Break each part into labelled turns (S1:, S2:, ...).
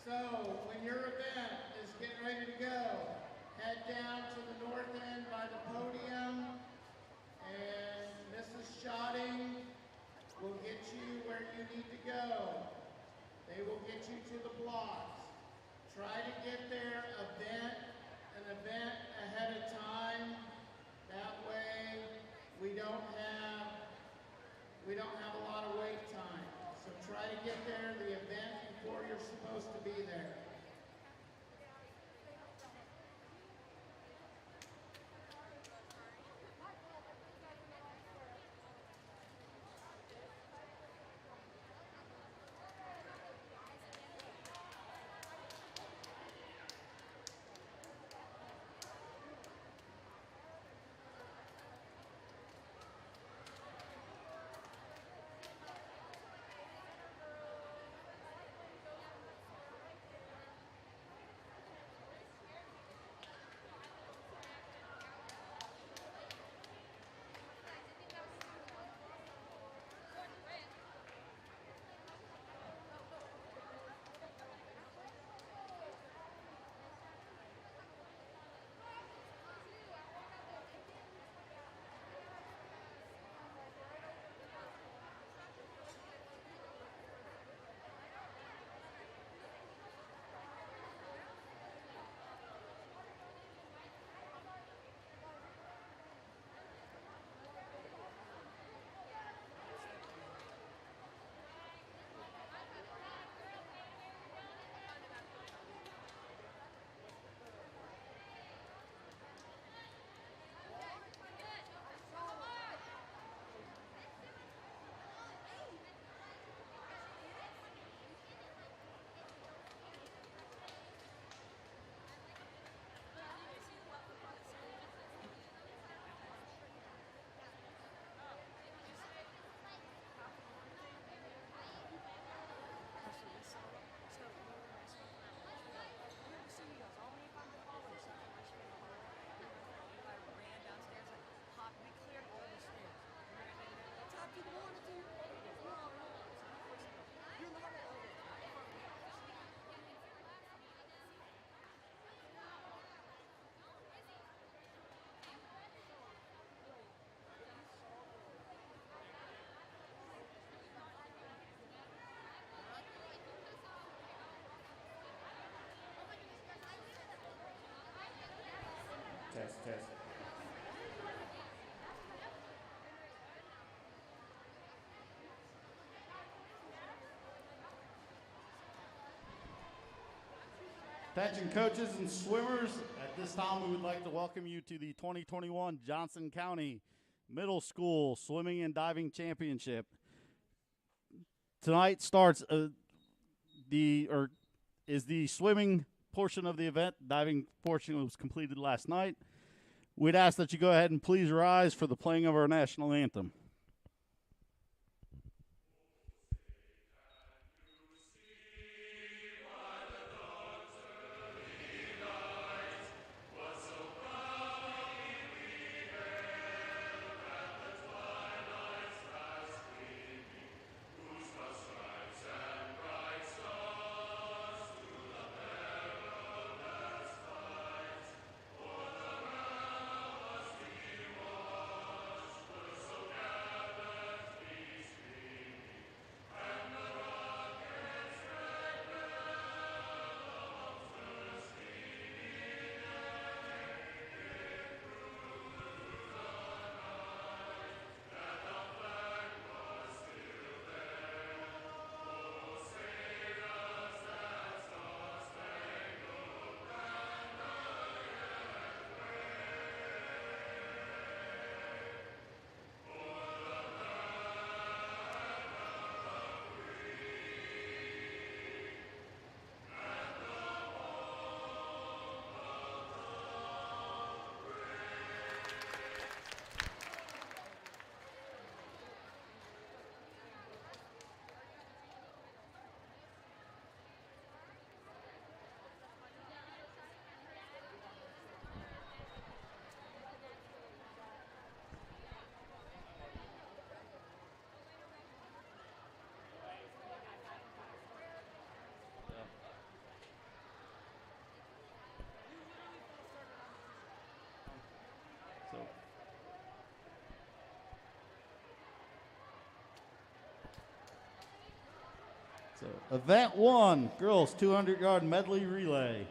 S1: So when your event is getting ready to go, head down to the north end by the podium, and Mrs. Shotting will get you where you need to go. They will get you to the blocks. Try to get there an event ahead of time. That way we don't have a lot of wait time. So try to get there the event before you're supposed to be there.
S2: Test. Attention coaches and swimmers, at this time we would like to welcome you to the 2021 Johnson County Middle School Swimming and Diving Championship. Tonight starts is the swimming portion of the event. Diving portion was completed last night. We'd ask that you go ahead and please rise for the playing of our national anthem. So, event 1, girls 200-yard medley relay.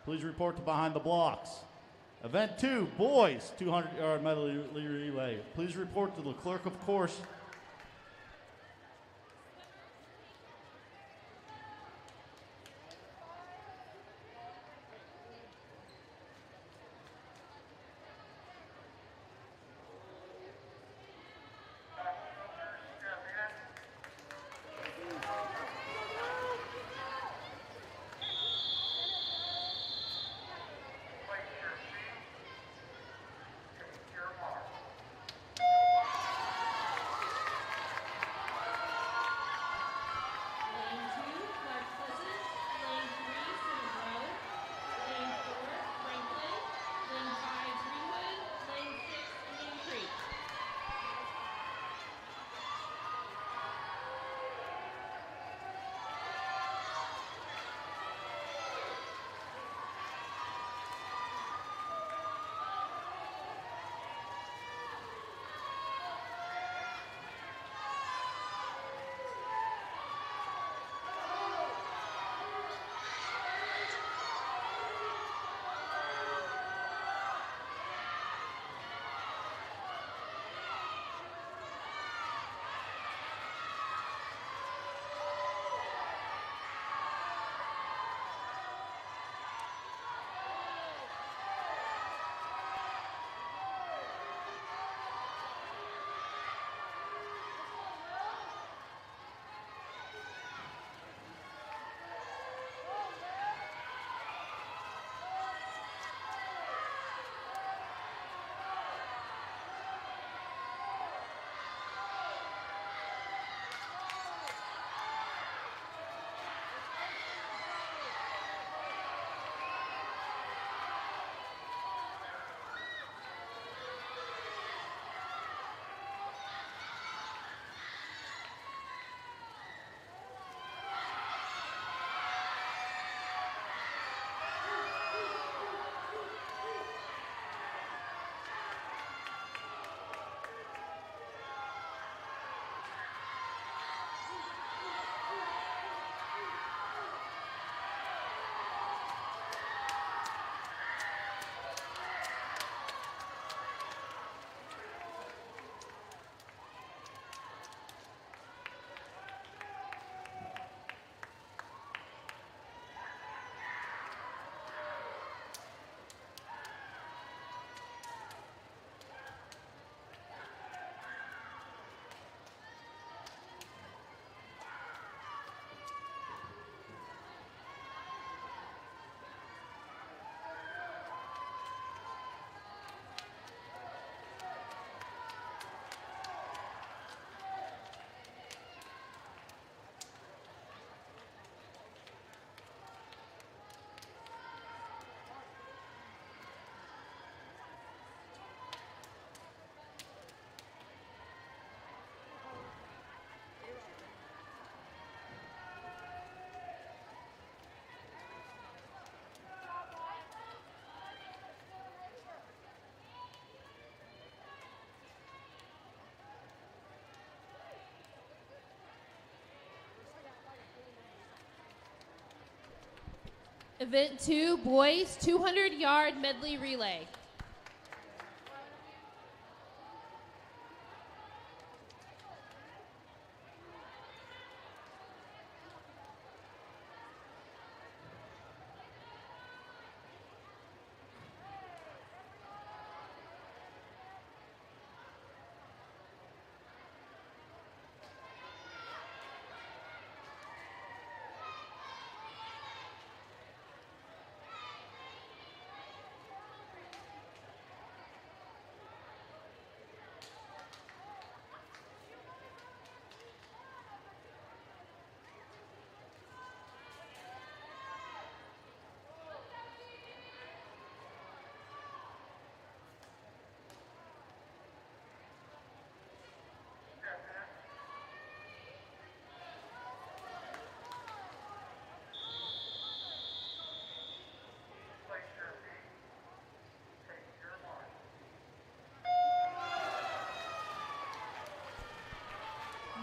S2: Please report to behind the blocks. Event 2, boys 200-yard medley relay. Please report to the clerk of course.
S3: Event 2, boys 200-yard medley relay.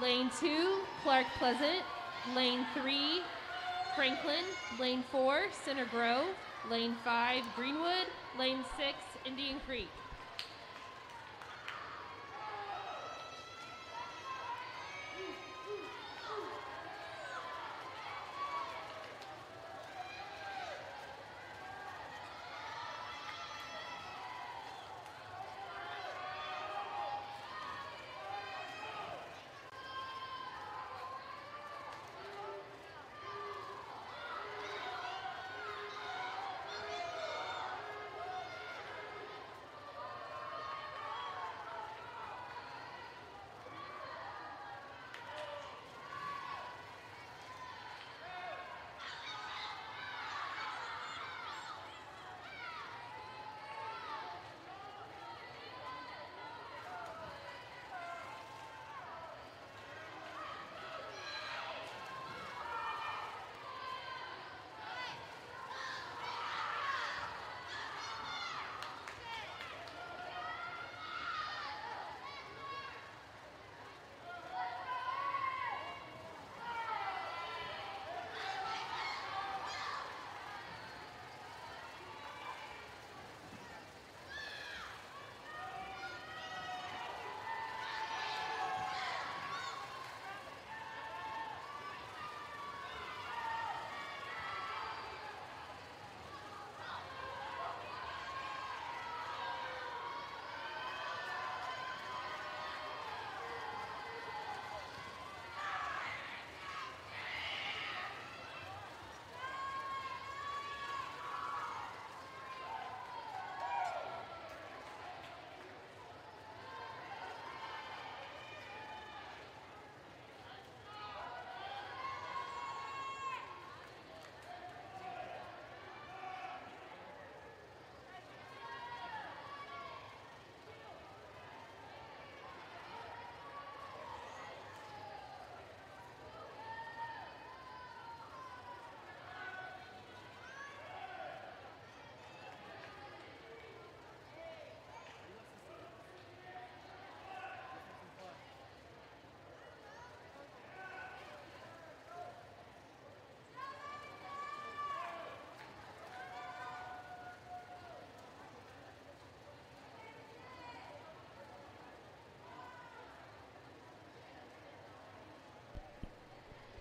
S3: Lane 2, Clark Pleasant. Lane 3, Franklin. Lane 4, Center Grove. Lane 5, Greenwood. Lane 6, Indian Creek.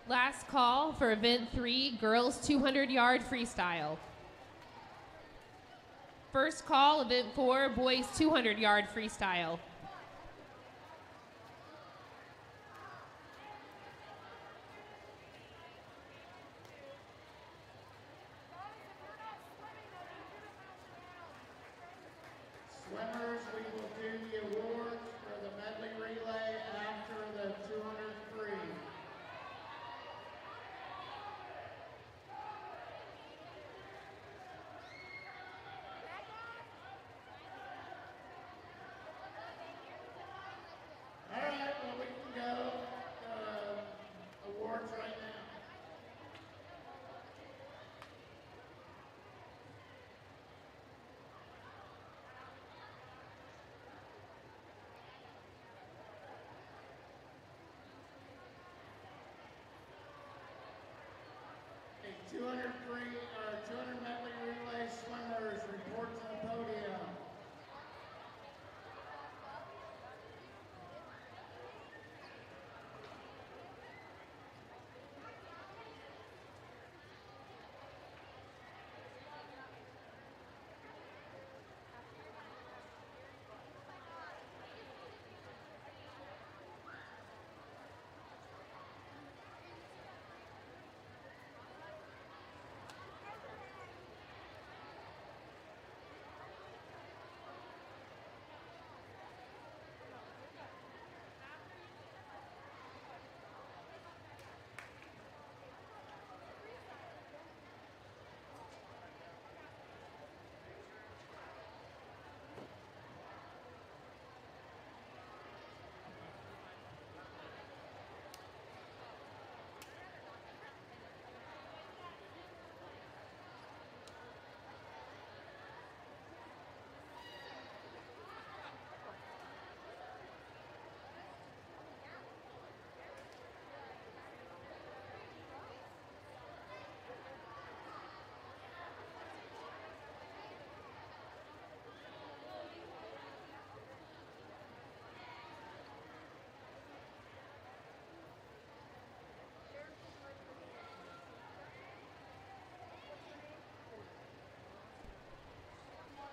S3: Last call for event 3, girls 200-yard freestyle. First call, event 4, boys 200-yard freestyle.
S1: Swimmers, we will do the awards for the medley relay after the 200 free. All right, well, we can go awards right now. Okay, 200 medley relay swimmers report to the podium.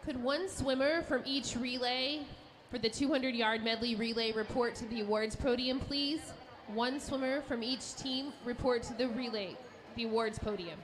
S3: Could one swimmer from each relay for the 200-yard medley relay report to the awards podium, please? One swimmer from each team report to the awards podium.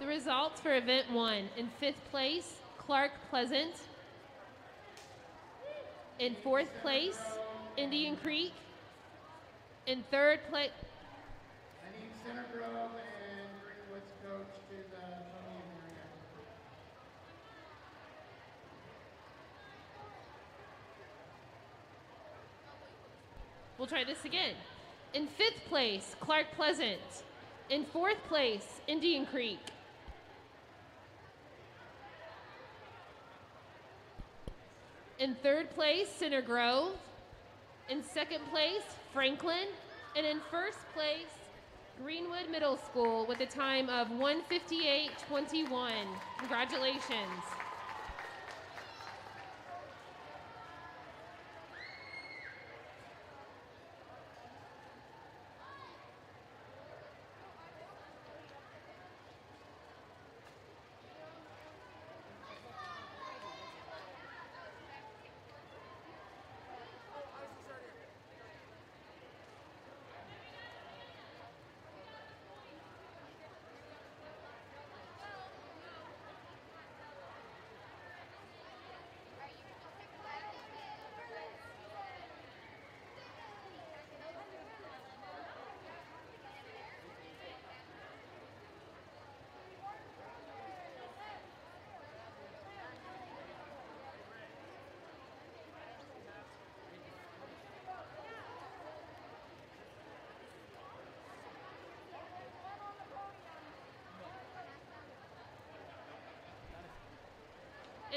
S3: results for event 1. In 5th place, Clark Pleasant. In 4th place, Indian Creek. In 3rd place,
S1: I need Center Grove and Greenwood's coach to the podium area.
S3: we'll try this again. In 5th place, Clark Pleasant. In 4th place, Indian Creek. In 3rd place, Center Grove. In 2nd place, Franklin. And in 1st place, Greenwood Middle School with a time of 1:58.21. Congratulations.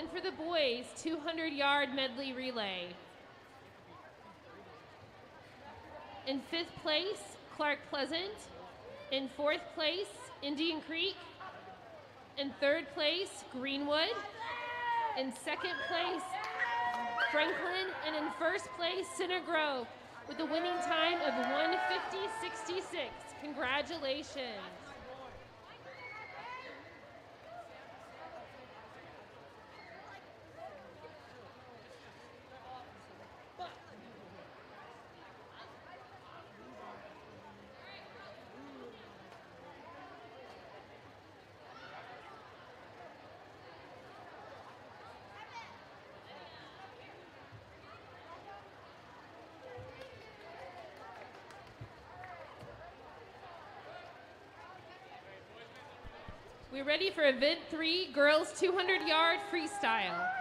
S3: And for the boys, 200-yard medley relay. In 5th place, Clark Pleasant. In 4th place, Indian Creek. In 3rd place, Greenwood. In 2nd place, Franklin. And in 1st place, Center Grove with a winning time of 1:50.66. Congratulations. We're ready for event 3, girls 200-yard freestyle.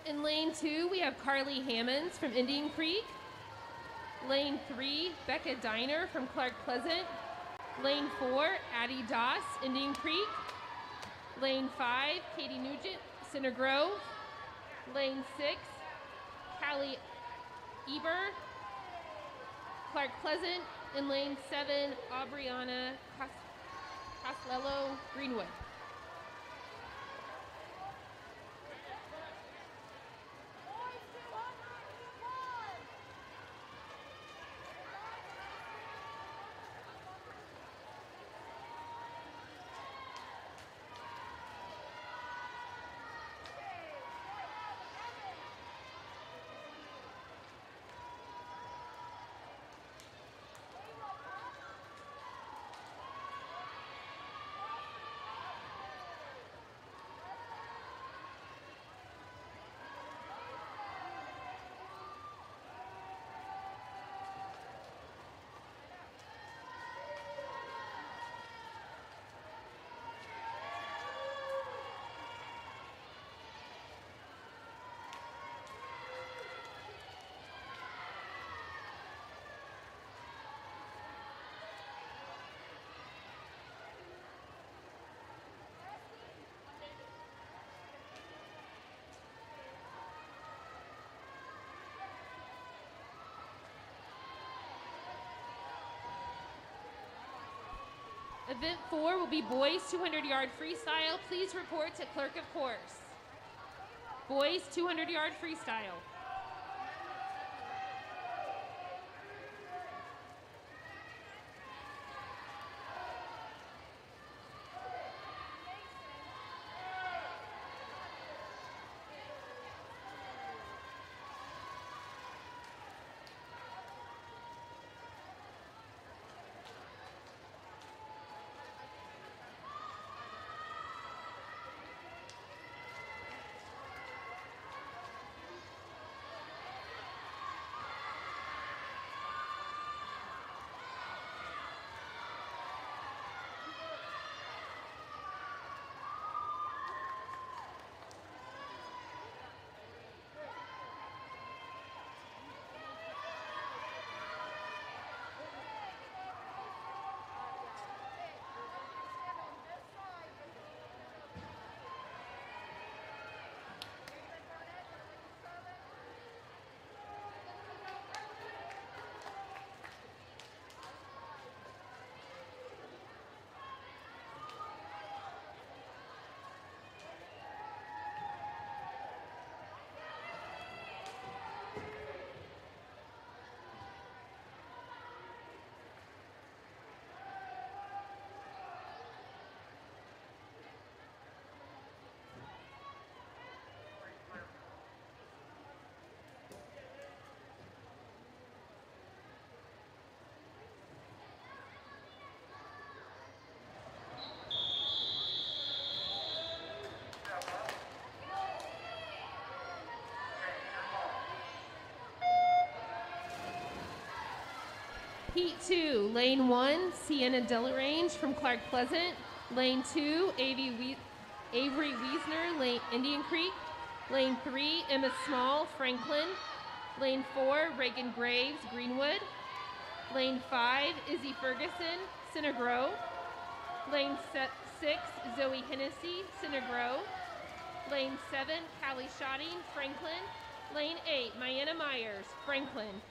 S3: In lane 2, we have Carly Hammonds from Indian Creek. Lane 3, Becca Diner from Clark Pleasant. Lane 4, Addie Doss, Indian Creek. Lane 5, Katie Nugent, Center Grove. Lane 6, Callie Eber, Clark Pleasant. And lane 7, Aubriana Costello, Greenwood. Event 4 will be boys 200-yard freestyle. Please report to clerk of course. Boys 200-yard freestyle. Heat 2, Lane 1, Sienna Delarange from Clark Pleasant. Lane 2, Avery Wiesner, Indian Creek. Lane 3, Emma Small, Franklin. Lane 4, Reagan Graves, Greenwood. Lane 5, Izzy Ferguson, Center Grove. Lane 6, Zoe Hennessy, Center Grove. Lane 7, Callie Schotting, Franklin. Lane 8, Mayanna Myers, Franklin.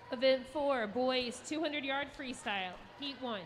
S3: Event 4, boys 200-yard freestyle, Heat 1.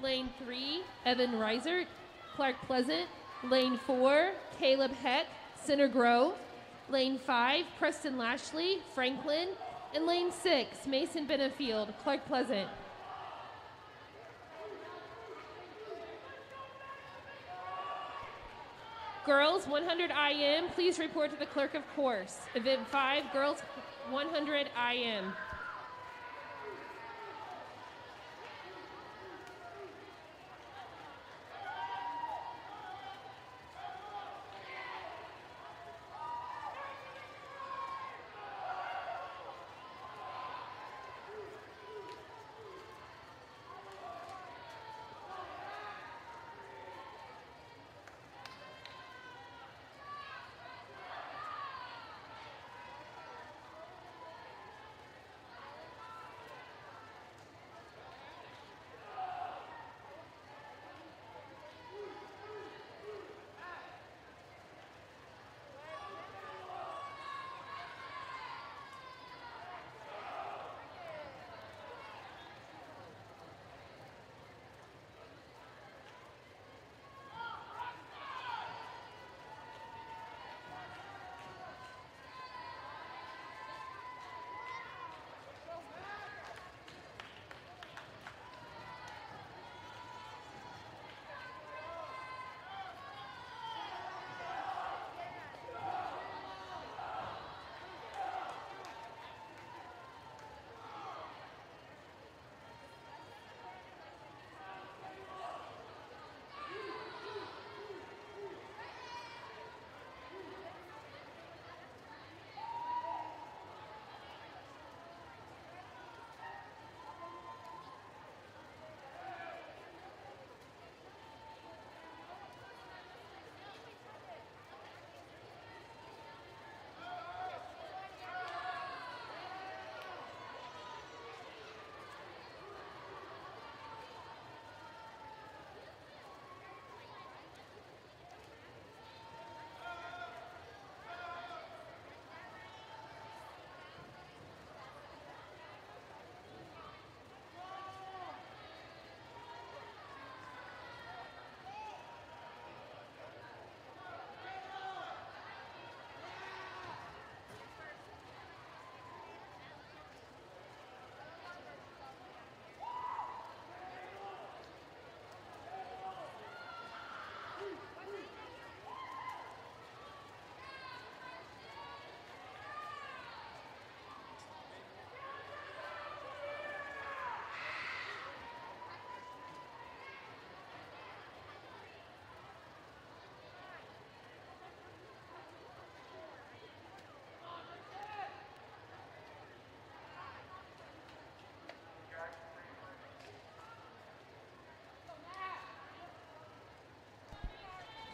S3: Lane 3, Evan Reisert, Clark Pleasant. Lane 4, Caleb Heck, Center Grove. Lane 5, Preston Lashley, Franklin. And lane 6, Mason Benefield, Clark Pleasant. Girls 100 IM, please report to the clerk of course. Event 5, girls 100 IM.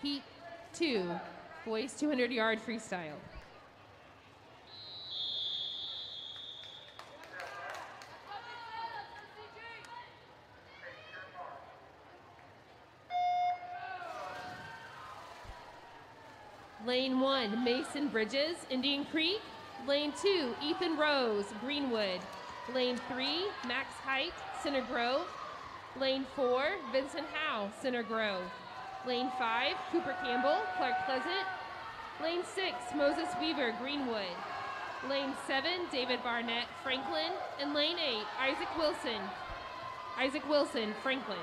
S3: Heat 2, boys 200-yard freestyle. Lane 1, Mason Bridges, Indian Creek. Lane 2, Ethan Rose, Greenwood. Lane 3, Max Height, Center Grove. Lane 4, Vincent Howe, Center Grove. Lane 5, Cooper Campbell, Clark Pleasant. Lane 6, Moses Weaver, Greenwood. Lane 7, David Barnett, Franklin. And lane 8, Isaac Wilson, Franklin.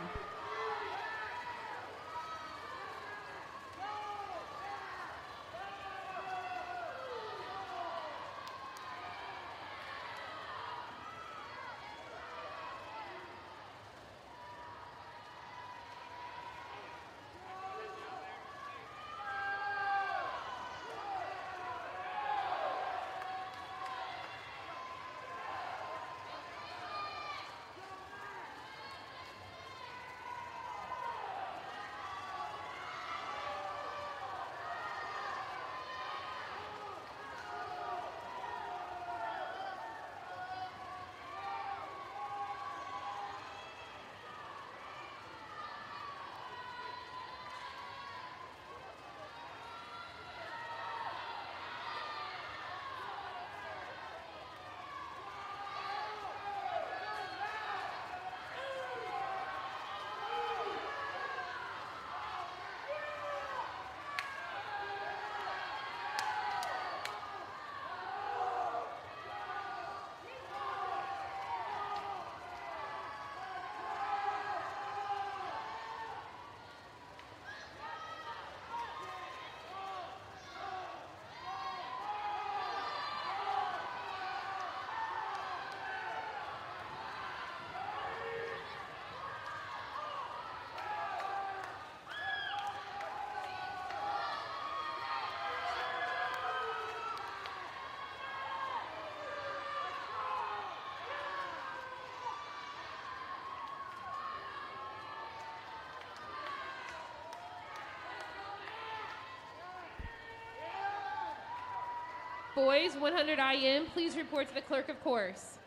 S3: Boys 100 IM, please report to the clerk of course.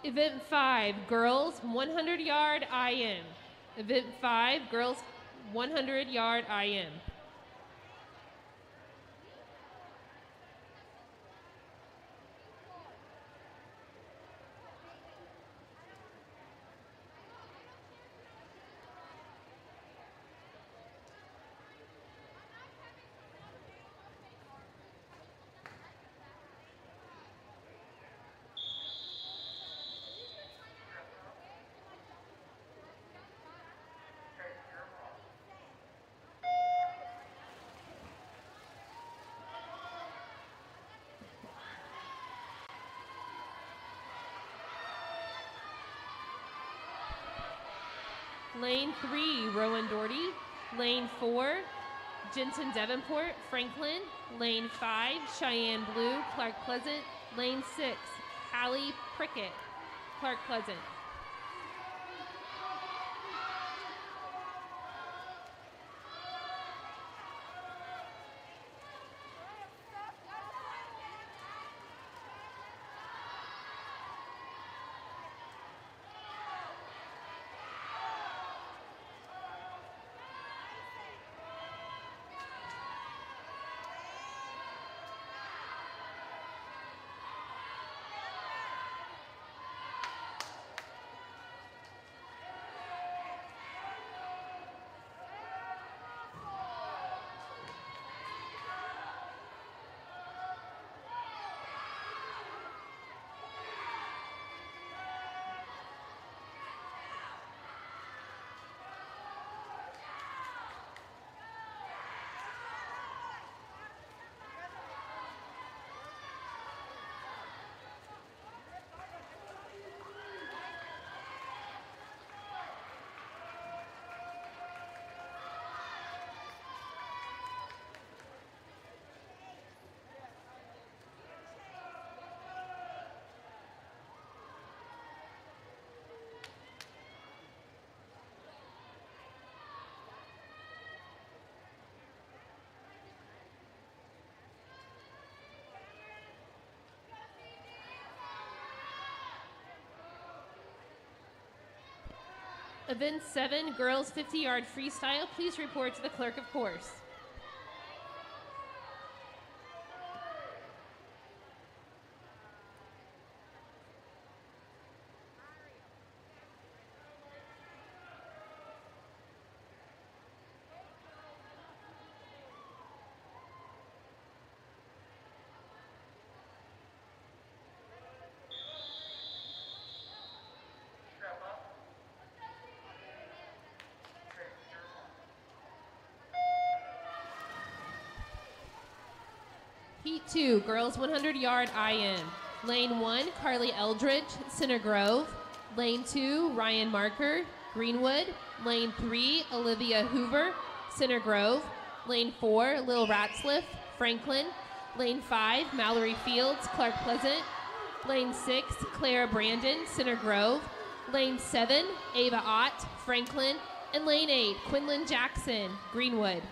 S3: Event 5, girls 100 yard IM. Event 5, girls 100 yard IM. Lane 3, Rowan Doherty. Lane 4, Jensen Davenport, Franklin. Lane 5, Cheyenne Blue, Clark Pleasant. Lane 6, Hallie Prickett, Clark Pleasant. Event 7, girls 50 yard freestyle, please report to the clerk of course. Heat 2, girls 100 yard IM. Lane 1, Carly Eldridge, Center Grove. Lane 2, Ryan Marker, Greenwood. Lane 3, Olivia Hoover, Center Grove. Lane 4, Lil Ratzliff, Franklin. Lane 5, Mallory Fields, Clark Pleasant. Lane 6, Clara Brandon, Center Grove. Lane 7, Ava Ott, Franklin. And Lane 8, Quinlan Jackson, Greenwood.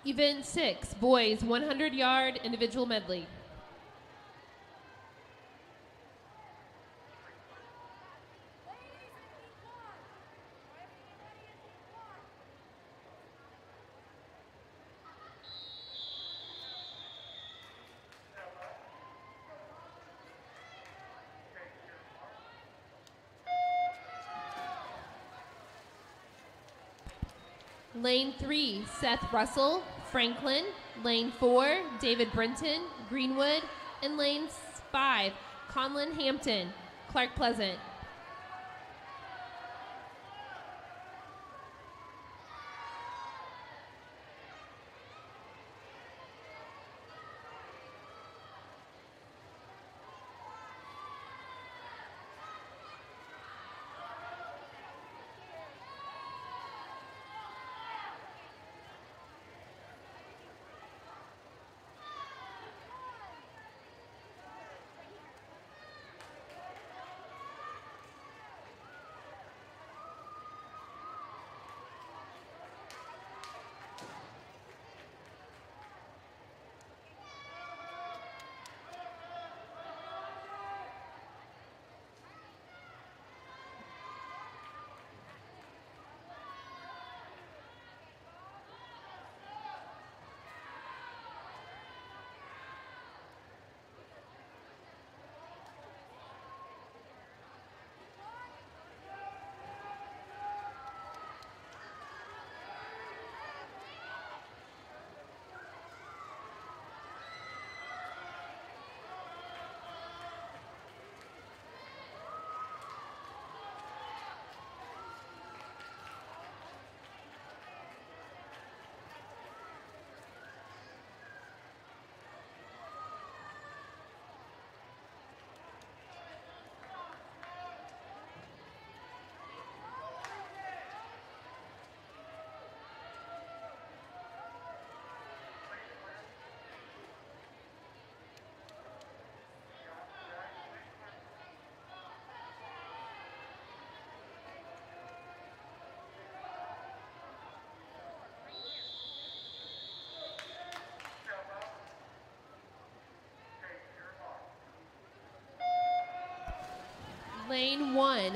S3: Event 6, boys 100-yard individual medley. Lane 3, Seth Russell, Franklin. Lane 4, David Brenton, Greenwood. And lane 5, Conlon Hampton, Clark Pleasant. Lane 1,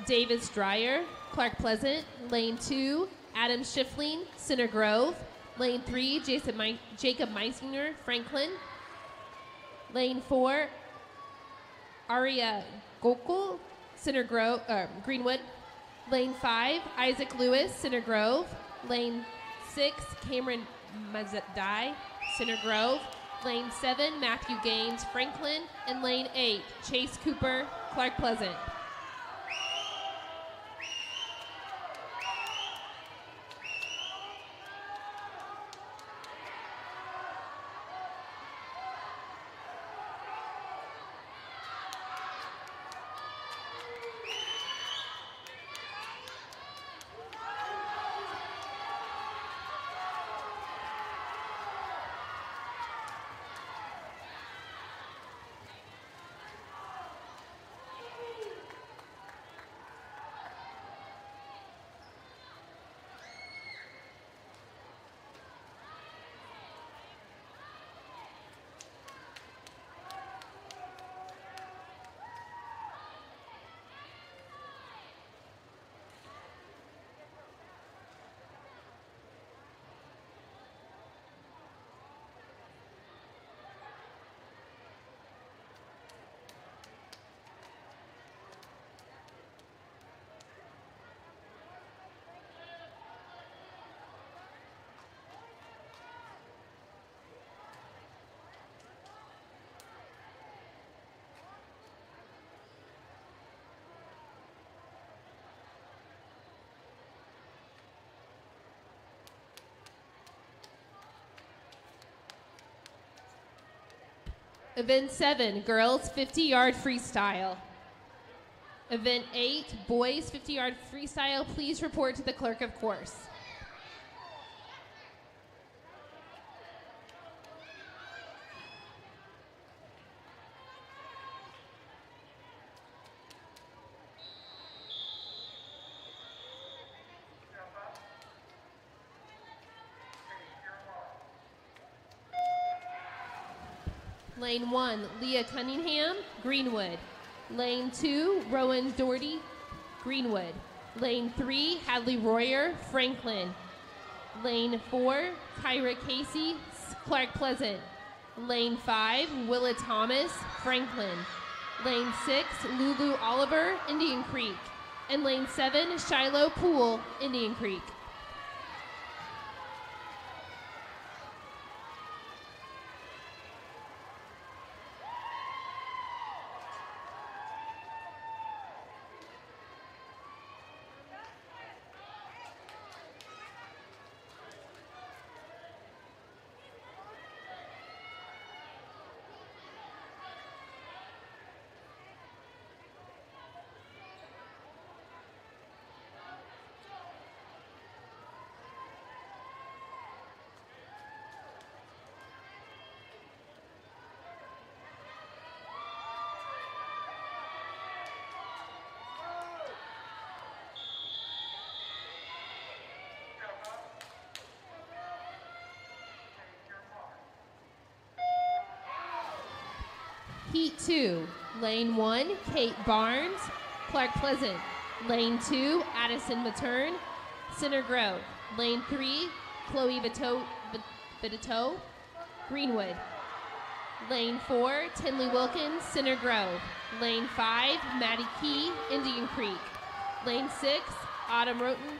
S3: Davis Dreyer, Clark Pleasant. Lane 2, Adam Schiffling, Center Grove. Lane 3, Jacob Meisinger, Franklin. Lane 4, Aria Gokul, Center Grove, Greenwood. Lane 5, Isaac Lewis, Center Grove. Lane 6, Cameron Mazadai, Center Grove. Lane 7, Matthew Gaines, Franklin. And lane 8, Chase Cooper, Clark Pleasant. Event 7, girls 50-yard freestyle. Event 8, boys 50-yard freestyle. Please report to the clerk of course. Lane 1, Leah Cunningham, Greenwood. Lane 2, Rowan Doherty, Greenwood. Lane 3, Hadley Royer, Franklin. Lane 4, Kyra Casey, Clark Pleasant. Lane 5, Willa Thomas, Franklin. Lane 6, Lulu Oliver, Indian Creek. And lane 7, Shiloh Poole, Indian Creek. Heat 2, Lane 1, Kate Barnes, Clark Pleasant. Lane 2, Addison Matern, Center Grove. Lane 3, Chloe Vitato, Greenwood. Lane 4, Tinley Wilkins, Center Grove. Lane 5, Maddie Key, Indian Creek. Lane 6, Autumn Roten,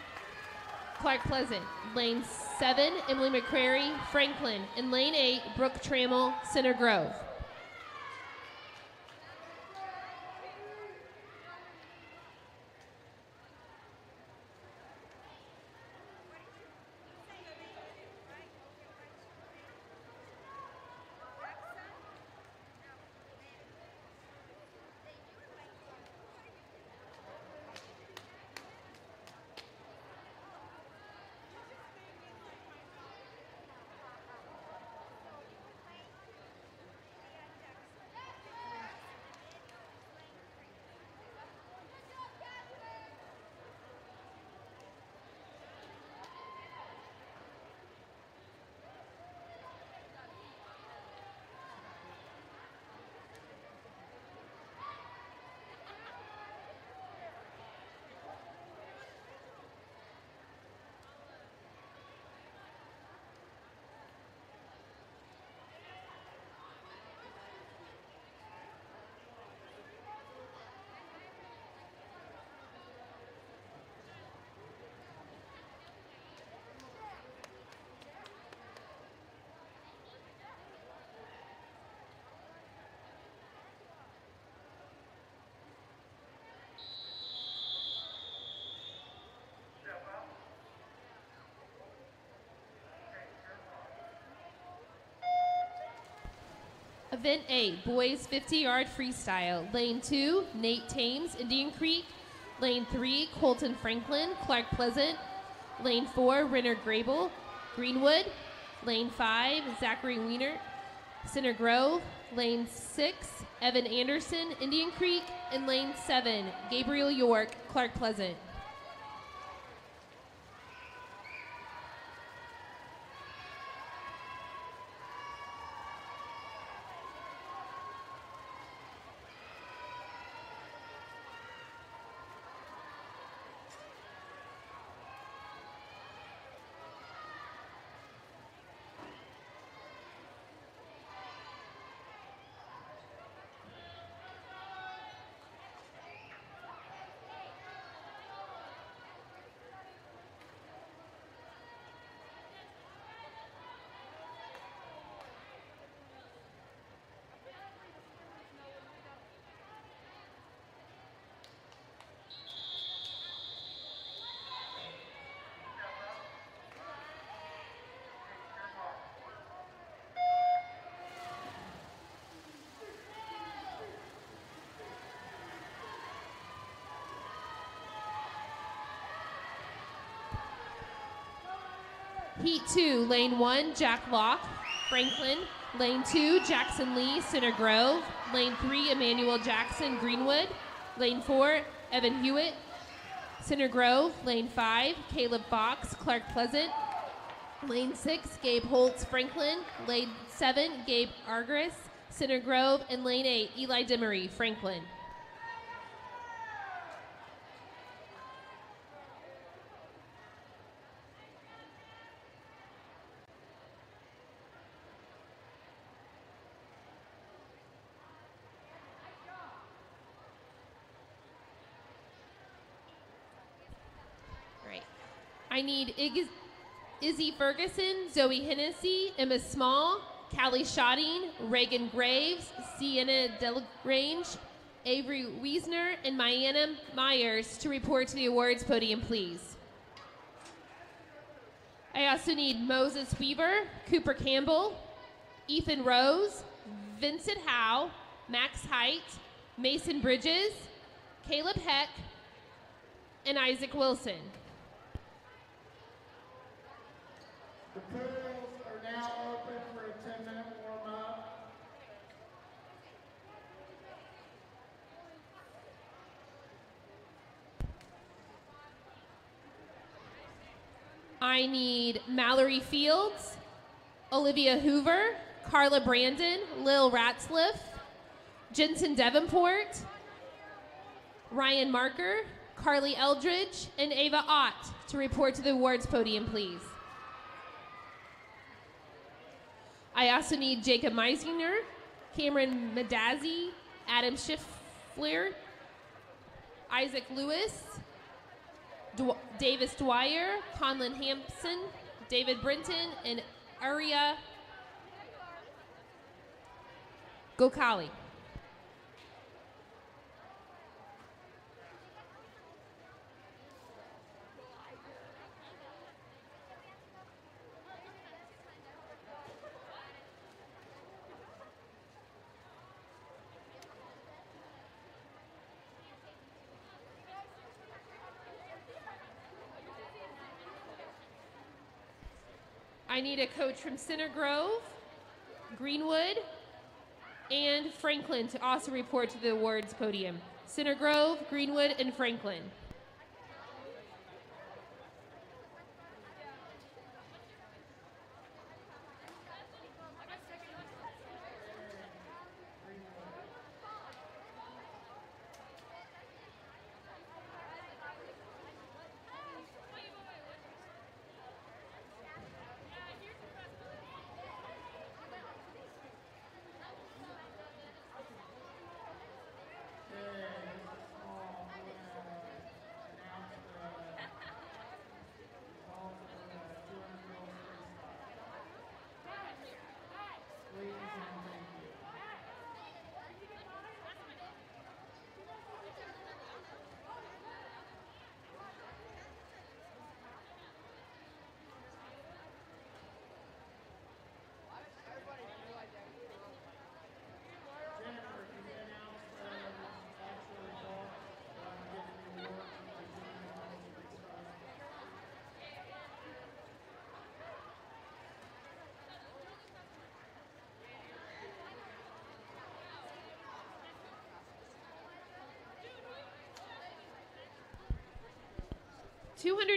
S3: Clark Pleasant. Lane 7, Emily McCrary, Franklin. And Lane 8, Brooke Trammell, Center Grove. Event A, boys 50-yard freestyle. Lane 2, Nate Thames, Indian Creek. Lane 3, Colton Franklin, Clark Pleasant. Lane 4, Renner Grable, Greenwood. Lane 5, Zachary Wiener, Center Grove. Lane 6, Evan Anderson, Indian Creek. And Lane 7, Gabriel York, Clark Pleasant. Heat 2, Lane 1, Jack Locke, Franklin. Lane 2, Jackson Lee, Center Grove. Lane 3, Emmanuel Jackson, Greenwood. Lane 4, Evan Hewitt, Center Grove. Lane 5, Caleb Fox, Clark Pleasant. Lane 6, Gabe Holtz, Franklin. Lane 7, Gabe Argris, Center Grove. And lane 8, Eli Dimery, Franklin. I need Izzy Ferguson, Zoe Hennessy, Emma Small, Callie Schotting, Reagan Graves, Sienna Delange, Avery Wiesner, and Mayanna Myers to report to the awards podium, please. I also need Moses Weaver, Cooper Campbell, Ethan Rose, Vincent Howe, Max Height, Mason Bridges, Caleb Heck, and Isaac Wilson.
S1: The pools are now open for a 10-minute warm-up.
S3: I need Mallory Fields, Olivia Hoover, Carla Brandon, Lil Ratzliff, Jensen Davenport, Ryan Marker, Carly Eldridge, and Ava Ott to report to the awards podium, please. I also need Jacob Meisinger, Cameron Medazzi, Adam Schiffler, Isaac Lewis, Davis Dwyer, Conlon Hampson, David Brinton, and Aria Gokali. I need a coach from Center Grove, Greenwood, and Franklin to also report to the awards podium. Center Grove, Greenwood, and Franklin.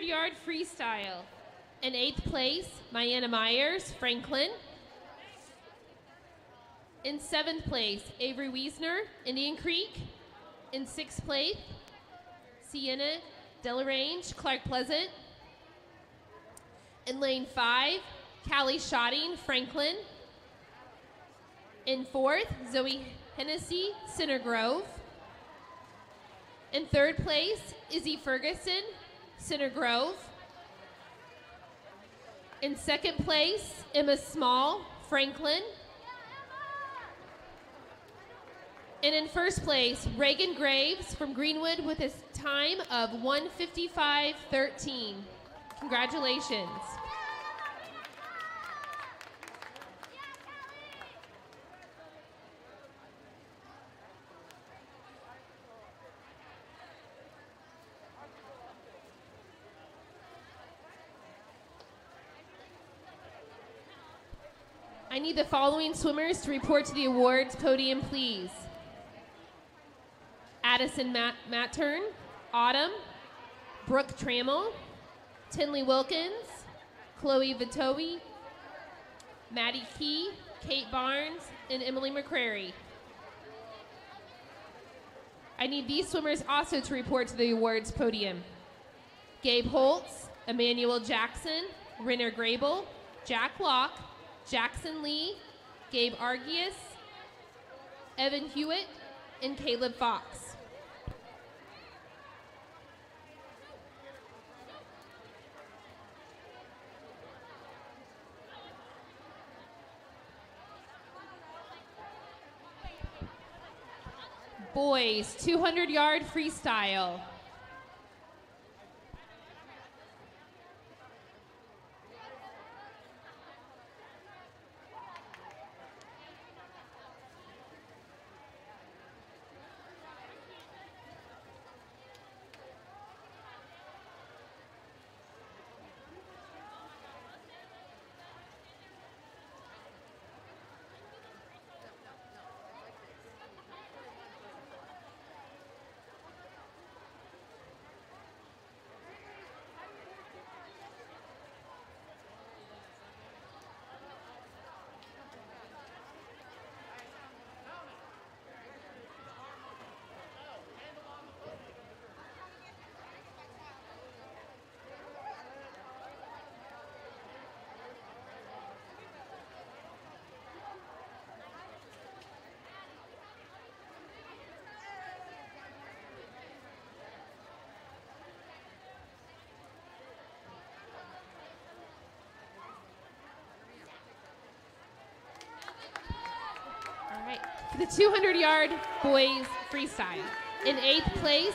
S3: Yard Freestyle. In 8th place, Mayanna Myers, Franklin. In 7th place, Avery Wiesner, Indian Creek. In 6th place, Sienna Delange, Clark Pleasant. In lane 5, Callie Schotting, Franklin. In 4th, Zoe Hennessy, Center Grove. In 3rd place, Izzy Ferguson, Center Grove. In 2nd place, Emma Small, Franklin. And in 1st place, Reagan Graves from Greenwood with a time of 1:55.13. Congratulations. I need the following swimmers to report to the awards podium, please. Addison Mattern, Autumn, Brooke Trammell, Tinley Wilkins, Chloe Vitoe, Maddie Key, Kate Barnes, and Emily McCrary. I need these swimmers also to report to the awards podium. Gabe Holtz, Emmanuel Jackson, Renner Grable, Jack Locke, Jackson Lee, Gabe Argius, Evan Hewitt, and Caleb Fox. Boys, 200-yard freestyle. The 200-yard boys freestyle. In 8th place,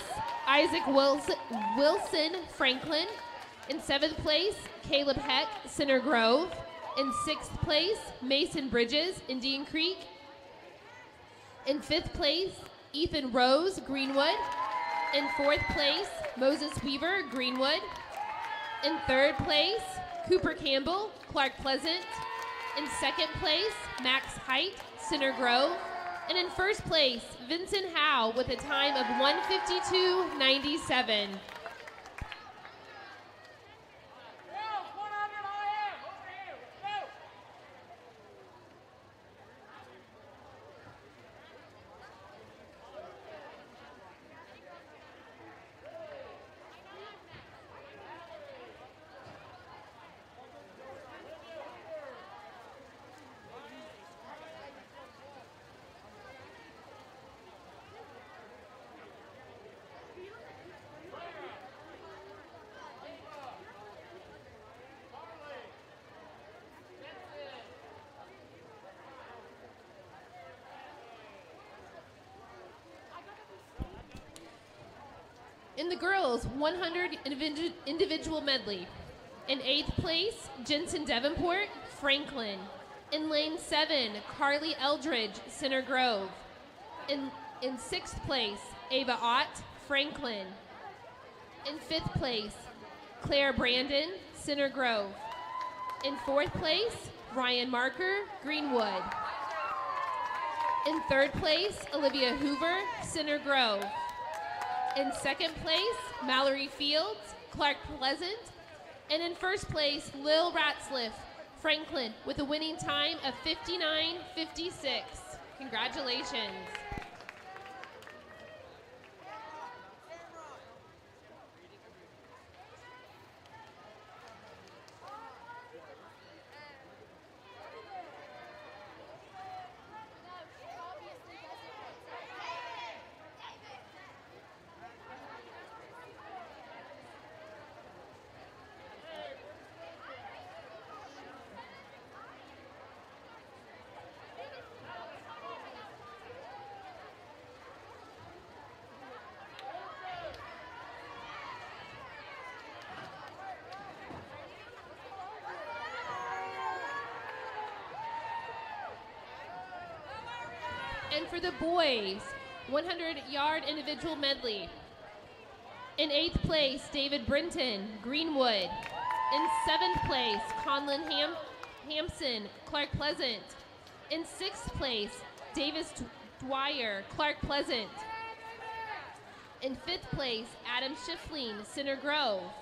S3: Isaac Wilson Franklin. In 7th place, Caleb Heck, Center Grove. In 6th place, Mason Bridges, Indian Creek. In 5th place, Ethan Rose, Greenwood. In 4th place, Moses Weaver, Greenwood. In 3rd place, Cooper Campbell, Clark Pleasant. In 2nd place, Max Height, Center Grove. And in 1st place, Vincent Howe with a time of 1:52.97. In the girls' 100 individual medley. In 8th place, Jensen Davenport, Franklin. In lane 7, Carly Eldridge, Center Grove. In 6th place, Ava Ott, Franklin. In 5th place, Claire Brandon, Center Grove. In 4th place, Ryan Marker, Greenwood. In 3rd place, Olivia Hoover, Center Grove. In 2nd place, Mallory Fields, Clark Pleasant. And in 1st place, Lil Ratzliff, Franklin, with a winning time of 59:56. Congratulations. And for the boys, 100-yard individual medley. In 8th place, David Brinton, Greenwood. In 7th place, Conlon Hampson, Clark Pleasant. In 6th place, Davis Dwyer, Clark Pleasant. In 5th place, Adam Schiffling, Center Grove.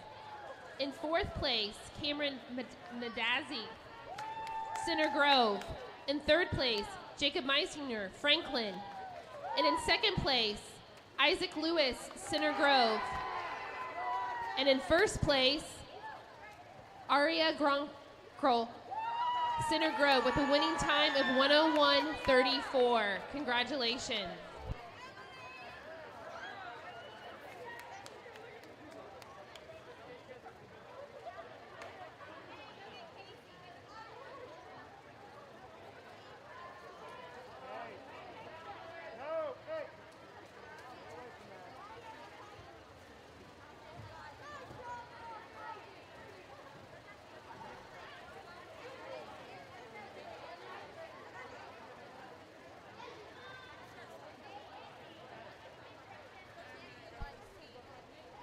S3: In 4th place, Cameron Nadazzi, Center Grove. In 3rd place, Jacob Meisinger, Franklin. And in second place, Isaac Lewis, Center Grove. And in first place, Aria Gronkrol, Center Grove, with a winning time of 1:01:34. Congratulations.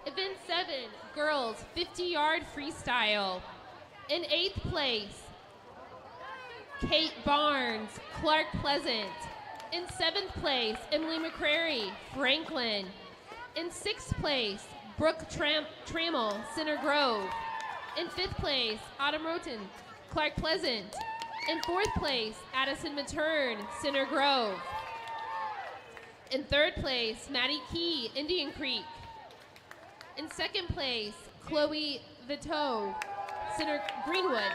S3: Event 7, girls 50-yard freestyle. In 8th place, Kate Barnes, Clark Pleasant. In 7th place, Emily McCrary, Franklin. In 6th place, Brooke Trammell, Center Grove. In 5th place, Autumn Roten, Clark Pleasant. In 4th place, Addison Matern, Center Grove. In 3rd place, Maddie Key, Indian Creek. In 2nd place, Chloe Vito, Greenwood,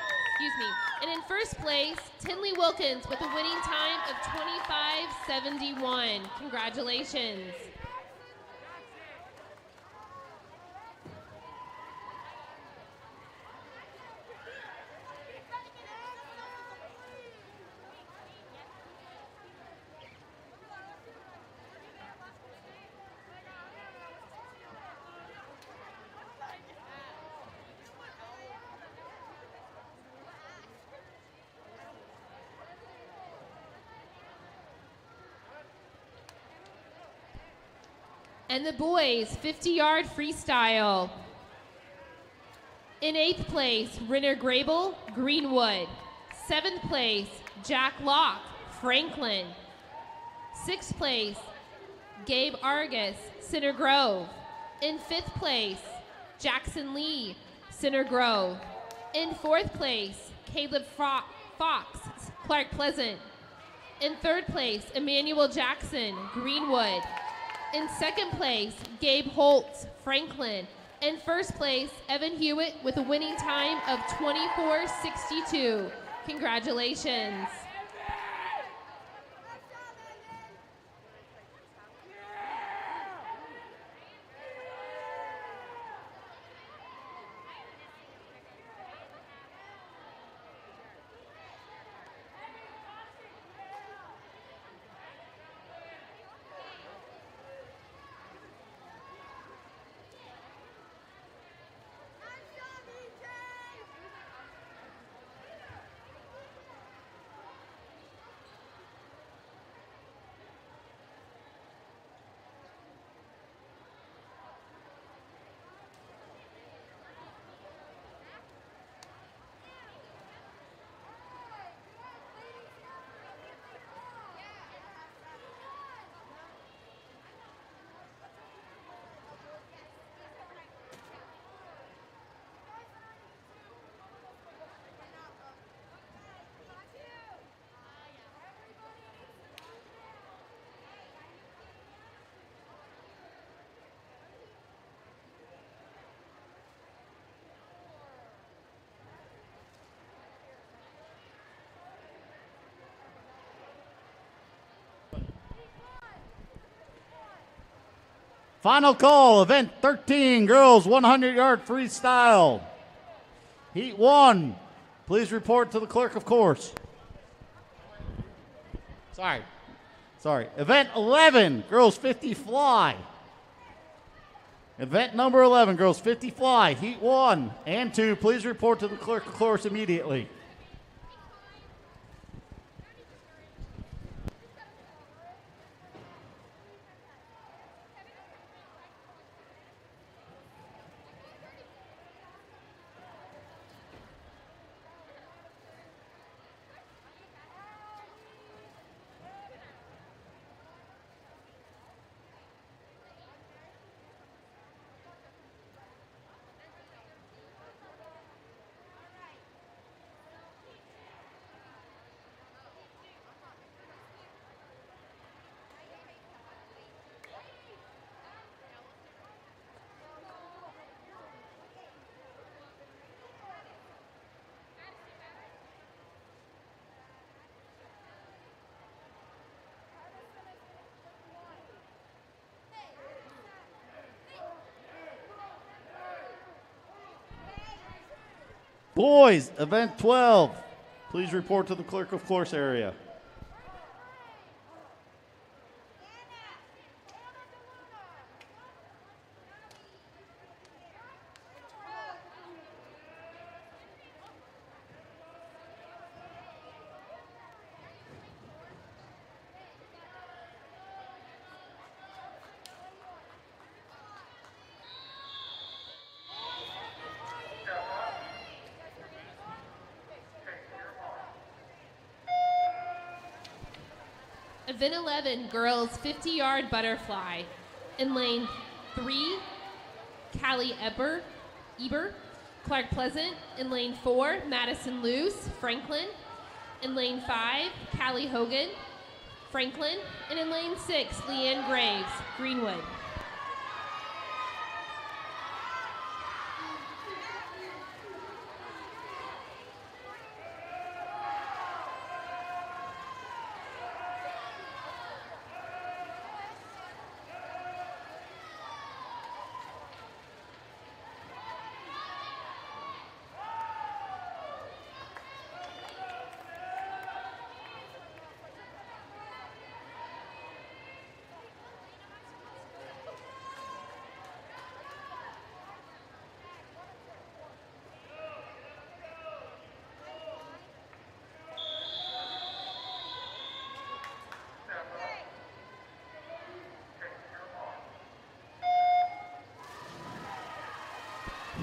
S3: And in 1st place, Tinley Wilkins with a winning time of 25:71. Congratulations. And the boys 50-yard freestyle. In 8th place, Renner Grable, Greenwood. 7th place, Jack Locke, Franklin. 6th place, Gabe Argus, Center Grove. In 5th place, Jackson Lee, Center Grove. In 4th place, Caleb Fox, Clark Pleasant. In 3rd place, Emmanuel Jackson, Greenwood. In 2nd place, Gabe Holtz, Franklin. In 1st place, Evan Hewitt with a winning time of 24:62. Congratulations.
S2: Final call, event 13, girls 100-yard freestyle. Heat 1, please report to the clerk of course. Sorry. Event 11, girls 50 fly. Event number 11, girls 50 fly, heat 1 and 2, please report to the clerk of course immediately. Boys, event 12. Please report to the clerk of course area.
S3: Event 11, girls 50-yard butterfly. In lane 3, Callie Eber, Clark Pleasant. In lane 4, Madison Luce, Franklin. In lane 5, Callie Hogan, Franklin. And in lane 6, Leanne Graves, Greenwood.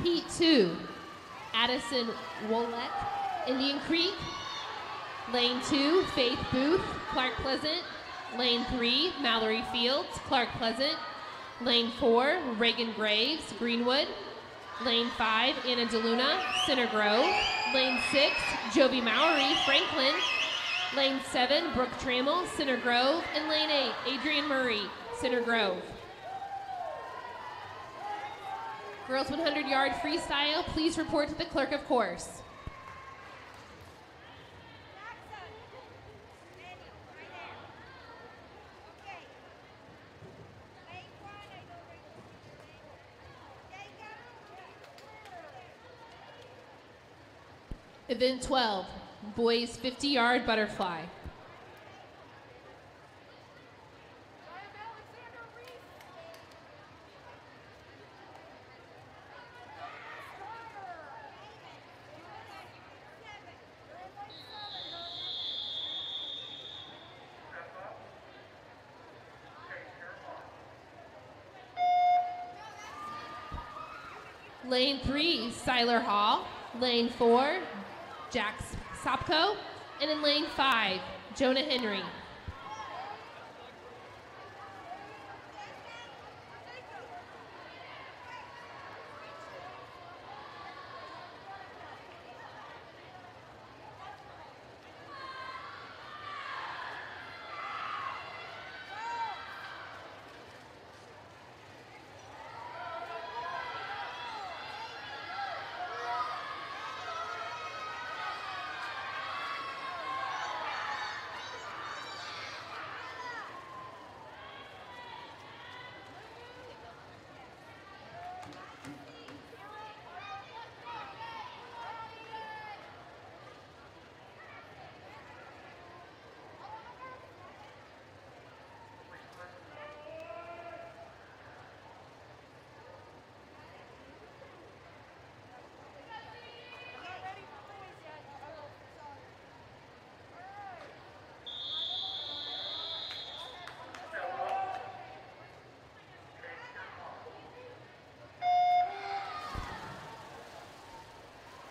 S3: Heat 2, Addison Wolek, Indian Creek. Lane 2, Faith Booth, Clark Pleasant. Lane 3, Mallory Fields, Clark Pleasant. Lane 4, Reagan Graves, Greenwood. Lane 5, Anna DeLuna, Center Grove. Lane 6, Jovi Mowry, Franklin. Lane 7, Brooke Trammell, Center Grove. And Lane 8, Adrian Murray, Center Grove. Girls 100-yard freestyle, please report to the clerk of course. Event 12, boys 50-yard butterfly. Lane 3, Siler Hall. Lane 4, Jax Sopko. And in lane 5, Jonah Henry.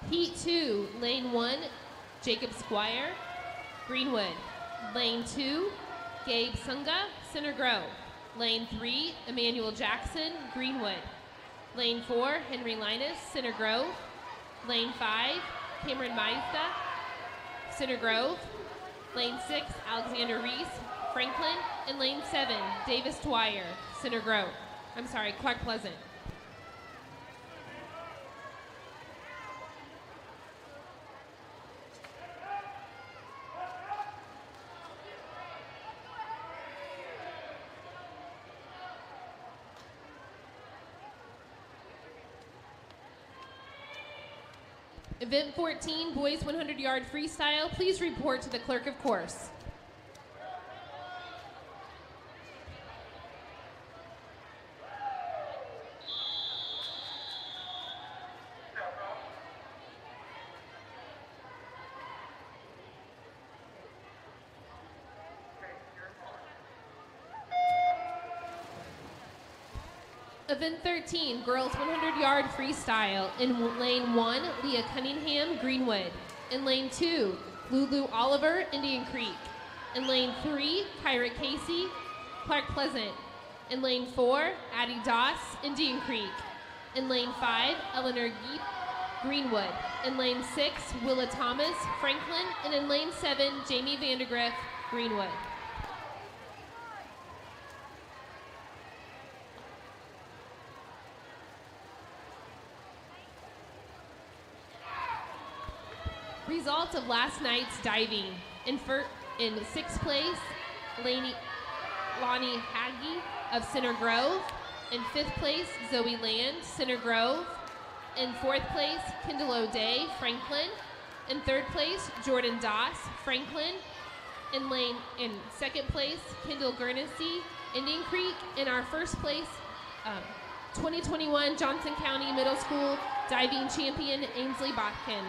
S3: Heat 2, lane 1, Jacob Squire, Greenwood. Lane 2, Gabe Sunga, Center Grove. Lane 3, Emmanuel Jackson, Greenwood. Lane 4, Henry Linus, Center Grove. Lane 5, Cameron Maista, Center Grove. Lane 6, Alexander Reese, Franklin. And lane 7, Davis Dwyer, Center Grove. Clark Pleasant. Event 14, boys 100-yard freestyle. Please report to the clerk of course. Event 13, girls 100-yard freestyle. In lane 1, Leah Cunningham, Greenwood. In lane 2, Lulu Oliver, Indian Creek. In lane 3, Kyra Casey, Clark Pleasant. In lane 4, Addie Doss, Indian Creek. In lane 5, Eleanor Geep, Greenwood. In lane 6, Willa Thomas, Franklin. And in lane 7, Jamie Vandergriff, Greenwood. Results of last night's diving. In 6th place, Lonnie Haggy of Center Grove. In 5th place, Zoe Land, Center Grove. In 4th place, Kendall O'Day, Franklin. In 3rd place, Jordan Doss, Franklin. In 2nd place, Kendall Guernsey, Indian Creek. In our 1st place, 2021 Johnson County Middle School diving champion, Ainsley Botkin.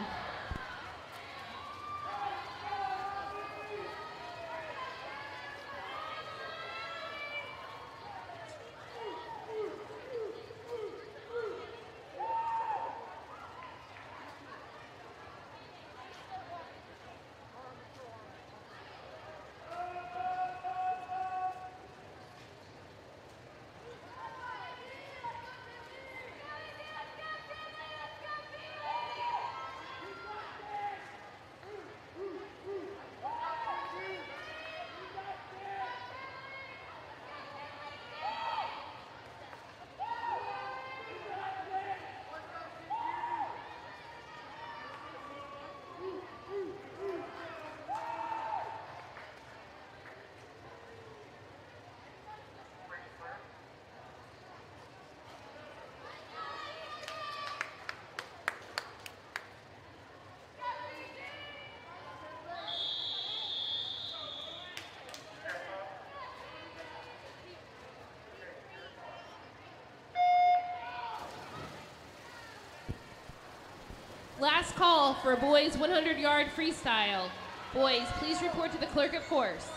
S3: Last call for boys 100-yard freestyle. Boys, please report to the clerk of course.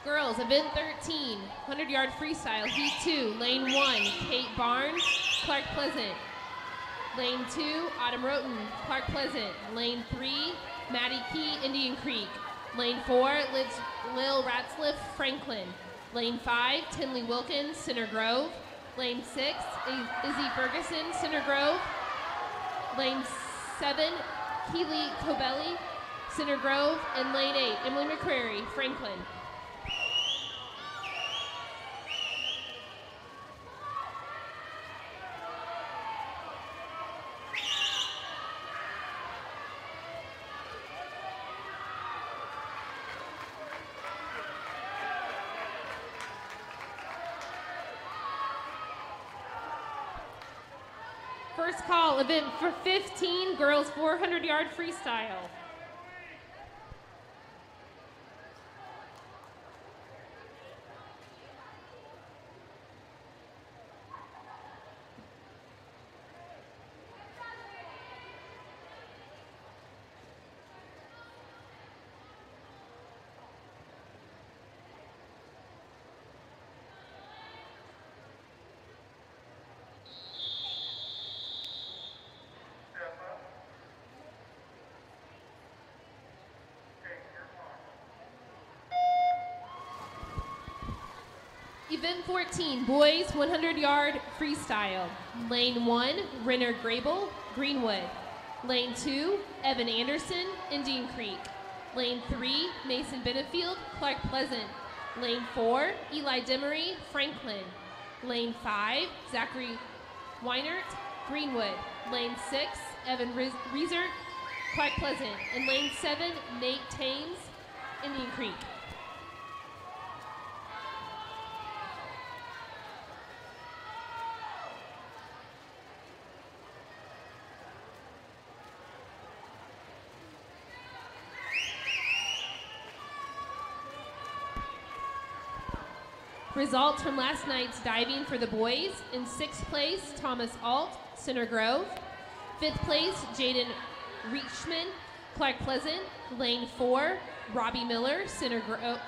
S3: Girls, event 13, 100-yard freestyle, heat 2, lane 1, Kate Barnes, Clark Pleasant. Lane 2, Autumn Roten, Clark Pleasant. Lane 3, Maddie Key, Indian Creek. Lane 4, Lil Ratzliff, Franklin. Lane 5, Tinley Wilkins, Center Grove. Lane 6, Izzy Ferguson, Center Grove. Lane 7, Keely Cobelli, Center Grove. And lane 8, Emily McCrary, Franklin. First call, event for 15, girls 400-yard freestyle. Event 14, boys 100-yard freestyle. Lane 1, Renner Grable, Greenwood. Lane 2, Evan Anderson, Indian Creek. Lane 3, Mason Benefield, Clark Pleasant. Lane 4, Eli Demery, Franklin. Lane 5, Zachary Weinert, Greenwood. Lane 6, Evan Reesert, Clark Pleasant. And lane 7, Nate Tames, Indian Creek. Results from last night's diving for the boys. In 6th place, Thomas Alt, Center Grove. 5th place, Jaden Reachman, Clark Pleasant. Lane 4, Robbie Miller, Center Grove.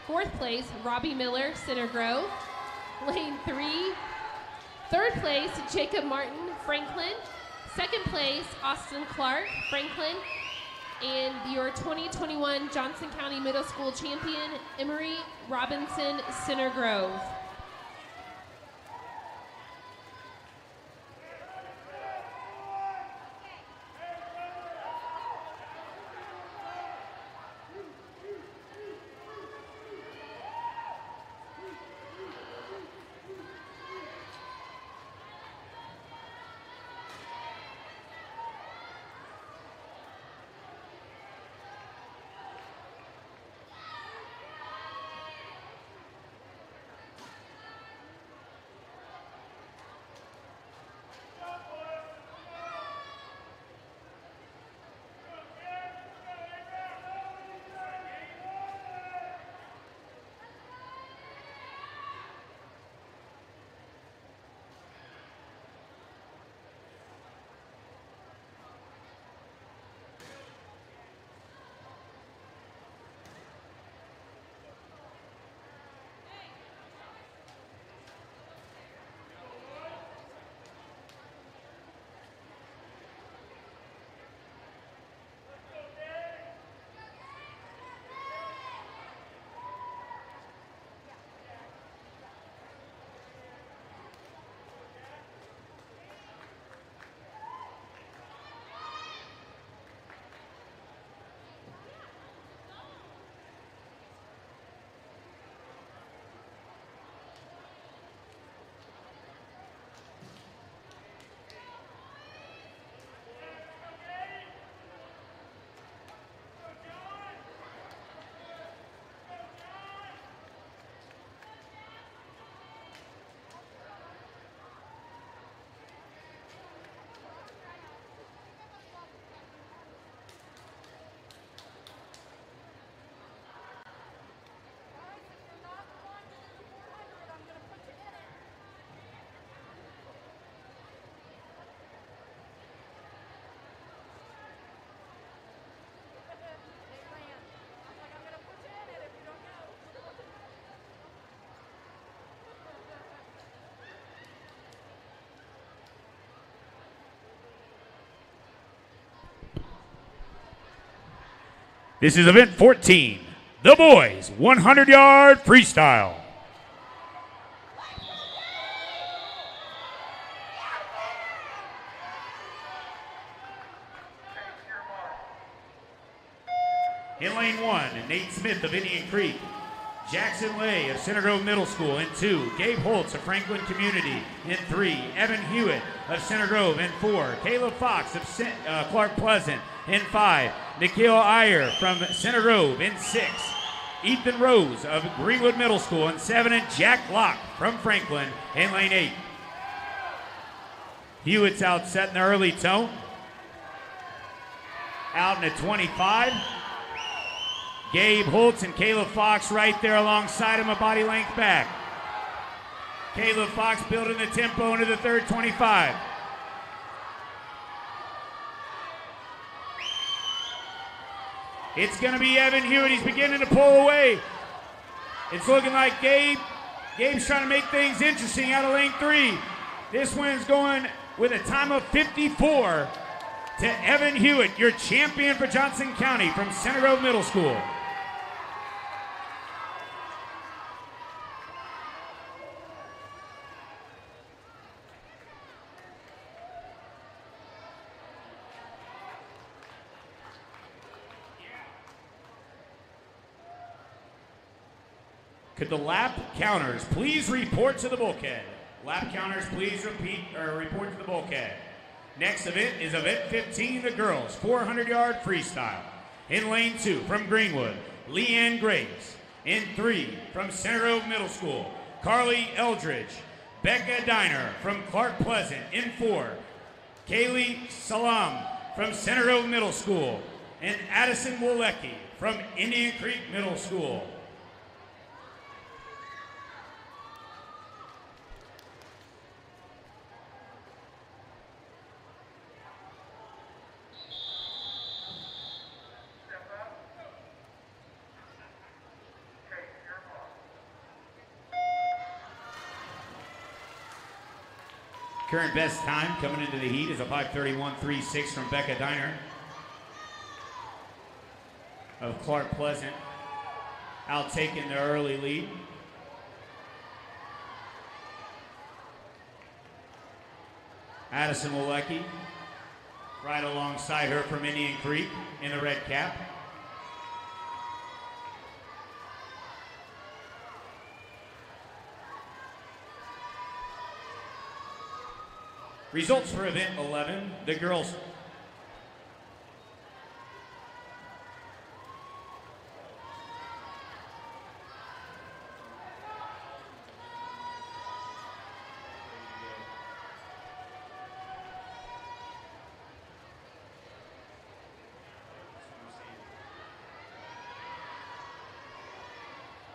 S3: 4th place, Robbie Miller, Center Grove. Lane 3, 3rd place, Jacob Martin, Franklin. 2nd place, Austin Clark, Franklin. And your 2021 Johnson County Middle School champion, Emery Robinson, Center Grove.
S4: This is event 14, the boys 100-yard freestyle. In lane 1, Nate Smith of Indian Creek. Jackson Lay of Center Grove Middle School. In 2, Gabe Holtz of Franklin Community. In 3, Evan Hewitt of Center Grove. In 4, Caleb Fox of Clark Pleasant. In 5, Nikhil Iyer from Center Grove. In 6, Ethan Rose of Greenwood Middle School. In 7, and Jack Locke from Franklin in lane 8. Hewitt's out setting the early tone. Out in a 25. Gabe Holtz and Caleb Fox right there alongside him, a body length back. Caleb Fox building the tempo into the third 25. It's going to be Evan Hewitt. He's beginning to pull away. It's looking like Gabe's trying to make things interesting out of lane 3. This one's going with a time of 54 to Evan Hewitt, your champion for Johnson County from Center Grove Middle School. Could the lap counters please report to the bulkhead? Lap counters, please report to the bulkhead. Next event is event 15, the girls 400-yard freestyle. In lane 2 from Greenwood, Leanne Graves. In 3 from Center Grove Middle School, Carly Eldridge. Becca Diner from Clark Pleasant. In 4, Kaylee Salam from Center Grove Middle School. And Addison Wolecki from Indian Creek Middle School. Current best time coming into the heat is a 5:31.36 from Becca Diner of Clark Pleasant, out taking the early lead. Addison Walecki right alongside her from Indian Creek in the red cap. Results for event 11, the girls.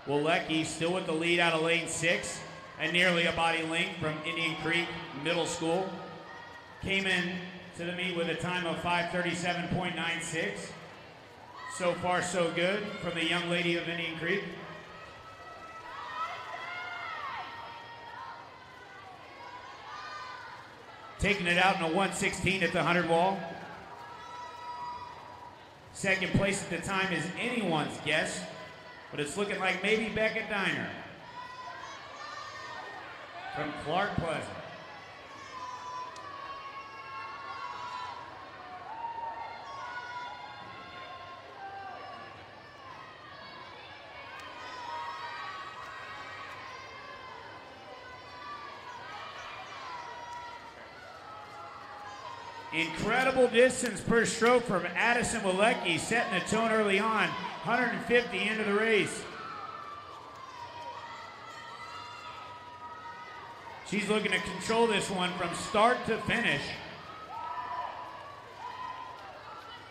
S4: Walecki still with the lead out of lane 6 and nearly a body length from Indian Creek Middle School. Came in to the meet with a time of 5:37.96. So far, so good from the young lady of Indian Creek. Taking it out in a 1:16 at the 100 wall. Second place at the time is anyone's guess, but it's looking like maybe Becca Diner from Clark Pleasant. Incredible distance per stroke from Addison Walecki, setting the tone early on. 150 into the race. She's looking to control this one from start to finish.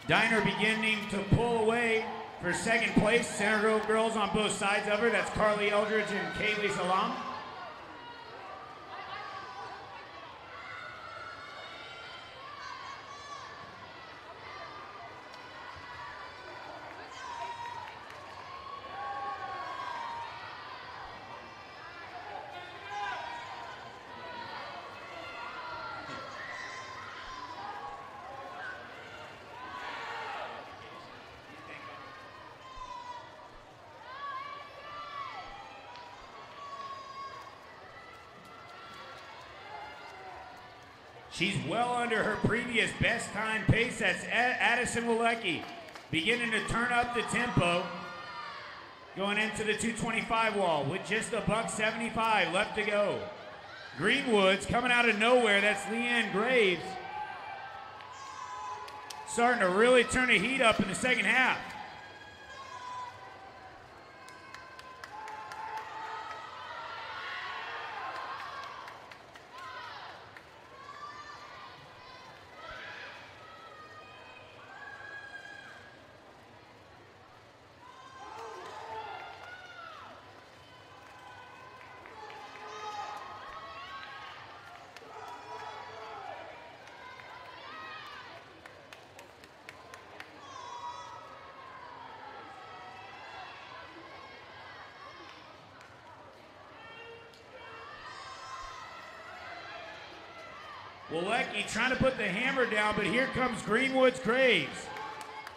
S4: Diner beginning to pull away for second place. Center Grove girls on both sides of her. That's Carly Eldridge and Kaylee Salam. She's well under her previous best time pace. That's Addison Walecki beginning to turn up the tempo. Going into the 225 wall with just a $1.75 left to go. Greenwood's coming out of nowhere. That's Leanne Graves. Starting to really turn the heat up in the second half. Walecki trying to put the hammer down, but here comes Greenwood's Graves.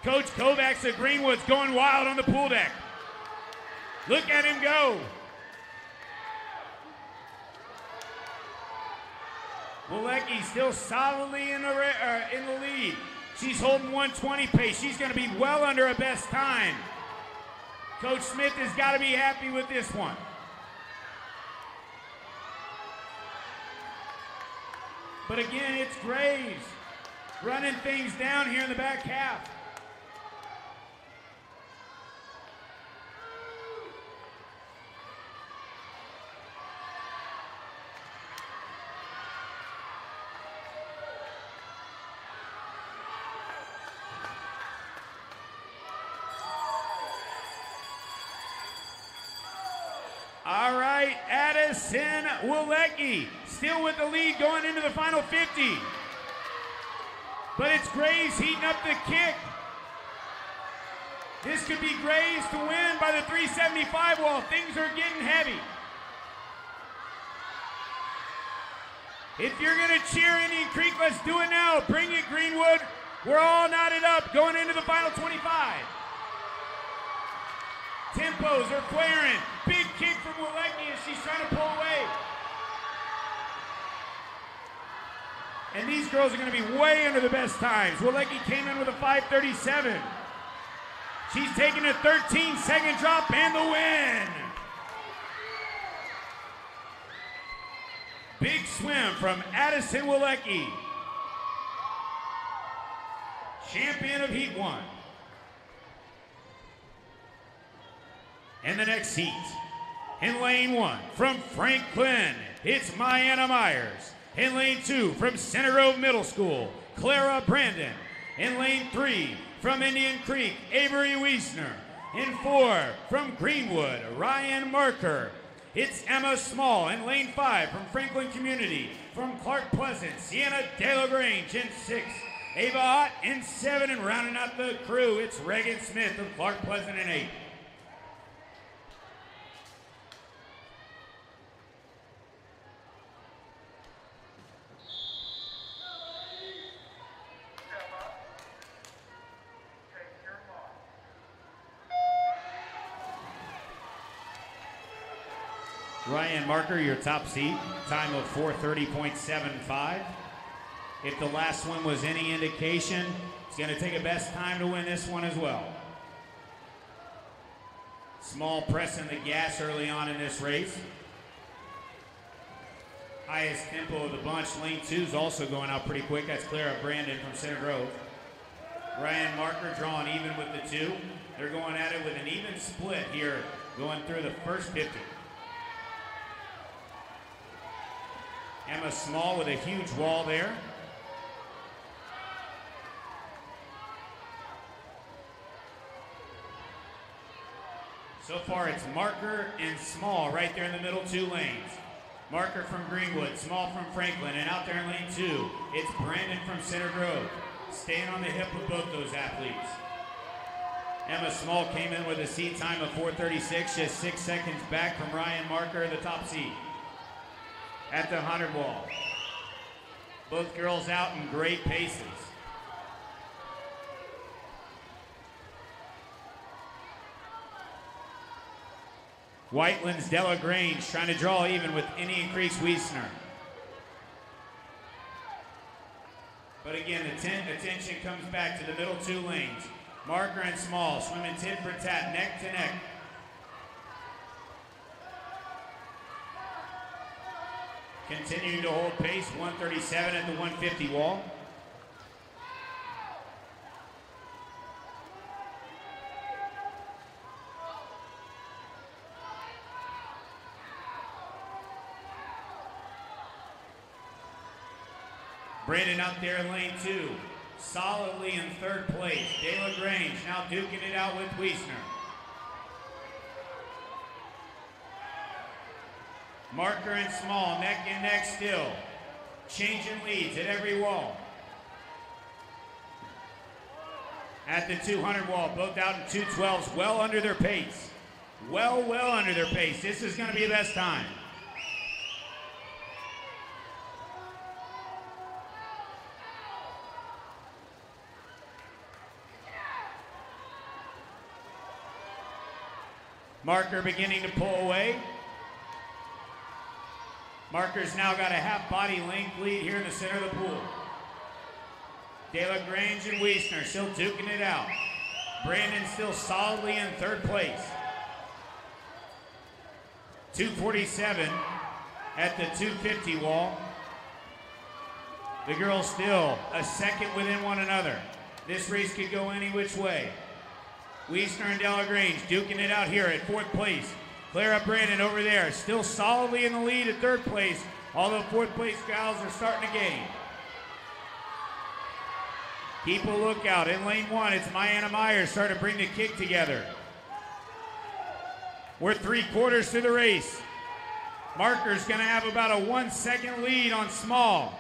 S4: Coach Kovacs of Greenwood's going wild on the pool deck. Look at him go. Walecki still solidly in the lead. She's holding 120 pace. She's going to be well under her best time. Coach Smith has got to be happy with this one. But again, it's Graves running things down here in the back half. All right, Addison Walecki still with the lead going into the final 50. But it's Graves heating up the kick. This could be Graves to win by the 375 wall. Things are getting heavy. If you're going to cheer Indian Creek, let's do it now. Bring it, Greenwood. We're all knotted up going into the final 25. Tempos are flaring. Big kick from Walecki as she's trying to pull away. And these girls are going to be way under the best times. Walecki came in with a 5:37. She's taking a 13-second drop and the win. Big swim from Addison Walecki, champion of Heat 1. And the next heat, in lane 1, from Franklin, it's Mayanna Myers. In lane 2, from Center Grove Middle School, Clara Brandon. In lane 3, from Indian Creek, Avery Wiesner. In 4, from Greenwood, Ryan Marker. It's Emma Small. In lane 5, from Franklin Community. From Clark Pleasant, Sienna De La Grange. In 6, Ava Ott. In 7, and rounding out the crew, it's Reagan Smith of Clark Pleasant in 8. Ryan Marker, your top seed, time of 4:30.75. If the last one was any indication, he's going to take a best time to win this one as well. Small pressing the gas early on in this race. Highest tempo of the bunch, lane 2 is also going out pretty quick. That's Clara Brandon from Center Grove. Ryan Marker drawing even with the 2. They're going at it with an even split here going through the first 50. Emma Small with a huge wall there. So far it's Marker and Small right there in the middle 2 lanes. Marker from Greenwood, Small from Franklin, and out there in lane 2, it's Brandon from Center Grove. Staying on the hip of both those athletes. Emma Small came in with a seat time of 4:36, just 6 seconds back from Ryan Marker, the top seed. At the 100 wall. Both girls out in great paces. Whiteland's Della Grange trying to draw even with Indian Creek's Wiesner. But again, the attention comes back to the middle 2 lanes. Marker and Small swimming tit for tat, neck to neck. Continuing to hold pace, 137 at the 150 wall. Brandon out there in lane 2, solidly in 3rd place. De La Grange now duking it out with Wiesner. Marker and Small, neck and neck still. Changing leads at every wall. At the 200 wall, both out in 2:12s, well under their pace. Well under their pace. This is going to be the best time. Marker beginning to pull away. Marker's now got a half body length lead here in the center of the pool. De La Grange and Wiesner still duking it out. Brandon still solidly in 3rd place. 2:47 at the 250 wall. The girls still a second within one another. This race could go any which way. Wiesner and De La Grange duking it out here at 4th place. Clara Brandon over there, still solidly in the lead at 3rd place, although 4th place gals are starting to gain. Keep a lookout. In lane 1, it's Mayanna Myers starting to bring the kick together. We're 3/4 through the race. Marker's going to have about a 1-second lead on Small.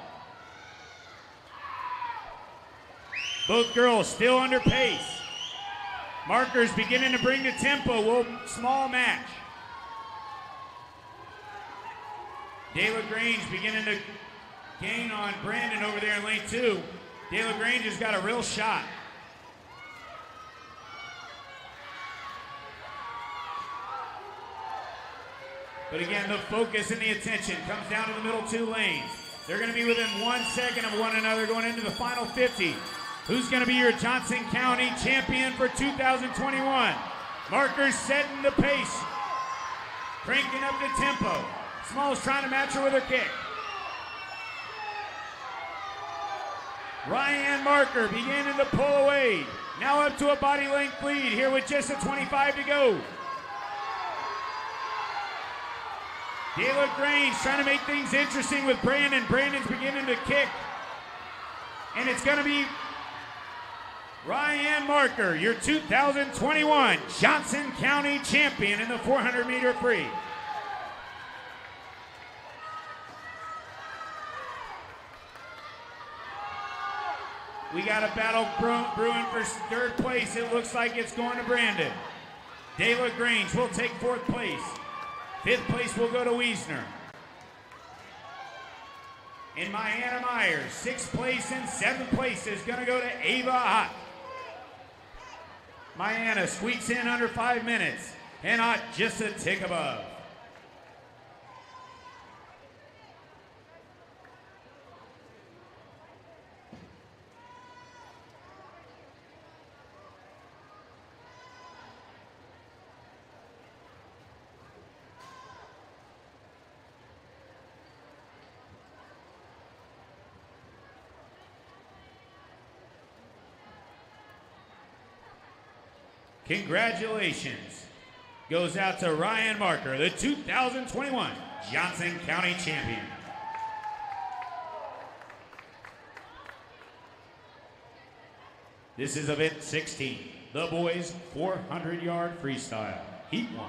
S4: Both girls still under pace. Marker's beginning to bring the tempo. Will Small match? De La Grange beginning to gain on Brandon over there in lane 2. De La Grange has got a real shot. But again, the focus and the attention comes down to the middle 2 lanes. They're going to be within 1 second of one another going into the final 50. Who's going to be your Johnson County champion for 2021? Markers setting the pace, cranking up the tempo. Small's trying to match her with her kick. Ryan Marker beginning to pull away. Now up to a body length lead here with just a 25 to go. De La Grange trying to make things interesting with Brandon. Brandon's beginning to kick. And it's going to be Ryan Marker, your 2021 Johnson County champion in the 400-meter free. We got a battle brewing for 3rd place. It looks like it's going to Brandon. De La Grange will take 4th place. 5th place will go to Wiesner. And Mayanna Myers, 6th place and 7th place is going to go to Ava Ott. Mayanna squeaks in under 5 minutes, and Ott just a tick above. Congratulations goes out to Ryan Marker, the 2021 Johnson County champion. This is event 16, the boys 400-yard freestyle, heat 1.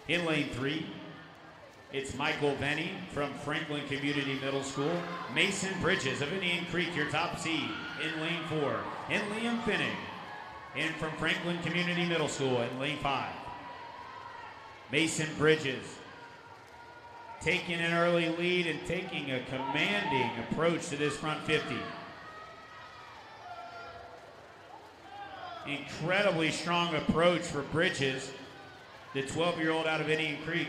S4: In lane 3, it's Michael Venny from Franklin Community Middle School. Mason Bridges of Indian Creek, your top seed, in lane 4. And Liam Finning, in from Franklin Community Middle School in lane 5. Mason Bridges taking an early lead and taking a commanding approach to this front 50. Incredibly strong approach for Bridges, the 12-year-old out of Indian Creek.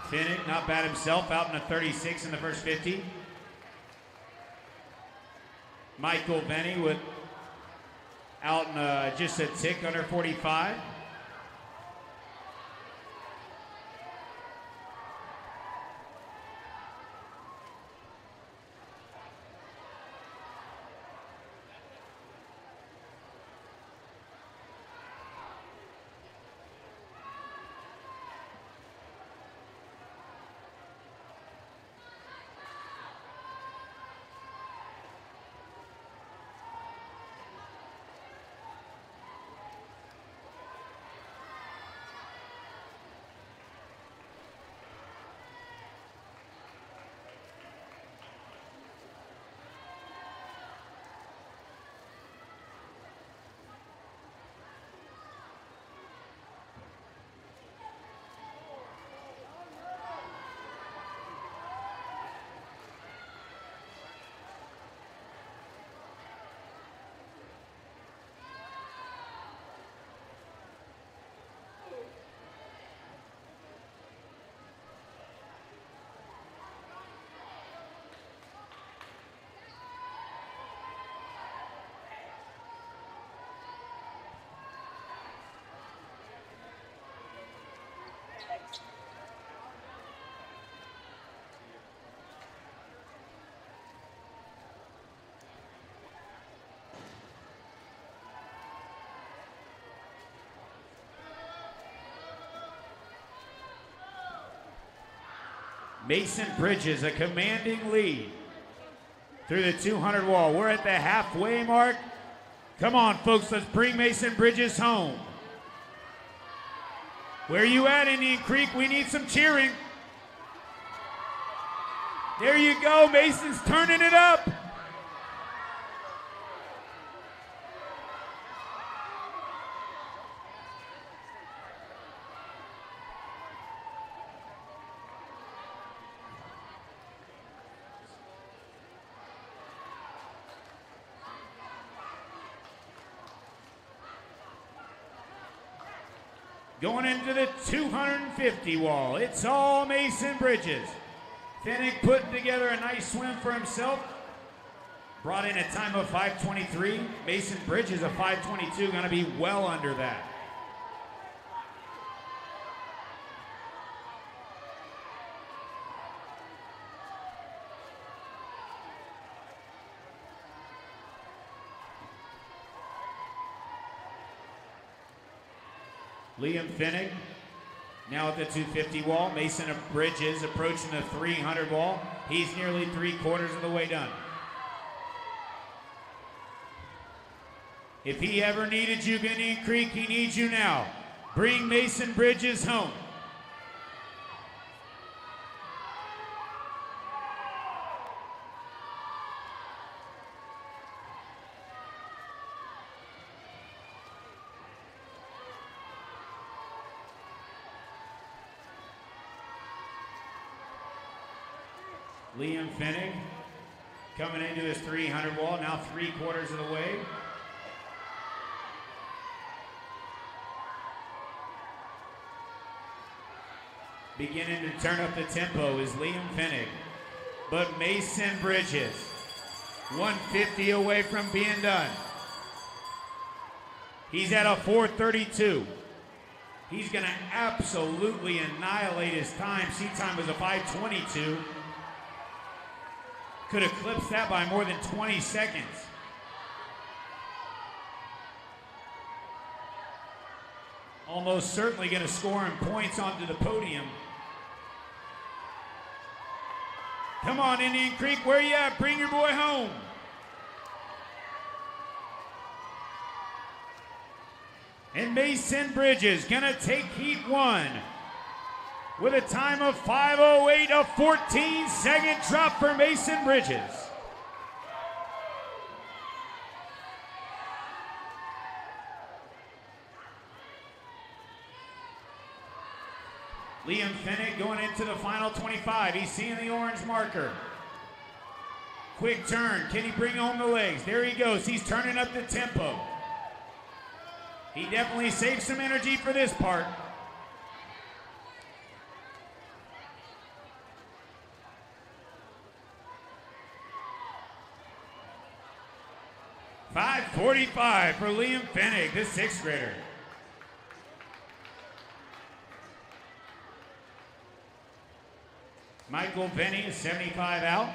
S4: Finnick, not bad himself, out in a 36 in the first 50. Michael Venny with out in just a tick under 45. Mason Bridges, a commanding lead through the 200 wall. We're at the halfway mark. Come on, folks, let's bring Mason Bridges home. Where you at, Indian Creek? We need some cheering. There you go, Mason's turning it up. Going into the 250 wall, it's all Mason Bridges. Finnick putting together a nice swim for himself. Brought in a time of 5:23. Mason Bridges, a 5:22, gonna be well under that. Liam Finnick now at the 250 wall. Mason Bridges approaching the 300 wall. He's nearly 3/4 of the way done. If he ever needed you, Indian Creek, he needs you now. Bring Mason Bridges home. Liam Finnick coming into his 300 wall, now 3/4 of the way. Beginning to turn up the tempo is Liam Finnick. But Mason Bridges, 150 away from being done. He's at a 4:32. He's gonna absolutely annihilate his time. Seat time was a 5:22. Could eclipse that by more than 20 seconds. Almost certainly going to score him points onto the podium. Come on, Indian Creek, where you at? Bring your boy home. And Mason Bridges going to take heat one with a time of 5:08, a 14-second drop for Mason Bridges. Liam Finnick going into the final 25. He's seeing the orange marker. Quick turn. Can he bring home the legs? There he goes. He's turning up the tempo. He definitely saved some energy for this part. 5:45 for Liam Finnick, the 6th grader. Michael Venny is 75 out.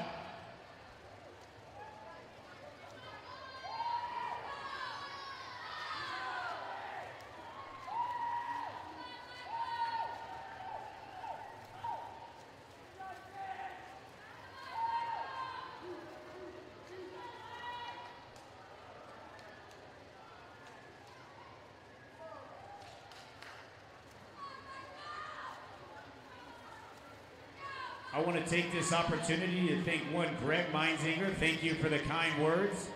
S4: I want to take this opportunity to thank Greg Meinzinger. Thank you for the kind words.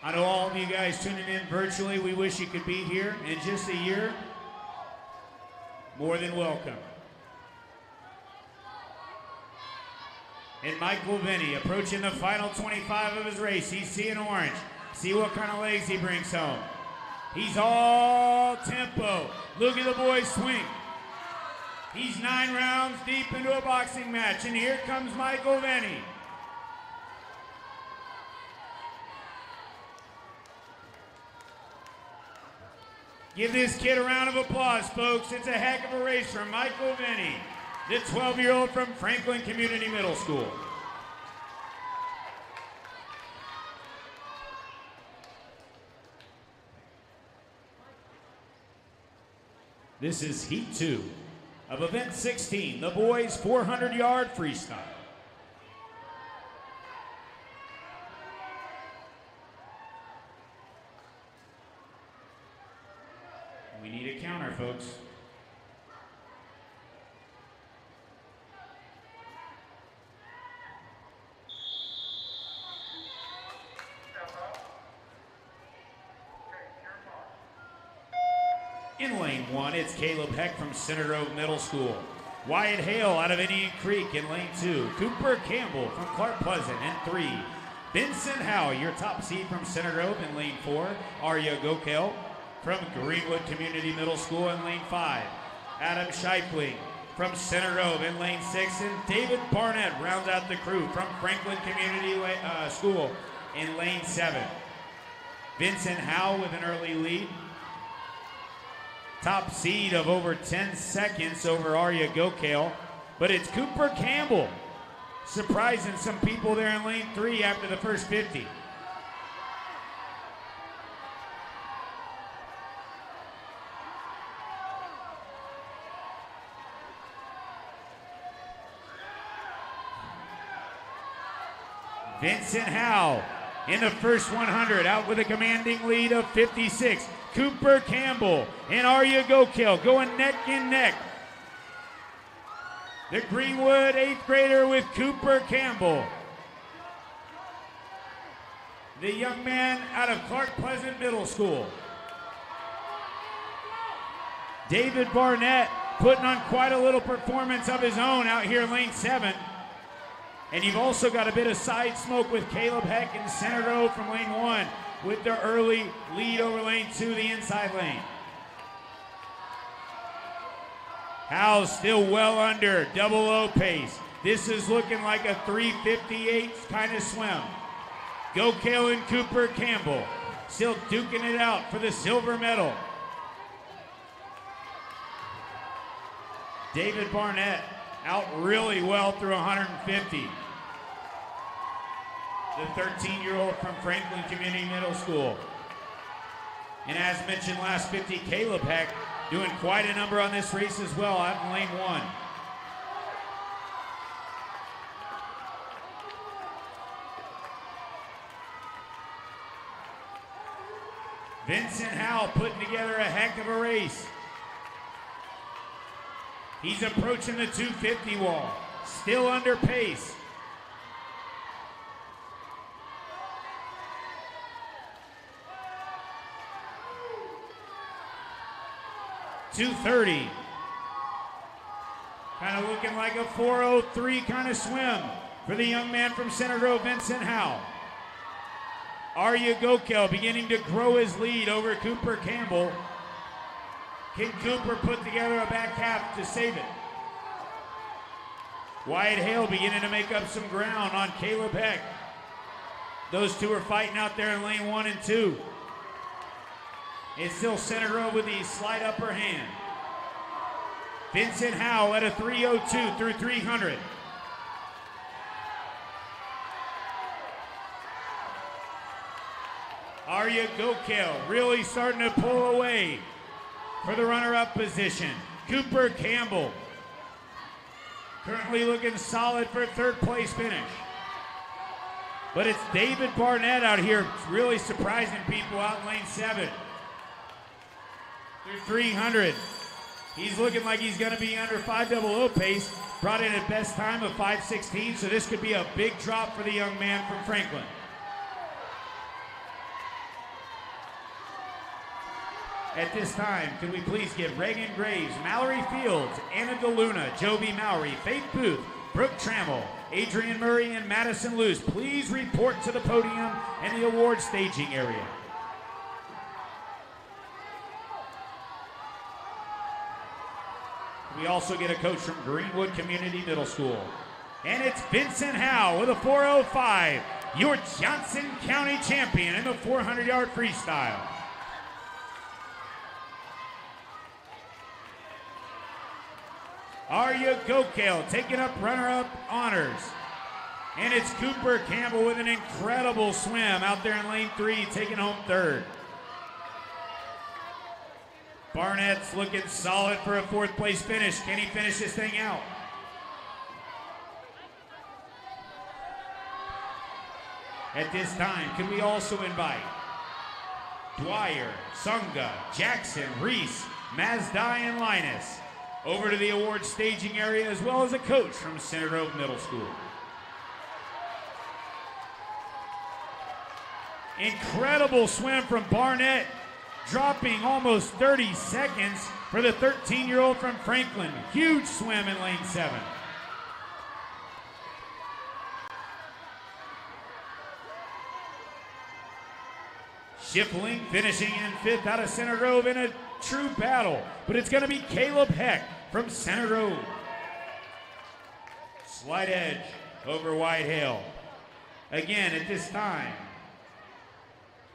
S4: I know all of you guys tuning in virtually. We wish you could be here in just a year. More than welcome. And Michael Venny approaching the final 25 of his race. He's seeing orange. See what kind of legs he brings home. He's all tempo. Look at the boy swing. He's 9 rounds deep into a boxing match, and here comes Michael Venny. Give this kid a round of applause, folks. It's a heck of a race from Michael Venny, the 12-year-old from Franklin Community Middle School. This is Heat 2 of Event 16, the boys 400-yard freestyle. We need a counter, folks. In lane 1, it's Caleb Heck from Center Grove Middle School. Wyatt Hale out of Indian Creek in lane 2. Cooper Campbell from Clark Pleasant in 3. Vincent Howe, your top seed from Center Grove in lane 4. Arya Gokel from Greenwood Community Middle School in lane 5. Adam Scheifling from Center Grove in lane 6. And David Barnett rounds out the crew from Franklin Community School in lane 7. Vincent Howe with an early lead. Top seed of over 10 seconds over Arya Gokel. But it's Cooper Campbell surprising some people there in lane 3 after the first 50. Vincent Howe in the first 100 out with a commanding lead of 56. Cooper Campbell and Arya Gokel going neck and neck. The Greenwood 8th grader with Cooper Campbell. The young man out of Clark Pleasant Middle School. David Barnett putting on quite a little performance of his own out here in lane 7. And you've also got a bit of side smoke with Caleb Heck in Center Grove from lane 1 with the early lead over lane 2, the inside lane. Howe still well under double O pace. This is looking like a 3:58 kind of swim. Gokel and Cooper Campbell still duking it out for the silver medal. David Barnett out really well through 150. The 13-year-old from Franklin Community Middle School. And as mentioned last 50, Caleb Heck doing quite a number on this race as well out in lane 1. Vincent Howe putting together a heck of a race. He's approaching the 250 wall, still under pace. .230. Kind of looking like a 4:03 kind of swim for the young man from Center Grove, Vincent Howe. Arya Gokel beginning to grow his lead over Cooper Campbell. Can Cooper put together a back half to save it? Wyatt Hale beginning to make up some ground on Caleb Heck. Those two are fighting out there in lane 1 and 2. It's still Center Grove with the slight upper hand. Vincent Howe at a 3:02 through 300. Arya Gokel really starting to pull away for the runner-up position. Cooper Campbell currently looking solid for a third place finish. But it's David Barnett out here really surprising people out in lane 7. Through 300. He's looking like he's going to be under 5:00 pace. Brought in a best time of 5:16, so this could be a big drop for the young man from Franklin. At this time, could we please give Reagan Graves, Mallory Fields, Anna DeLuna, Joby Mowry, Faith Booth, Brooke Trammell, Adrian Murray, and Madison Luce please report to the podium and the award staging area. We also get a coach from Greenwood Community Middle School. And it's Vincent Howe with a 4:05, your Johnson County champion in the 400-yard freestyle. Arya Gokel taking up runner-up honors. And it's Cooper Campbell with an incredible swim out there in lane 3, taking home third. Barnett's looking solid for a 4th place finish. Can he finish this thing out? At this time, can we also invite Dwyer, Sunga, Jackson, Reese, Mazdai, and Linus over to the award staging area, as well as a coach from Center Grove Middle School. Incredible swim from Barnett dropping almost 30 seconds for the 13-year-old from Franklin. Huge swim in lane 7. Schiffeling finishing in 5th out of Center Grove in a true battle, but it's going to be Caleb Heck from Center Grove. Slight edge over White Hill. Again, at this time,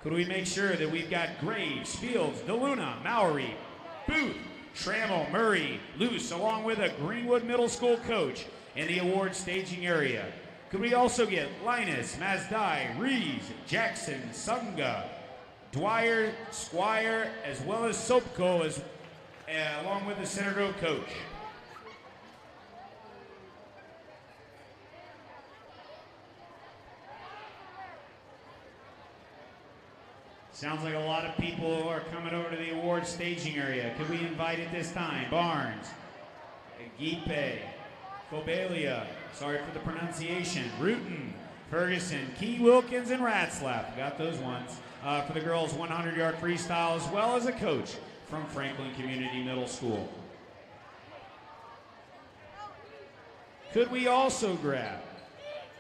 S4: could we make sure that we've got Graves, Fields, DeLuna, Mowry, Booth, Trammell, Murray, Luce, along with a Greenwood Middle School coach in the award staging area? Could we also get Linus, Mazdai, Reeves, Jackson, Sunga, Dwyer, Squire, as well as Sopko, along with the Center Grove coach? Sounds like a lot of people are coming over to the award staging area. Could we invite at this time Barnes, Gipe, Cobelia, sorry for the pronunciation, Rutan, Ferguson, Key Wilkins, and Ratzlaff. Got those ones. For the girls 100-yard freestyle, as well as a coach from Franklin Community Middle School. Could we also grab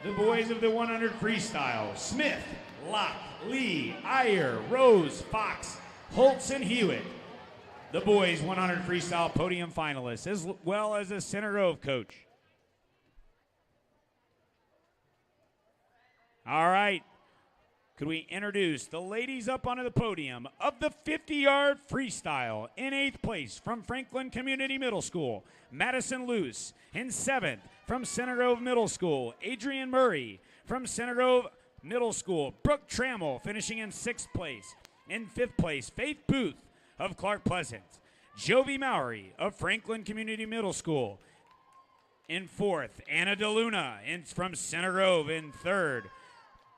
S4: the boys of the 100 freestyle? Smith, Locke, Lee, Iyer, Rose, Fox, Holtz, and Hewitt. The boys 100 freestyle podium finalists, as well as a Center Grove coach. All right. Could we introduce the ladies up onto the podium of the 50-yard freestyle? In 8th place from Franklin Community Middle School, Madison Luce. In 7th from Center Grove Middle School, Adrian Murray. From Center Grove Middle School, Brooke Trammell finishing in 6th place. In 5th place, Faith Booth of Clark Pleasant. Jovi Mowry of Franklin Community Middle School. In 4th, Anna DeLuna from Center Grove. In 3rd,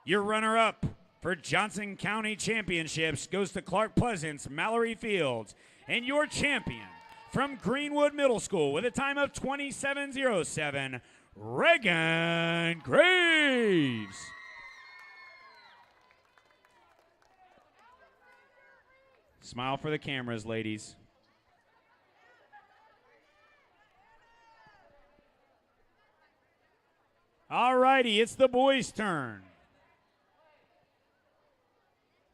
S4: your runner-up for Johnson County Championships goes to Clark Pleasant's Mallory Fields. And your champion from Greenwood Middle School with a time of 27:07, Reagan Graves. Smile for the cameras, ladies. All righty, it's the boys' turn.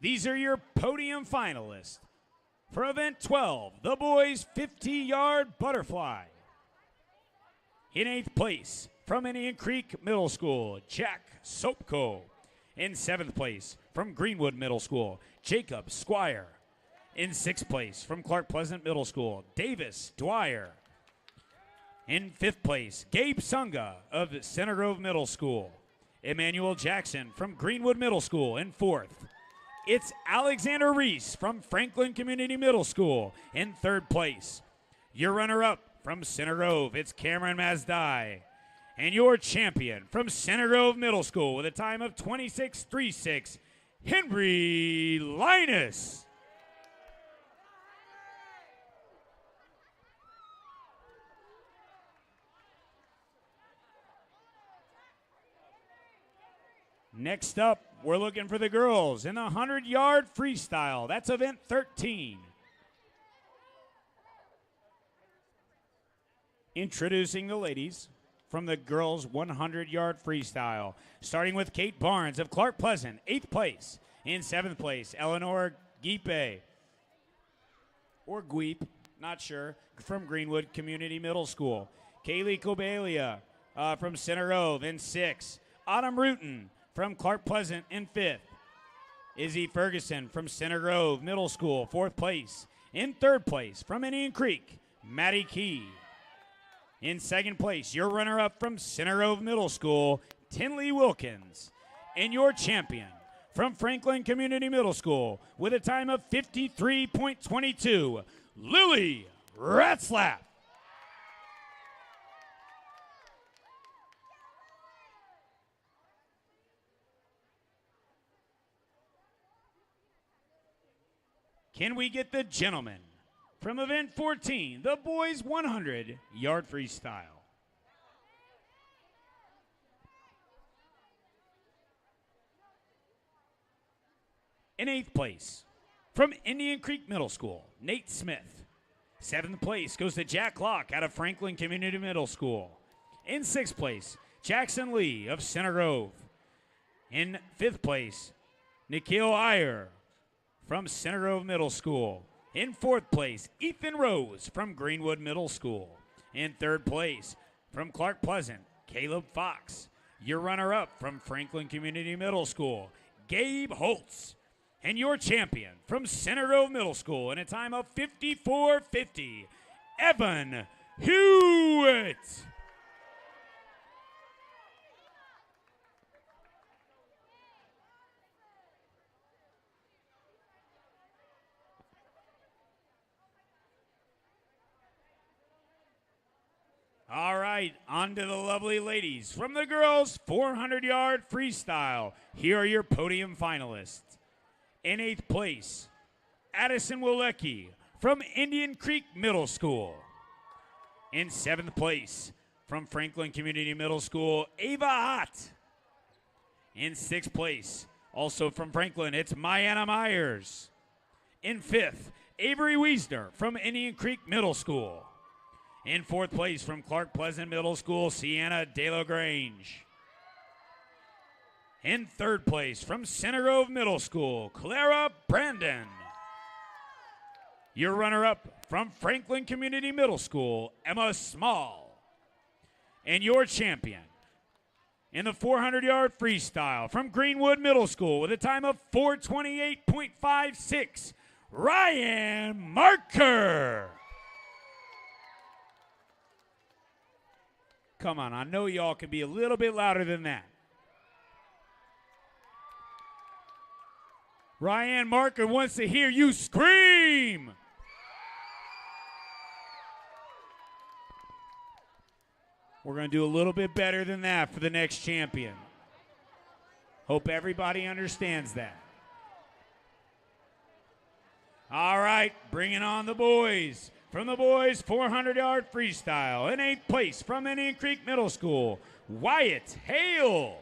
S4: These are your podium finalists. For event 12, the boys 50-yard butterfly. In 8th place, from Indian Creek Middle School, Jack Sopko. In 7th place, from Greenwood Middle School, Jacob Squire. In 6th place, from Clark Pleasant Middle School, Davis Dwyer. In 5th place, Gabe Sunga of Center Grove Middle School. Emmanuel Jackson from Greenwood Middle School in 4th. It's Alexander Reese from Franklin Community Middle School in 3rd place. Your runner-up from Center Grove, it's Cameron Mazdai. And your champion from Center Grove Middle School with a time of 26:36, Henry Linus. Next up, we're looking for the girls in the 100-yard freestyle. That's event 13. Introducing the ladies from the girls 100-yard freestyle, starting with Kate Barnes of Clark Pleasant, 8th place. In 7th place, Eleanor Gipe, or Guip, not sure, from Greenwood Community Middle School. Kaylee Cobelia from Center Grove in 6th. Autumn Rutan from Clark Pleasant in 5th. Izzy Ferguson from Center Grove Middle School, 4th place. In 3rd place, from Indian Creek, Maddie Key. In 2nd place, your runner-up from Center Grove Middle School, Tinley Wilkins. And your champion from Franklin Community Middle School with a time of 53.22, Lily Ratzlaff. Can we get the gentlemen from event 14, the boys 100-yard freestyle? In 8th place, from Indian Creek Middle School, Nate Smith. 7th place goes to Jack Locke out of Franklin Community Middle School. In 6th place, Jackson Lee of Center Grove. In 5th place, Nikhil Iyer from Center Grove Middle School. In 4th place, Ethan Rose from Greenwood Middle School. In 3rd place, from Clark Pleasant, Caleb Fox. Your runner-up from Franklin Community Middle School, Gabe Holtz. And your champion from Center Grove Middle School in a time of 54:50, Evan Hewitt. All right, on to the lovely ladies. From the girls' 400-yard freestyle, here are your podium finalists. In 8th place, Addison Wilecki from Indian Creek Middle School. In 7th place, from Franklin Community Middle School, Ava Hott. In 6th place, also from Franklin, it's Mayanna Myers. In 5th, Avery Wiesner from Indian Creek Middle School. In 4th place, from Clark Pleasant Middle School, Sienna DeLagrange. In 3rd place, from Center Grove Middle School, Clara Brandon. Your runner-up from Franklin Community Middle School, Emma Small. And your champion in the 400-yard freestyle from Greenwood Middle School with a time of 4:28.56, Ryan Marker. Come on, I know y'all can be a little bit louder than that. Ryan Marker wants to hear you scream. We're going to do a little bit better than that for the next champion. Hope everybody understands that. All right, bringing on the boys. From the boys' 400-yard freestyle, in 8th place from Indian Creek Middle School, Wyatt Hale.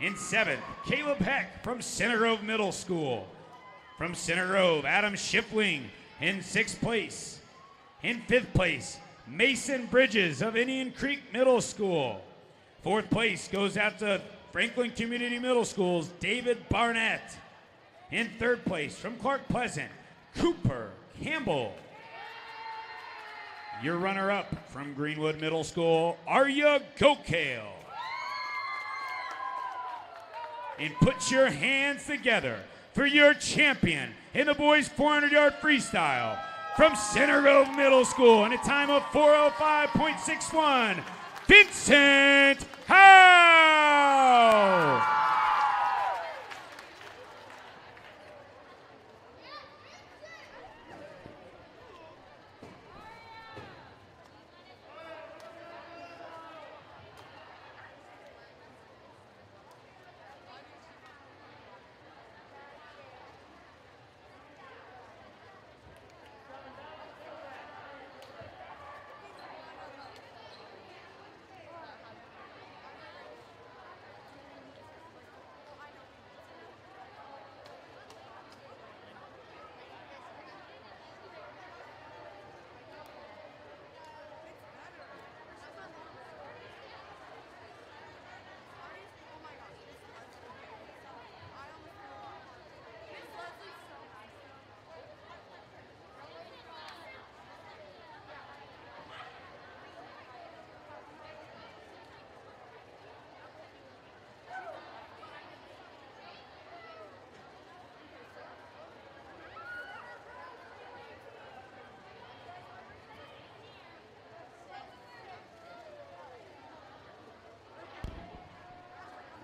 S4: In 7th, Caleb Heck from Center Grove Middle School. From Center Grove, Adam Schiffling in 6th place. In 5th place, Mason Bridges of Indian Creek Middle School. 4th place goes out to Franklin Community Middle School's David Barnett. In 3rd place, from Clark Pleasant, Cooper Campbell. Your runner-up from Greenwood Middle School, Arya Gokale. And put your hands together for your champion in the boys' 400-yard freestyle from Center Grove Middle School in a time of 4:05.61, Vincent Howe.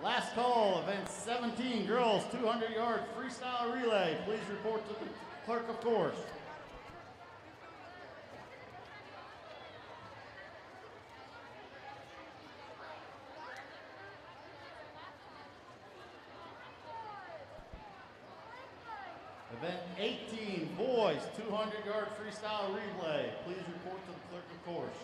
S2: Last call, event 17, girls 200-yard freestyle relay. Please report to the clerk of course. Event 18, boys 200-yard freestyle relay. Please report to the clerk of course.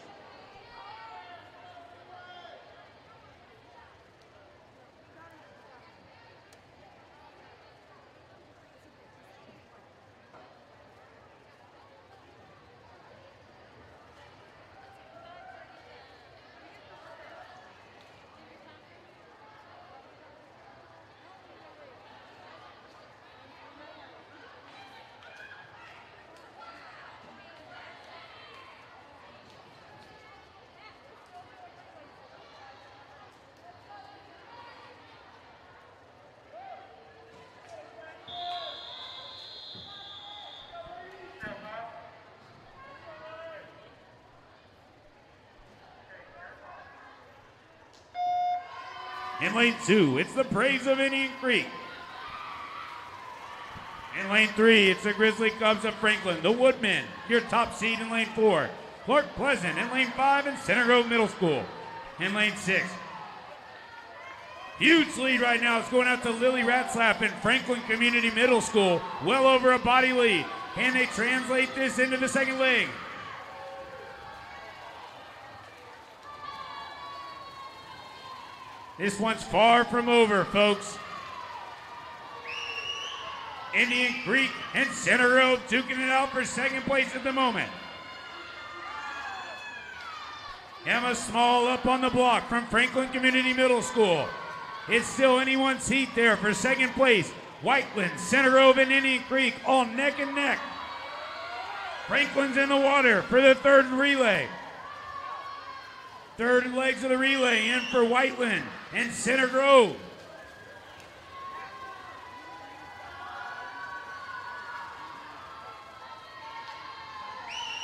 S4: In lane 2, it's the Braves of Indian Creek. In lane 3, it's the Grizzly Cubs of Franklin, the Woodmen, your top seed in lane 4. Clark Pleasant in lane 5 and Center Grove Middle School. In lane 6, huge lead right now. It's going out to Lily Ratslap in Franklin Community Middle School. Well over a body lead. Can they translate this into the second leg? This one's far from over, folks. Indian Creek and Center Grove duking it out for second place at the moment. Emma Small up on the block from Franklin Community Middle School. It's still anyone's seat there for second place. Whiteland, Center Grove, and Indian Creek all neck and neck. Franklin's in the water for the third relay. Third legs of the relay in for Whiteland and Center Grove.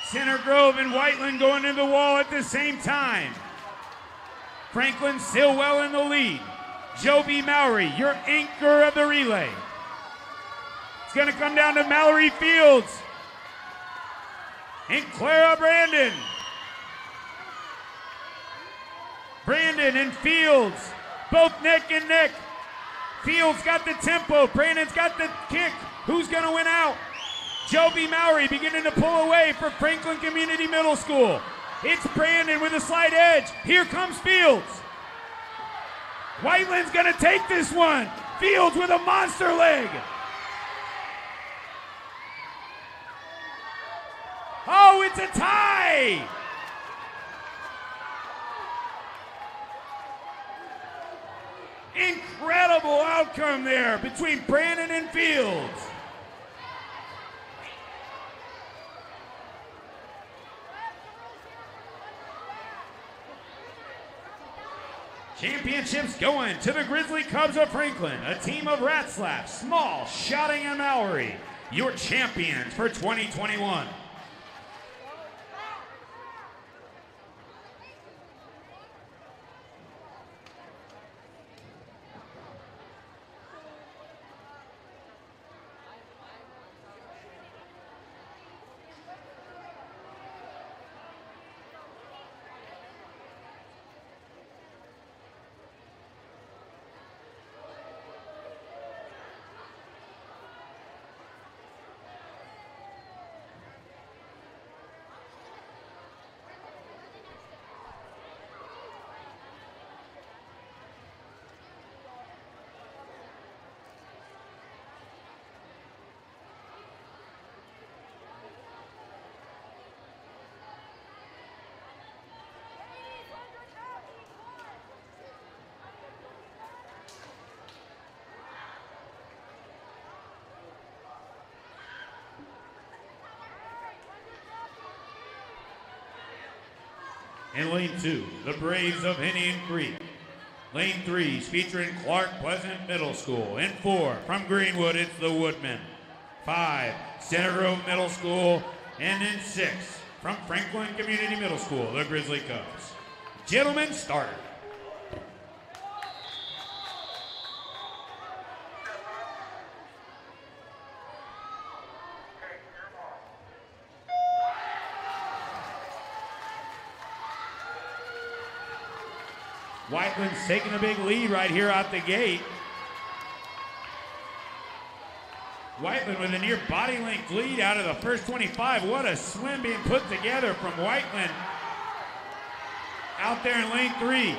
S4: Center Grove and Whiteland going into the wall at the same time. Franklin still well in the lead. Joby Mowry, your anchor of the relay. It's going to come down to Mallory Fields and Clara Brandon. Brandon and Fields, both neck and neck. Fields got the tempo. Brandon's got the kick. Who's going to win out? Joby Mowry beginning to pull away for Franklin Community Middle School. It's Brandon with a slight edge. Here comes Fields. Whiteland's going to take this one. Fields with a monster leg. Oh, it's a tie. Incredible outcome there between Brandon and Fields. Championships going to the Grizzly Cubs of Franklin, a team of Ratslap, Small, Shotting, and Mowry, your champions for 2021. In lane 2, the Braves of Indian Creek. Lane 3 is featuring Clark Pleasant Middle School. In 4, from Greenwood, it's the Woodmen. 5, Center Grove Middle School. And in 6, from Franklin Community Middle School, the Grizzly Cubs. Gentlemen, start. Whiteland's taking a big lead right here out the gate. Whiteland with a near body length lead out of the first 25. What a swim being put together from Whiteland. Out there in lane 3.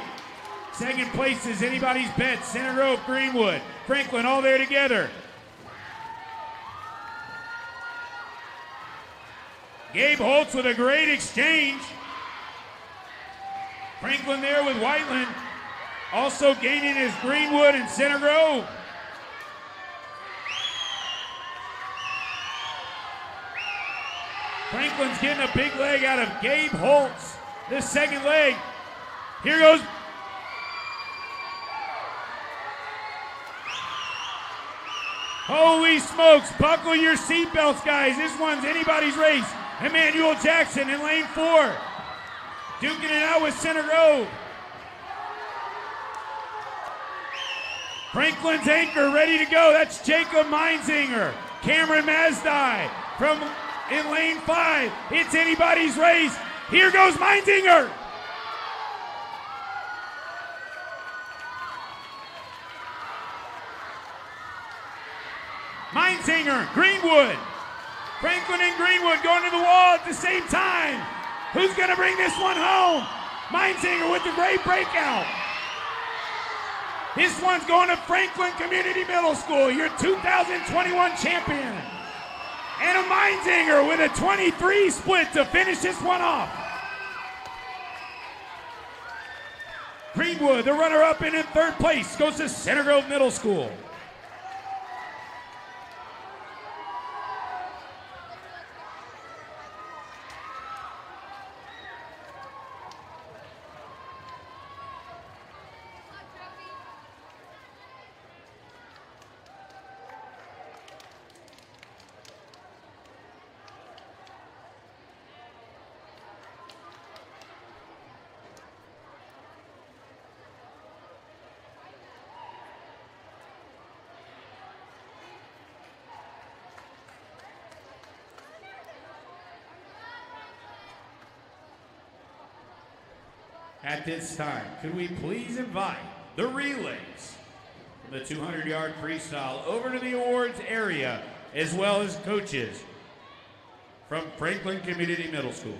S4: Second place is anybody's bet. Center Grove, Greenwood, Franklin all there together. Gabe Holtz with a great exchange. Franklin there with Whiteland. Also gaining is Greenwood and Center Grove. Franklin's getting a big leg out of Gabe Holtz. This second leg. Here goes. Holy smokes. Buckle your seatbelts, guys. This one's anybody's race. Emmanuel Jackson in lane 4. Duking it out with Center Grove. Franklin's anchor ready to go. That's Jacob Meinzinger. Cameron Mazdai from in lane 5. It's anybody's race. Here goes Meinzinger. Meinzinger, Greenwood. Franklin and Greenwood going to the wall at the same time. Who's going to bring this one home? Meinzinger with the great breakout. This one's going to Franklin Community Middle School, your 2021 champion. And a Meinzinger with a 23 split to finish this one off. Greenwood, the runner-up and in third place, goes to Center Grove Middle School. At this time, could we please invite the relays from the 200-yard freestyle over to the awards area, as well as coaches from Franklin Community Middle School.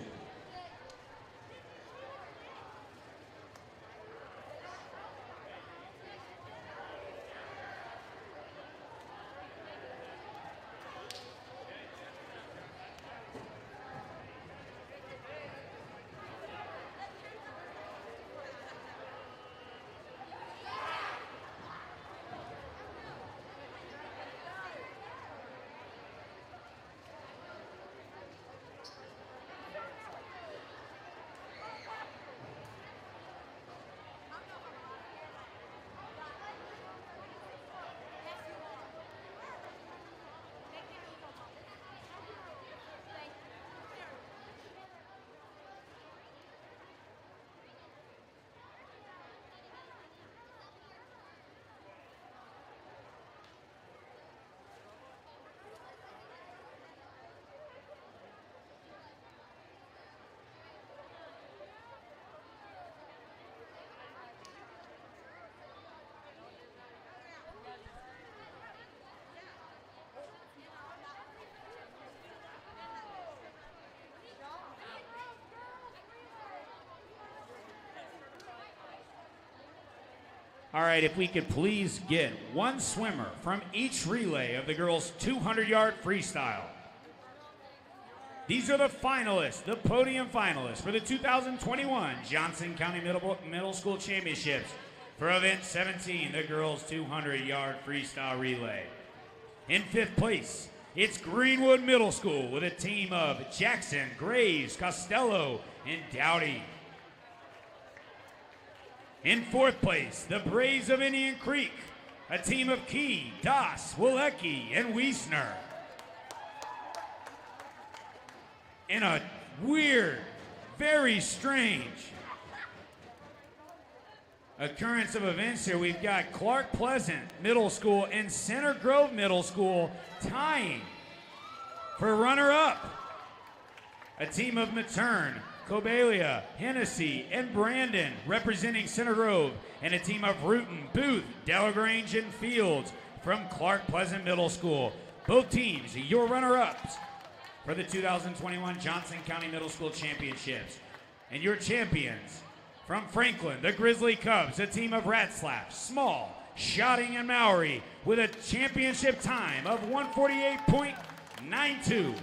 S4: All right, if we could please get one swimmer from each relay of the girls' 200-yard freestyle. These are the finalists, the podium finalists for the 2021 Johnson County Middle School Championships for event 17, the girls' 200-yard freestyle relay. In fifth place, it's Greenwood Middle School with a team of Jackson, Graves, Costello, and Dowdy. In fourth place, the Braves of Indian Creek, a team of Key, Das, Wilecki, and Wiesner. In a weird, very strange occurrence of events here, we've got Clark Pleasant Middle School and Center Grove Middle School tying for runner-up. A team of Matern, Cobalia, Hennessy, and Brandon representing Center Grove, and a team of Rutan, Booth, Delagrange, and Fields from Clark Pleasant Middle School. Both teams, your runner-ups for the 2021 Johnson County Middle School Championships. And your champions from Franklin, the Grizzly Cubs, a team of Ratslap, Small, Schotting, and Mowry with a championship time of 148.92.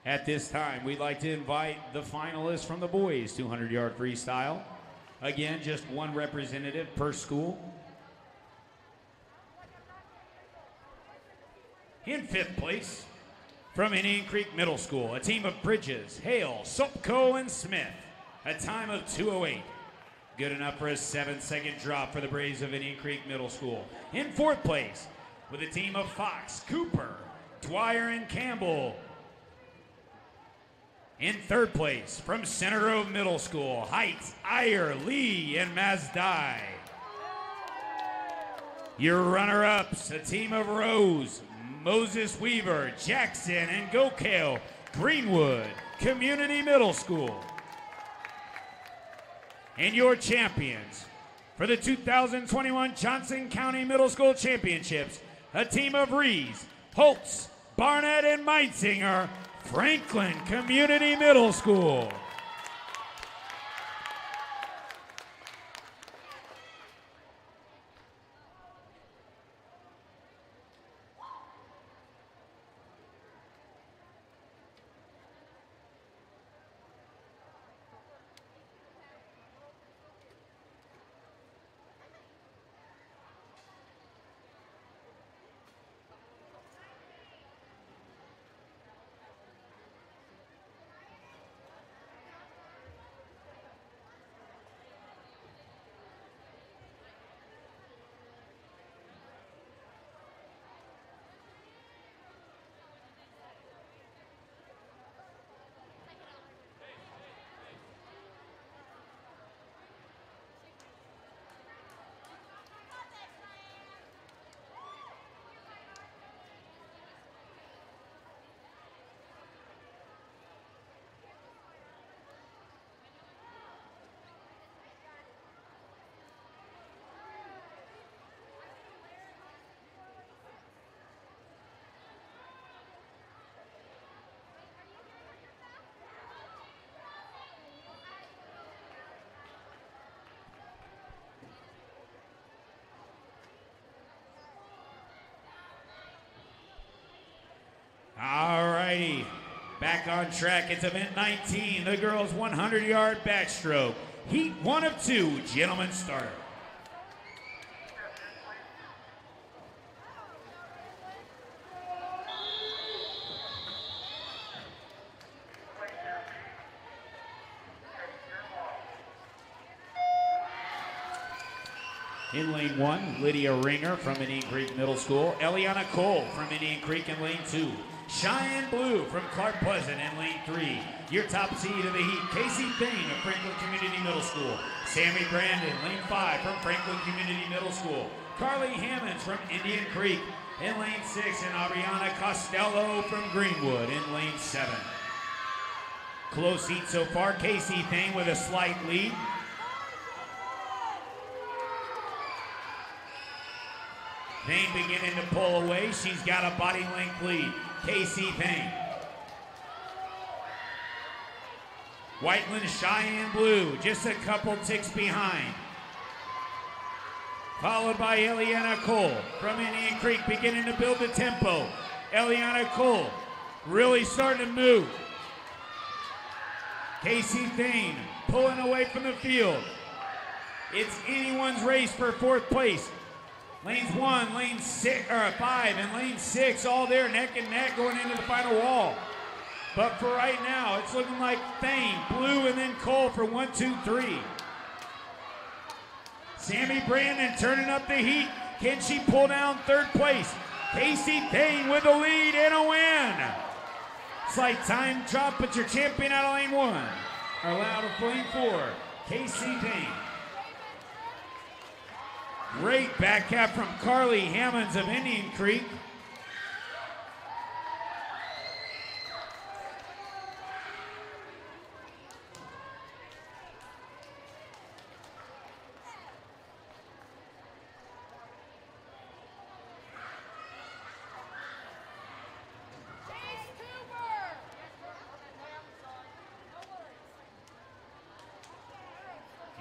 S4: At this time, we'd like to invite the finalists from the boys' 200-yard freestyle. Again, just one representative per school. In fifth place, from Indian Creek Middle School, a team of Bridges, Hale, Sopko, and Smith, a time of 2:08. Good enough for a 7-second drop for the Braves of Indian Creek Middle School. In fourth place, with a team of Fox, Cooper, Dwyer, and Campbell. In third place, from Center Grove Middle School, Heights, Iyer, Lee, and Mazdai. Your runner-ups, a team of Rose, Moses Weaver, Jackson, and Gokale, Greenwood Community Middle School. And your champions for the 2021 Johnson County Middle School Championships, a team of Rees, Holtz, Barnett, and Meitzinger, Franklin Community Middle School. All righty, back on track. It's event 19, the girls' 100-yard backstroke. Heat 1 of 2, gentlemen starter. In lane 1, Lydia Ringer from Indian Creek Middle School. Eliana Cole from Indian Creek in lane 2. Cheyenne Blue from Clark Pleasant in lane 3. Your top seed of the heat, Casey Thane of Franklin Community Middle School. Sammy Brandon, lane 5 from Franklin Community Middle School. Carly Hammonds from Indian Creek in lane 6. And Ariana Costello from Greenwood in lane 7. Close heat so far. Casey Thane with a slight lead. Thane beginning to pull away. She's got a body length lead. Casey Thane. Whiteland, Cheyenne Blue, just a couple ticks behind. Followed by Eliana Cole from Indian Creek, beginning to build the tempo. Eliana Cole really starting to move. Casey Thane pulling away from the field. It's anyone's race for fourth place. Lanes 1, lane 6, or 5, and lane 6 all there, neck and neck going into the final wall. But for right now, it's looking like Thane, Blue, and then Cole for 1, 2, 3. Sammy Brandon turning up the heat. Can she pull down third place? Casey Thane with the lead and a win. Slight time drop, but your champion out of lane 1. Or out of lane 4, Casey Thane. Great back half from Carly Hammonds of Indian Creek.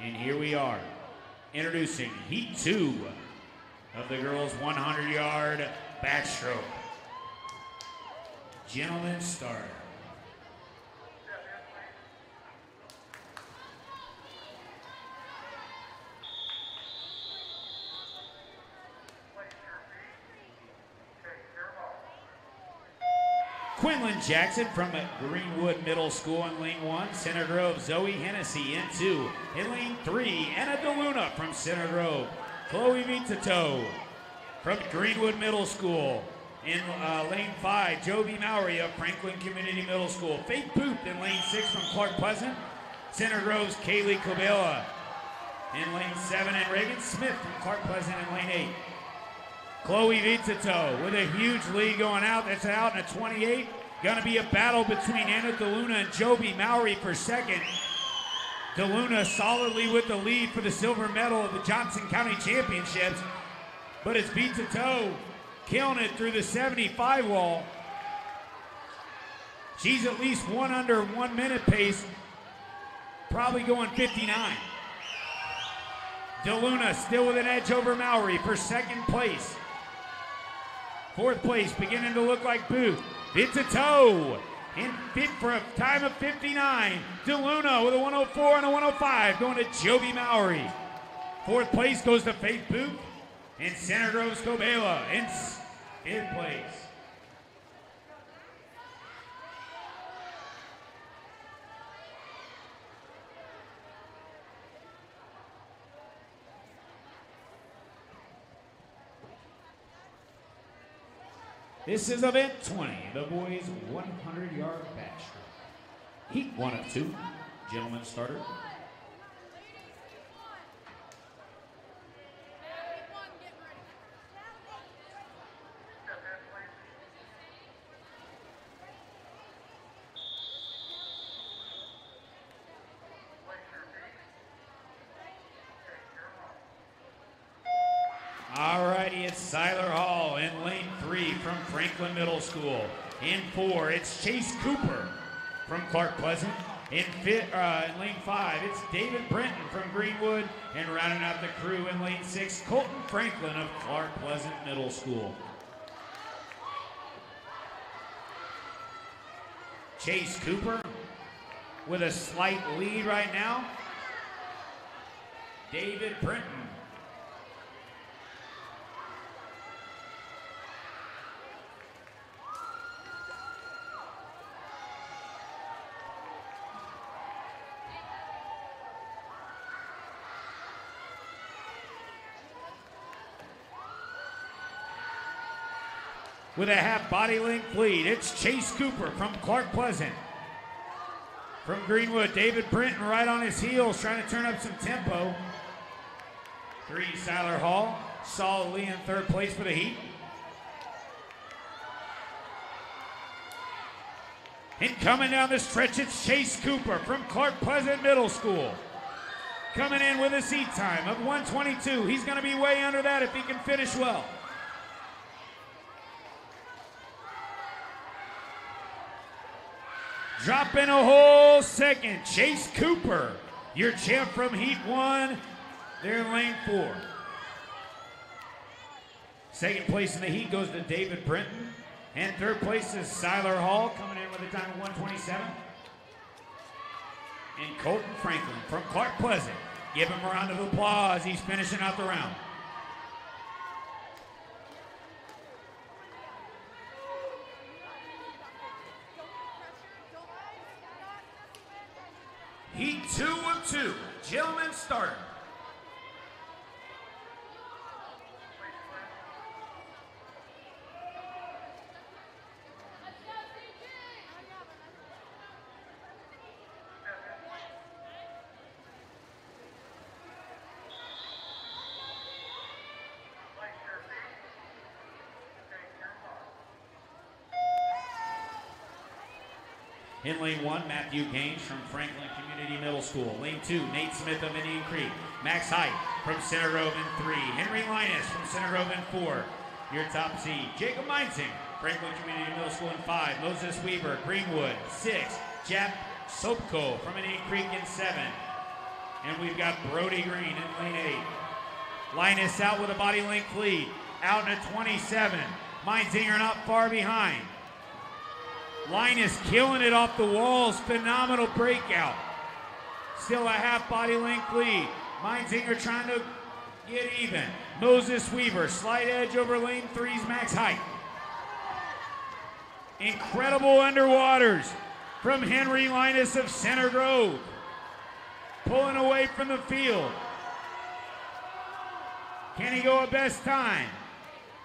S4: And here we are, introducing Heat 2 of the girls' 100-yard backstroke. Gentlemen starter. Quinlan Jackson from Greenwood Middle School in lane 1. Center Grove, Zoe Hennessy in 2. In lane 3, Anna DeLuna from Center Grove. Chloe Vitato from Greenwood Middle School. In lane 5, Jovi Mowry of Franklin Community Middle School. Faith Booth in lane 6 from Clark Pleasant. Center Grove's Kaylee Cobella. In lane 7, and Reagan Smith from Clark Pleasant in lane 8. Chloe Vitato with a huge lead going out. That's out in a 28. Going to be a battle between Anna DeLuna and Jovi Mowry for second. DeLuna solidly with the lead for the silver medal of the Johnson County Championships. But it's Vitato killing it through the 75 wall. She's at least one under 1 minute pace. Probably going 59. DeLuna still with an edge over Mowry for second place. Fourth place beginning to look like Booth. Vitato in fit for a time of 59. DeLuna with a 104 and a 105 going to Jovi Mowry. Fourth place goes to Faith Booth. And Center Grove's Cobella in fifth place. This is event 20, the boys 100-yard backstroke. Heat 1 of 2, gentlemen starter. Alrighty, it's Siler Hall in lane 3 from Franklin Middle School. In 4, it's Chase Cooper from Clark Pleasant. In lane 5, it's David Brenton from Greenwood. And rounding out the crew in lane 6, Colton Franklin of Clark Pleasant Middle School. Chase Cooper with a slight lead right now. David Brenton. With a half body length lead, it's Chase Cooper from Clark Pleasant. From Greenwood, David Brenton right on his heels, trying to turn up some tempo. 3, Siler Hall, solidly in third place for the heat. And coming down the stretch, it's Chase Cooper from Clark Pleasant Middle School. Coming in with a seat time of 1:22. He's going to be way under that if he can finish well. Dropping a whole second, Chase Cooper, your champ from Heat 1, they're in lane 4. Second place in the heat goes to David Brenton. And third place is Siler Hall, coming in with a time of 1:27. And Colton Franklin from Clark Pleasant. Give him a round of applause, he's finishing out the round. Heat 2 of 2, gentlemen starter. In lane 1, Matthew Gaines from Franklin Community Middle School. Lane 2, Nate Smith of Indian Creek. Max Height from Center Grove in 3. Henry Linus from Center Grove in 4. Your top seed, Jacob Meinsing, Franklin Community Middle School in 5. Moses Weaver, Greenwood, 6. Jap Sopko from Indian Creek in 7. And we've got Brody Green in lane 8. Linus out with a body length lead, out in a 27. Meinzinger not far behind. Linus killing it off the walls, phenomenal breakout. Still a half body length lead. Meinzinger trying to get even. Moses Weaver, slight edge over lane 3's Max Height. Incredible underwaters from Henry Linus of Center Grove. Pulling away from the field. Can he go a best time?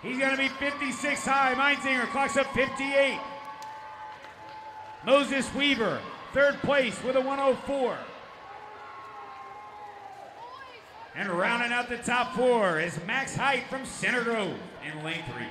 S4: He's going to be 56 high. Meinzinger clocks up 58. Moses Weaver, third place with a 104. And rounding out the top four is Max Height from Center Grove in lane 3.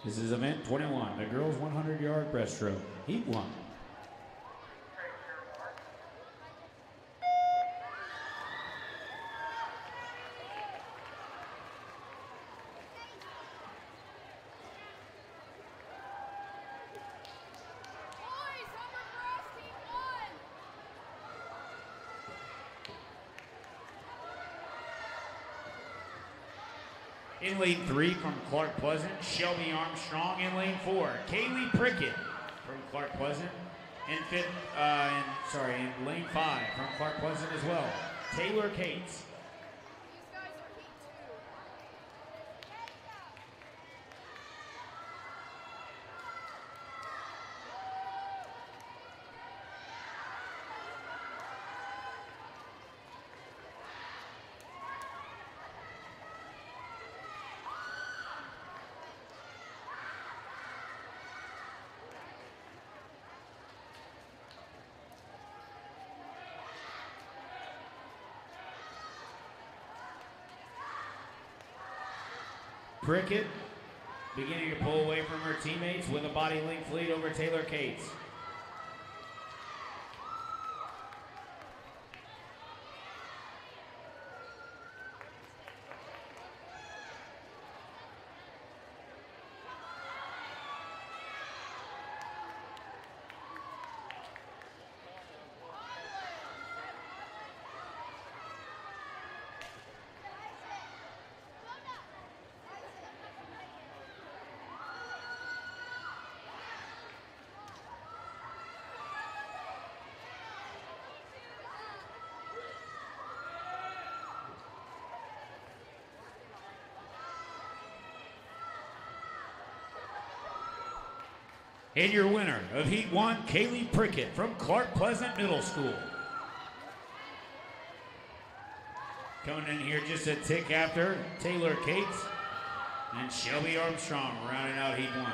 S4: This is event 21, the girls 100-yard breaststroke, heat 1. In lane 3 from Clark Pleasant, Shelby Armstrong. In lane 4, Kaylee Prickett from Clark Pleasant. In lane 5 from Clark Pleasant as well, Taylor Cates. Prickett beginning to pull away from her teammates with a body length lead over Taylor Cates. And your winner of Heat 1, Kaylee Prickett from Clark Pleasant Middle School. Coming in here just a tick after, Taylor Cates and Shelby Armstrong rounding out Heat 1.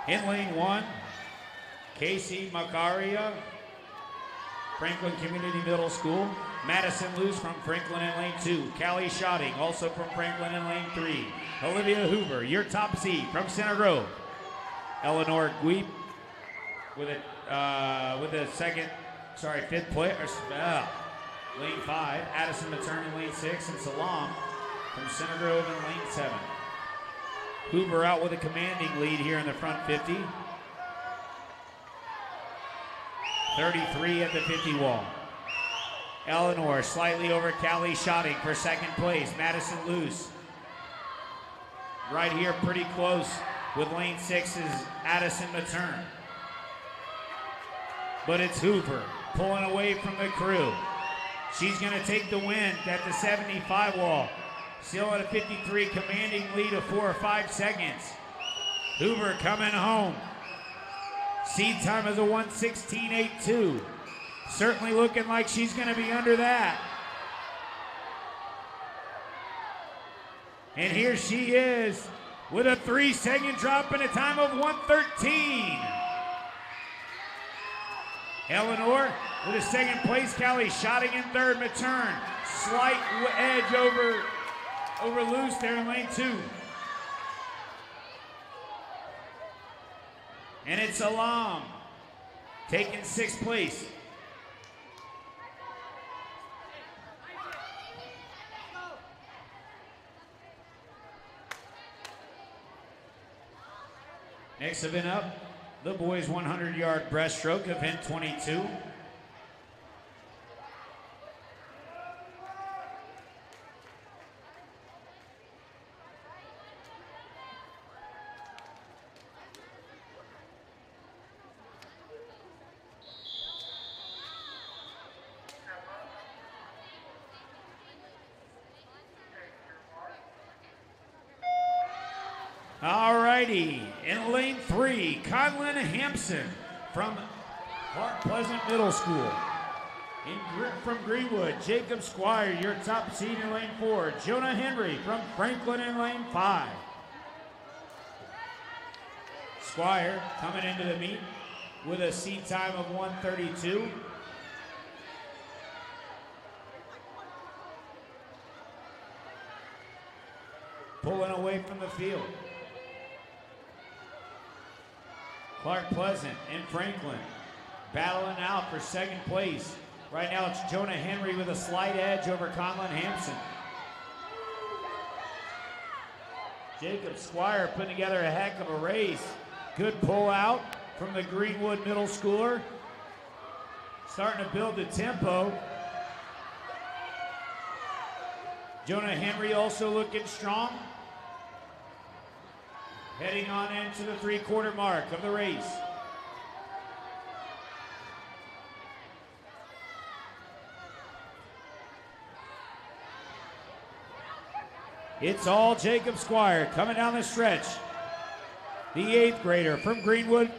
S4: In lane 1, Casey Macaria, Franklin Community Middle School. Madison Luce from Franklin in lane 2. Callie Schotting, also from Franklin in lane 3. Olivia Hoover, your top seed from Center Grove. Eleanor Guip with a fifth place, lane 5. Addison Matern in lane 6, and Salam from Center Grove in lane 7. Hoover out with a commanding lead here in the front 50. 33 at the 50 wall. Eleanor slightly over Callie Schotting for second place. Madison loose. Right here pretty close with lane 6's Addison Matern. But it's Hoover pulling away from the crew. She's going to take the win at the 75 wall. Still at a 53, commanding lead of 4 or 5 seconds. Hoover coming home. Seed time is a 1:16.82. Certainly looking like she's going to be under that. And here she is with a 3-second drop and a time of 1:13. Eleanor with a second place. Callie Schotting in third. Matern slight edge over loose there in lane 2. And it's Alam taking 6th place. Next event up, the boys 100-yard breaststroke, event 22. Alrighty, in lane 3, Conlin Hampson from Park Pleasant Middle School. From Greenwood, Jacob Squire, your top seed in lane 4. Jonah Henry from Franklin in lane 5. Squire coming into the meet with a seed time of 1:32. Pulling away from the field. Clark Pleasant and Franklin battling out for second place. Right now it's Jonah Henry with a slight edge over Conlin Hampson. Jacob Squire putting together a heck of a race. Good pull out from the Greenwood middle schooler. Starting to build the tempo. Jonah Henry also looking strong. Heading on into the 3/4 mark of the race. It's all Jacob Squire coming down the stretch. The 8th grader from Greenwood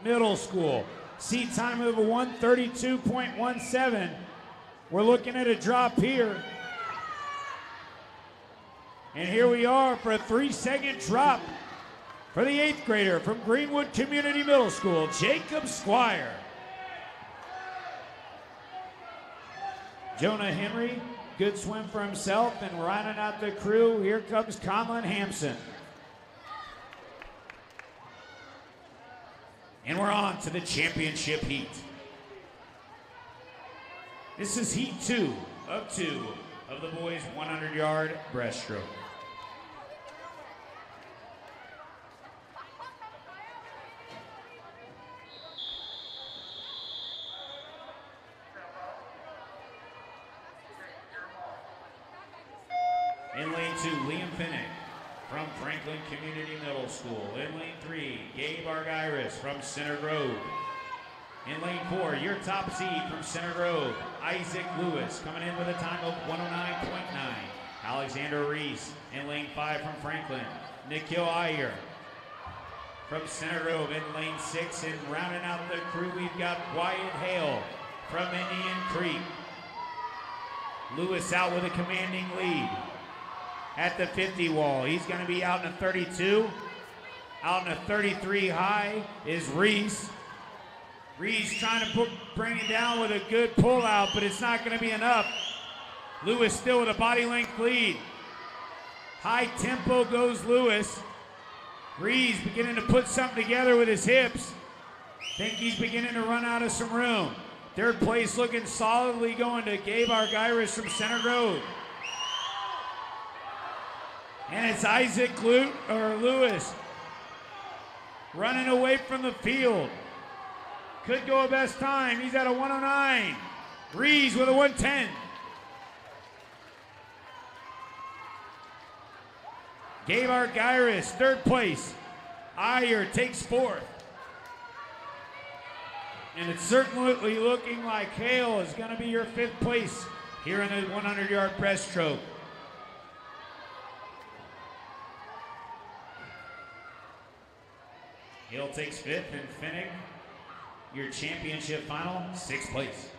S4: Middle School. Seat time of a 1:32.17. We're looking at a drop here. And here we are for a 3-second drop for the 8th grader from Greenwood Community Middle School, Jacob Squire. Jonah Henry, good swim for himself, and rounding out the crew, here comes Conlin Hampson. And we're on to the championship heat. This is heat 2 of 2 of the boys' 100-yard breaststroke. In lane 2, Liam Finnick from Franklin Community Middle School. In lane 3, Gabe Argyris from Center Grove. In lane 4, your top seed from Center Grove, Isaac Lewis, coming in with a time of 109.9. Alexander Reese in lane 5 from Franklin. Nikhil Iyer from Center Grove in lane 6. And rounding out the crew, we've got Wyatt Hale from Indian Creek. Lewis out with a commanding lead. At the 50 wall, he's going to be out in a 32. Out in a 33 high is Reese. Reese trying to bring it down with a good pull out, but it's not going to be enough. Lewis still with a body length lead. High tempo goes Lewis. Reese beginning to put something together with his hips. Think he's beginning to run out of some room. Third place looking solidly going to Gabe Argyris from Center Grove. And it's Isaac Lewis running away from the field. Could go a best time. He's at a 109. Rees with a 110. Gabe Argyris, third place. Iyer takes fourth. And it's certainly looking like Hale is going to be your fifth place here in the 100-yard breaststroke. Hale takes fifth, and Finnick, your championship final, sixth place.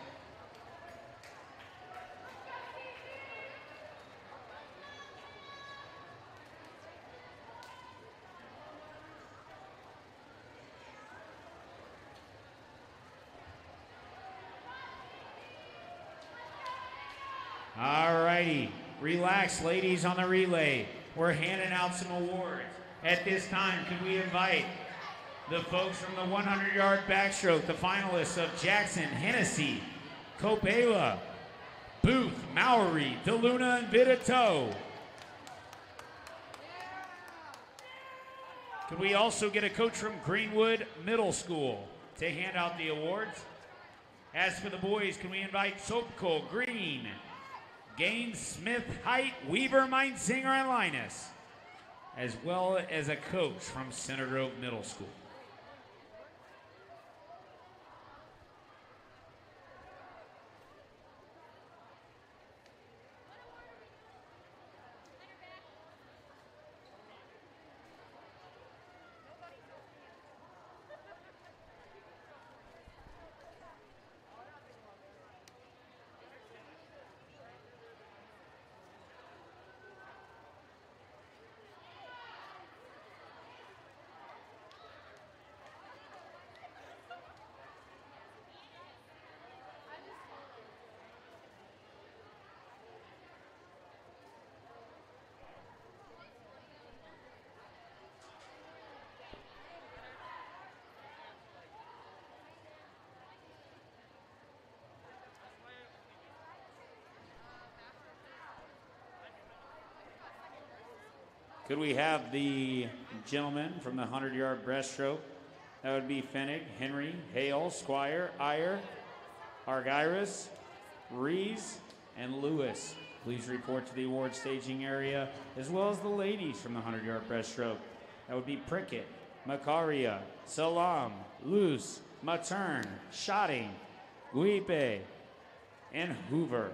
S4: All righty, relax, ladies, on the relay. We're handing out some awards. At this time, could we invite the folks from the 100-yard backstroke, the finalists of Jackson, Hennessy, Copela, Booth, Maury, DeLuna, and Vidito. Could we also get a coach from Greenwood Middle School to hand out the awards? As for the boys, can we invite Sopko, Green, Gaines, Smith, Height, Weaver, Meinsinger, and Linus, as well as a coach from Center Grove Middle School. Could we have the gentlemen from the 100-yard breaststroke? That would be Finnick, Henry, Hale, Squire, Iyer, Argyris, Rees, and Lewis. Please report to the award staging area, as well as the ladies from the 100-yard breaststroke. That would be Prickett, Macaria, Salam, Luce, Matern, Schotting, Guipe, and Hoover.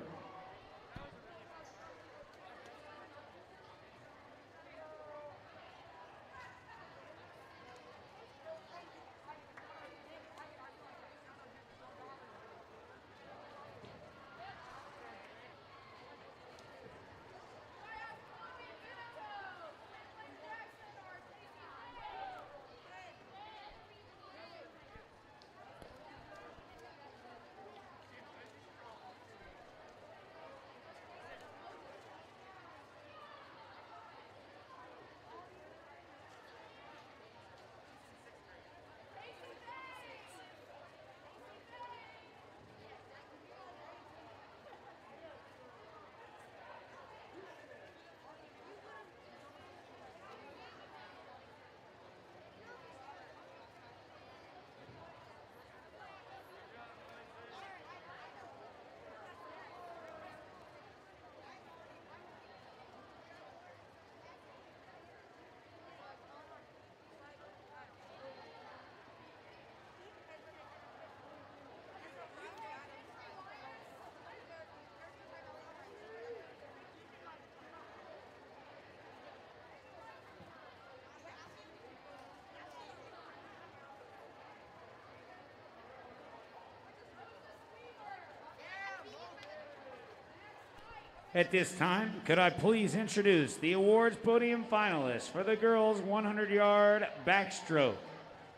S4: At this time, could I please introduce the awards podium finalists for the girls' 100-yard backstroke.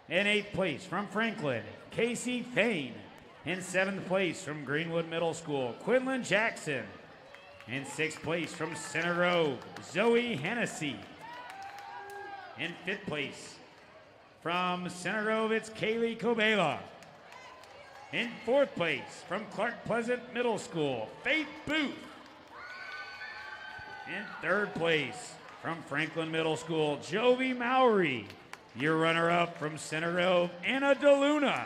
S4: In 8th place from Franklin, Casey Fain. In 7th place from Greenwood Middle School, Quinlan Jackson. In 6th place from Center Grove, Zoe Hennessy. In 5th place from Center Grove, it's Kaylee Cobela. In 4th place from Clark Pleasant Middle School, Faith Booth. In 3rd place from Franklin Middle School, Jovi Mowry. Your runner-up from Center Grove, Anna DeLuna.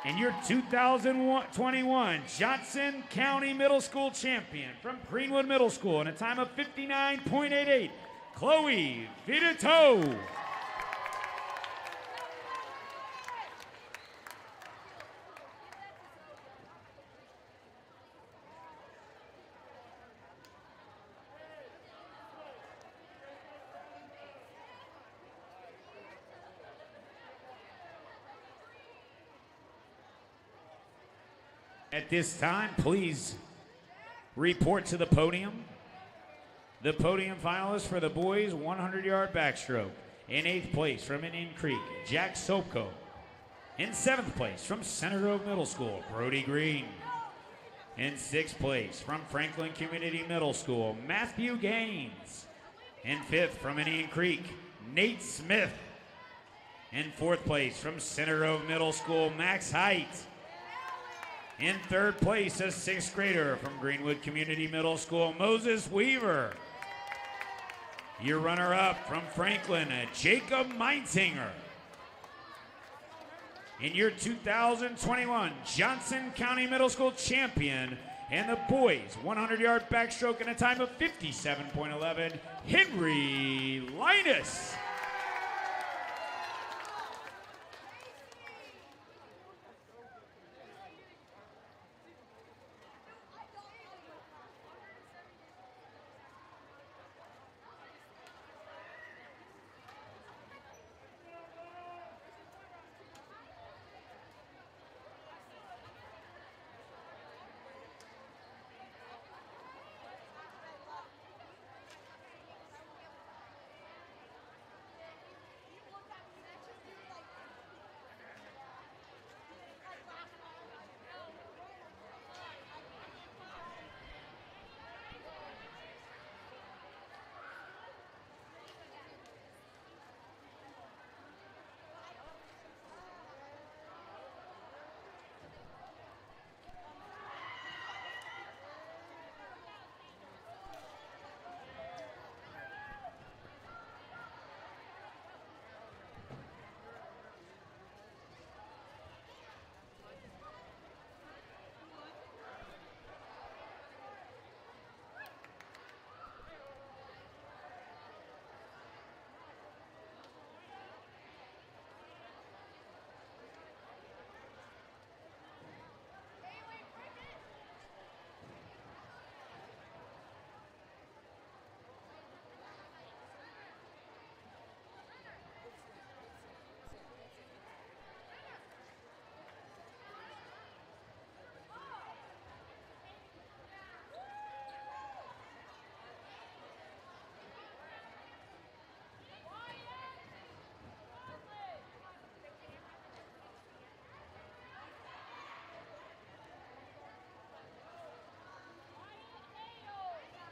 S4: And your 2021 Johnson County Middle School champion from Greenwood Middle School in a time of 59.88, Chloe Vidito. At this time, please report to the podium. The podium finalists for the boys 100-yard backstroke. In 8th place from Indian Creek, Jack Sopko. In 7th place from Center Grove Middle School, Brody Green. In 6th place from Franklin Community Middle School, Matthew Gaines. In 5th from Indian Creek, Nate Smith. In 4th place from Center Grove Middle School, Max Height. In 3rd place, a 6th grader from Greenwood Community Middle School, Moses Weaver. Your runner-up from Franklin, Jacob Meinsinger. In your 2021 Johnson County Middle School champion and the boys 100-yard backstroke in a time of 57.11, Henry Linus.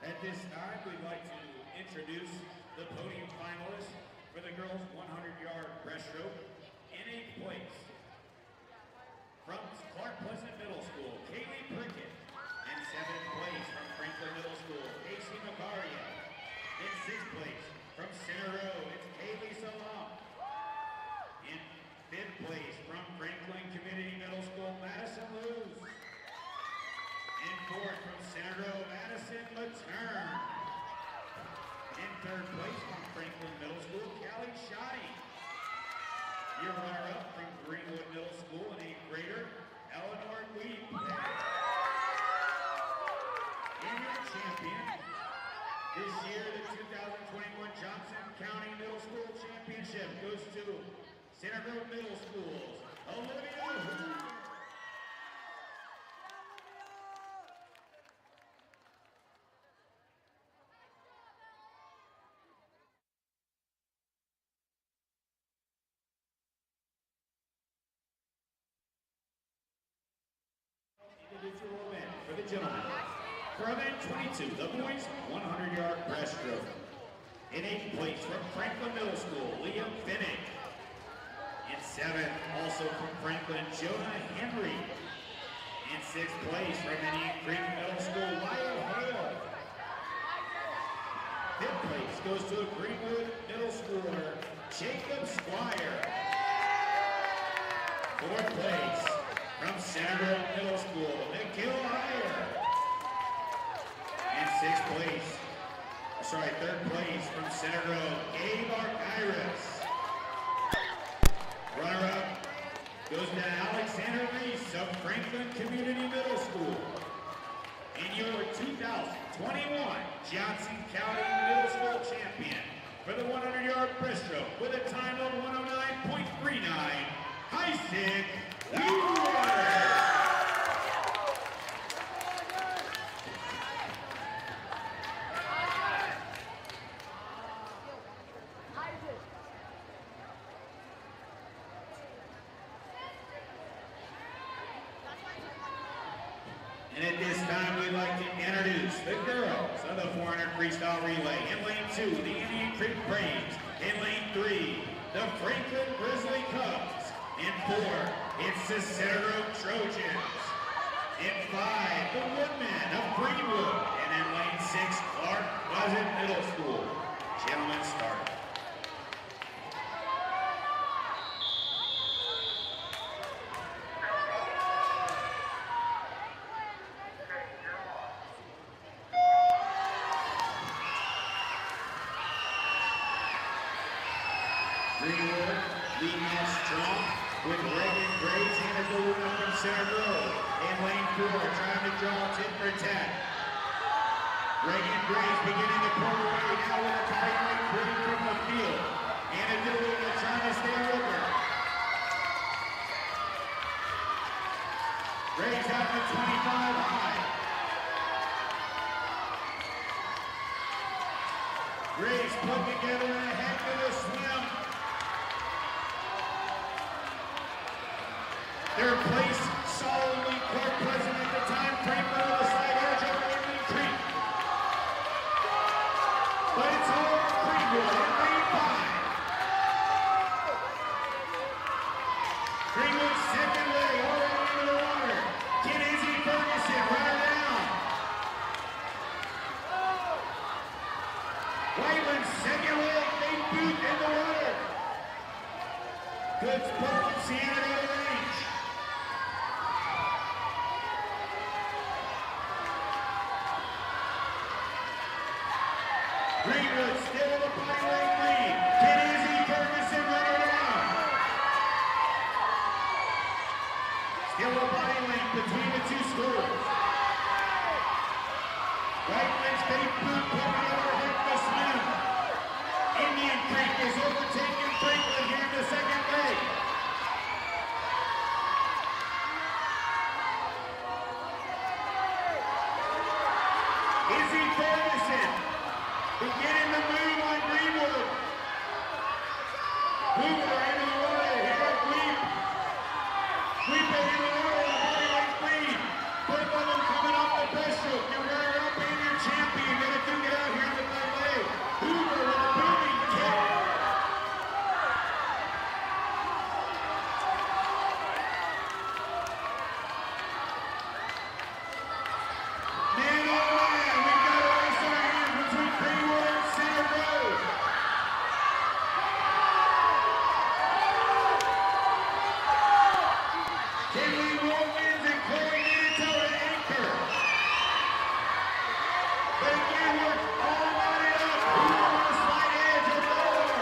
S4: At this time, we'd like to introduce the podium finalists for the girls' 100-yard breaststroke. In 8th place, from Clark Pleasant Middle School, Kaylee Prickett. In 7th place, from Franklin Middle School, Casey Macaria. In 6th place, from Center Grove, it's Kaylee Salam. In 5th place, from Franklin Community Middle School, Madison Luz. In 4th, from Center Grove, Madison Matern. In 3rd place, from Franklin Middle School, Callie Shoddy. Your runner-up from Greenwood Middle School, an 8th grader, Eleanor Weep. And your champion, this year, the 2021 Johnson County Middle School Championship goes to Center Grove Middle School's Olivia Hoover. Individual event for the gentlemen. For event 22, the boys 100-yard breaststroke. In 8th place from Franklin Middle School, Liam Finnick. In 7th, also from Franklin, Jonah Henry. In 6th place from Indian Creek Middle School, Lyle Hale. 5th place goes to a Greenwood middle schooler, Jacob Squire. Fourth place from Centerville Middle School, Nikhil Iyer. And third place from Centerville, Gabe Argyris. Runner-up goes to Alexander Reese of Franklin Community Middle School. And your 2021 Johnson County Middle School champion for the 100-yard breaststroke with a time of 109.39, Isaac Greenwood. And at this time, we'd like to introduce the girls of the 400 Freestyle Relay. In lane 2, the Indian Creek Braves. In lane 3, the Franklin Grizzly Cubs. In 4, it's the Centerville Trojans. In 5, the Woodmen of Greenwood. And in lane 6, Clark Pleasant Middle School. Gentlemen, start. Greenwood leading it strong with Reagan Graves and a balloon up from center row. In lane 4, trying to draw tit for tat. Reagan Graves beginning to pull away now with a tight lane break from the field. And a balloon trying to stay with her. Graves out to 25 high. Graves put together a heck of a swim. Third place, solidly Clark Pleasant at the time, Franklin with a slight edge over Indian Creek. But it's all Greenwood in lane 5. Greenwood's second leg already into the water. Kenzie Ferguson runner down. Whiteland's second leg, they boot in the water. Good spot, Sienna out of range. Greenwood still in the body lane lead. Kenzie Ferguson runner down. Still a body lane between the two schools. Whiteland's big boot poking over head to swim. Indian Creek is overtaking Franklin here in the second leg. Izzy Ferguson beginning to move on Greenwood. Hoover into the water, Eric Weep. Weep into the water, the body lane lead. Both of them coming off the breaststroke. You're runner-up and your champion. Gonna duke it out here in the third leg. Hoover with a booming kick. Man, oh man, we've got to race our hands between Greenwood and Center Road. Kinley Wilkins and Chloe Manito to anchor. But again, we're all lining up. Hoover on a slight edge of the door.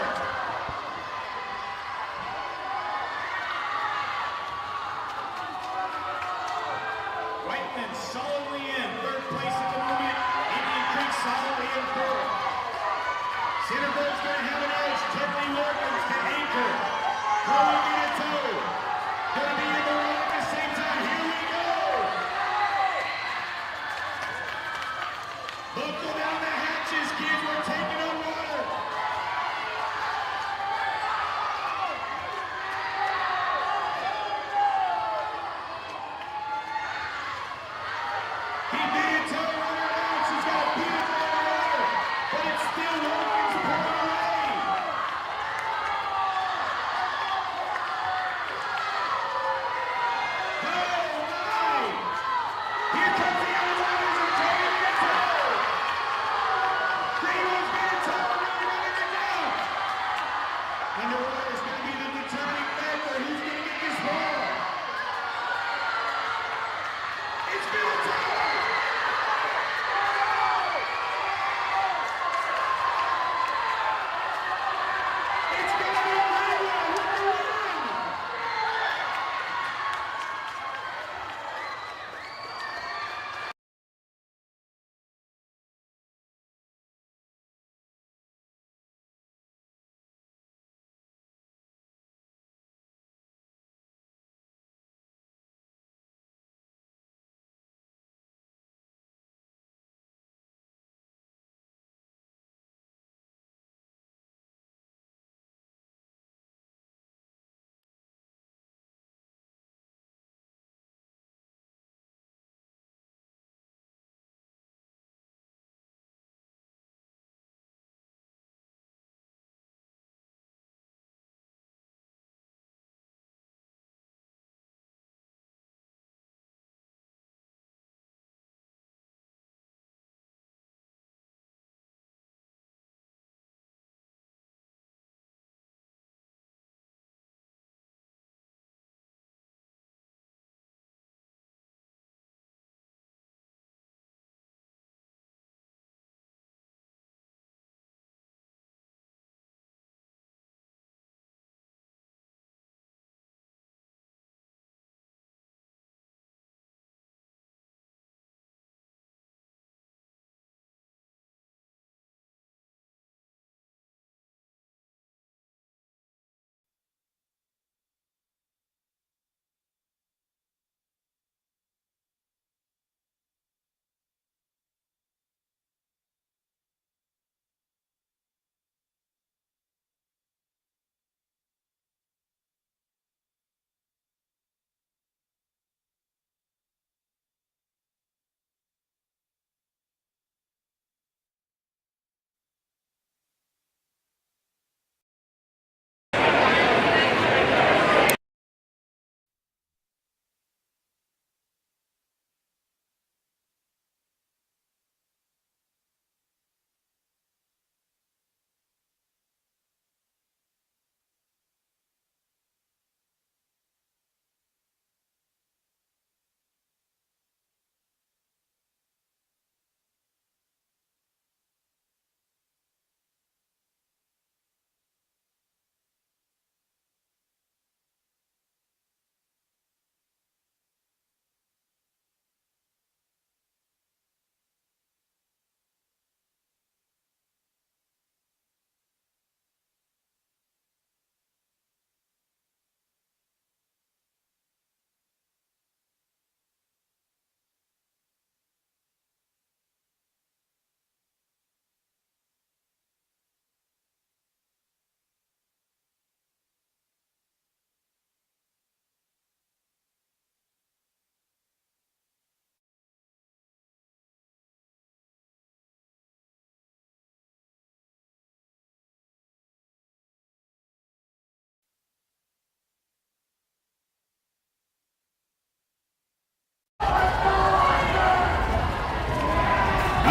S4: Whiteman solidly in third place at the moment. Indian Creek solidly in fourth. Centerville's going to have an edge. Kinley Wilkins to anchor. Chloe Manito going to be in the water at the same time. Here we go. Buckle down the hatches, kids. We're taking on water. Keep Manito running out. She's got a beat in the water. But it's still Wilkins pulling away.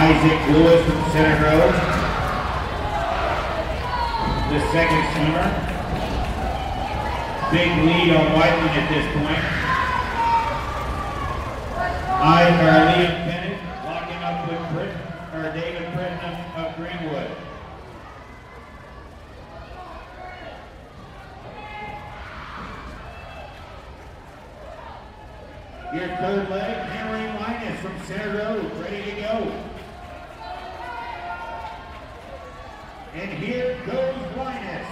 S4: Isaac Lewis from Center Grove, the second swimmer. Big lead on Whiteman at this point. Liam Bennett locking up with David Britton of Greenwood. Your third leg, Henry Linus from Center Road, ready to go. And here goes Linus.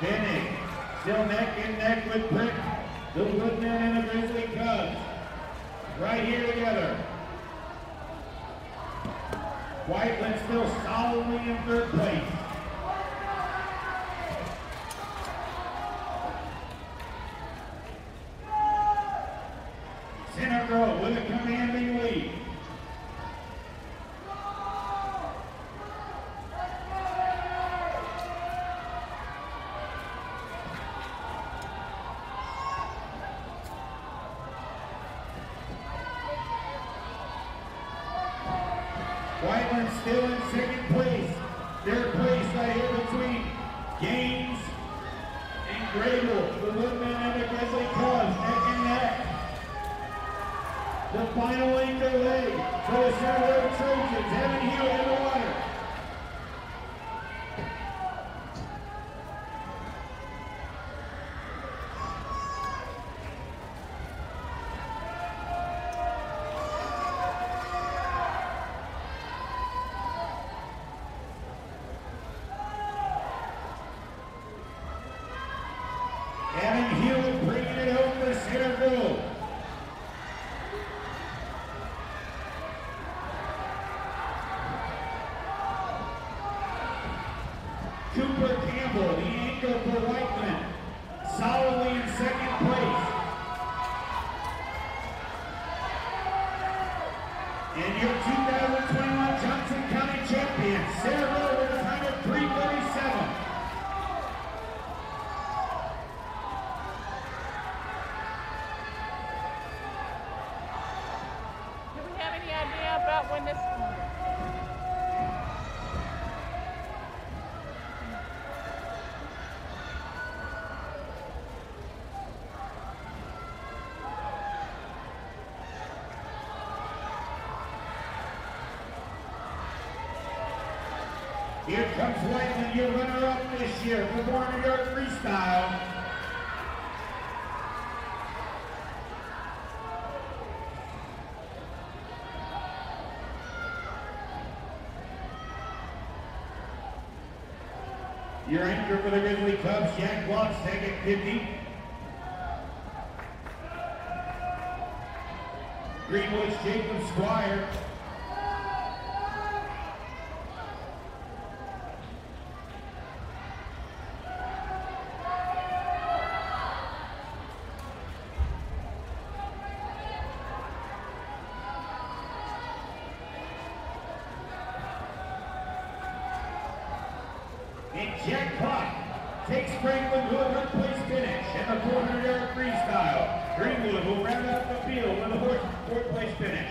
S4: Bennett, still neck and neck with Britt, the Woodmen and the Grizzly Cubs. Right here together. Whiteland still solidly in third place. Center Grove with a commanding lead. Whiteland still in second place. Third place right here between Gaines and Grable. The Woodmen and the Grizzly Cubs, neck and neck. The final anchor leg for the Center Road Trojans. Evan Hill in the water. Evan Hill bringing it home for Center Grove. Cooper Campbell, the anchor for Whiteman, solidly in second place. And your 2021 Johnson County champion, Center Road with a time of 3:37.
S5: Do we have any idea about when this?
S4: Here comes Whiteman, your runner-up this year for Yard Freestyle. Your anchor for the Grizzly Cubs, Jack Block, second 50. Greenwood's Jacob Squire. And Jack Block takes Greenwood to a third place finish in the 400-yard freestyle. Greenwood will round out the field with a fourth place finish.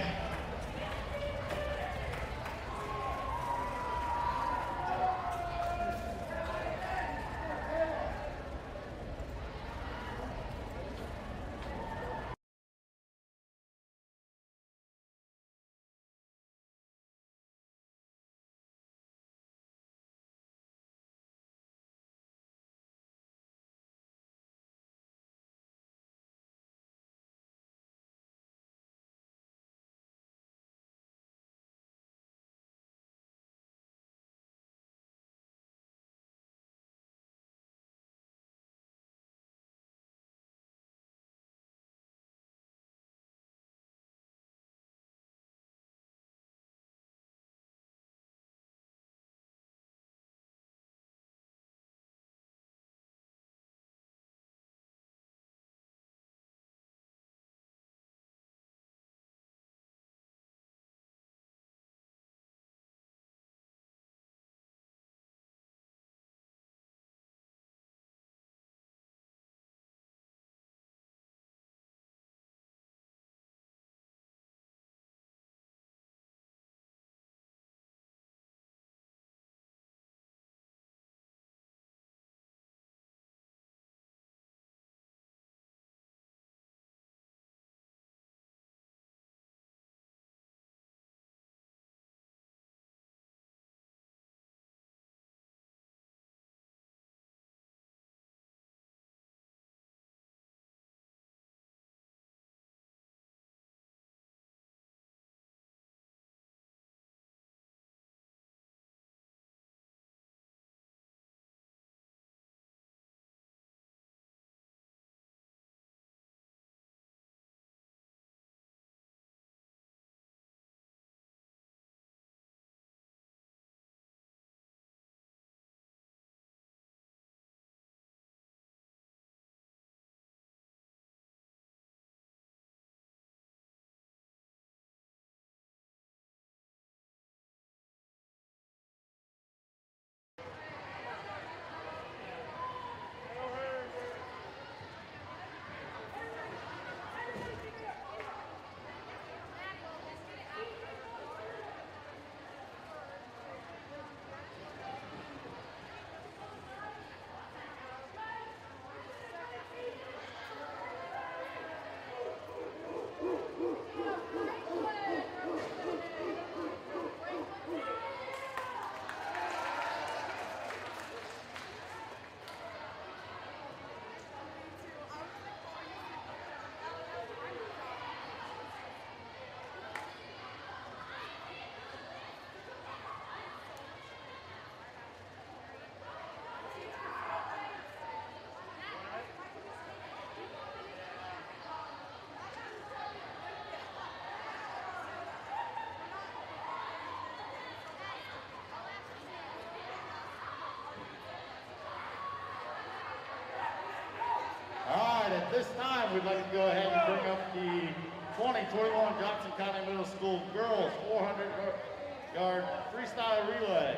S2: we'd like to go ahead and bring up the 2021 Johnson County Middle School Girls 400-yard freestyle relay.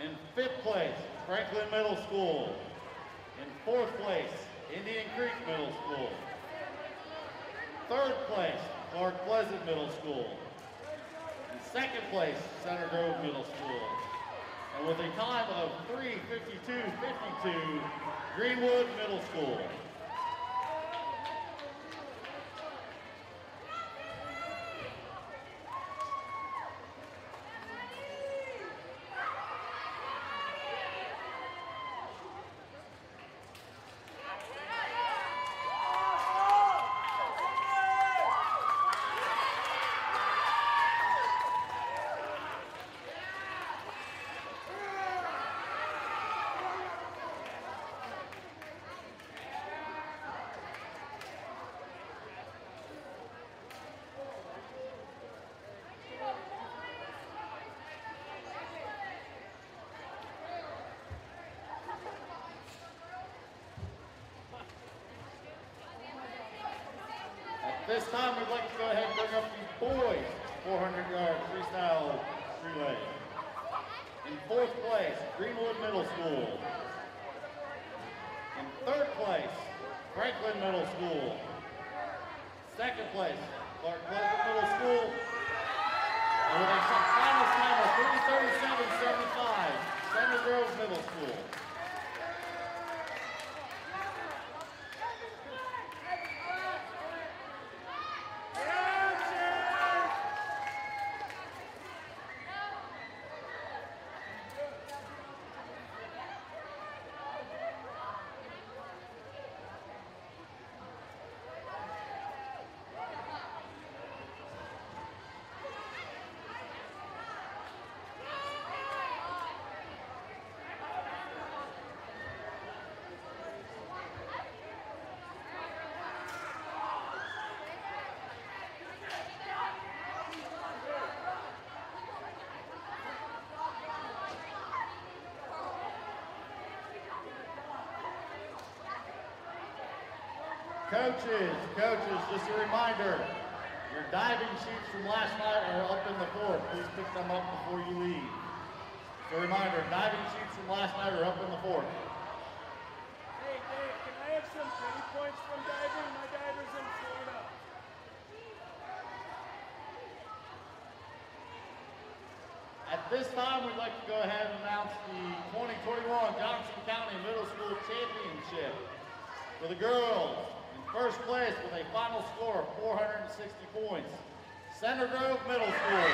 S2: In 5th place, Franklin Middle School. In 4th place, Indian Creek Middle School. 3rd place, Clark Pleasant Middle School. In 2nd place, Center Grove Middle School. And with a time of 3:52.52, Greenwood Middle School. This time we'd like to go ahead and bring up the boys 400-yard freestyle relay. In 4th place, Greenwood Middle School. In 3rd place, Franklin Middle School. 2nd place, Clark Pleasant Middle School. And with a final time of 3:37.75, Center Grove Middle School. Coaches, just a reminder, your diving sheets from last night are up in the fort. Please pick them up before you leave. Just a reminder, diving sheets from last night are up in the fort.
S6: Hey, Dave, can I have some penny points from diving? My diver's in Florida.
S2: At this time, we'd like to go ahead and announce the 2021 Johnson County Middle School Championship. For the girls, in 1st place with a final score of 460 points, Center Grove Middle School.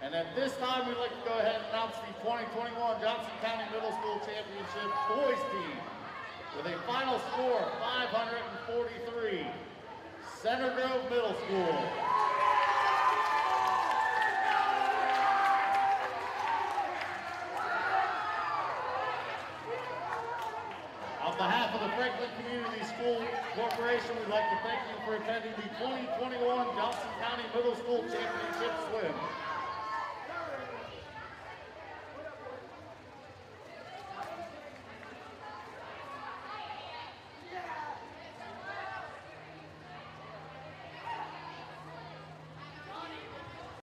S2: And at this time, we'd like to go ahead and announce the 2021 Johnson County Middle School Championship boys team with a final score of 543, Center Grove Middle School. On behalf of the Franklin Community School Corporation, we'd like to thank you for attending the 2021 Johnson County Middle School Championship Swim.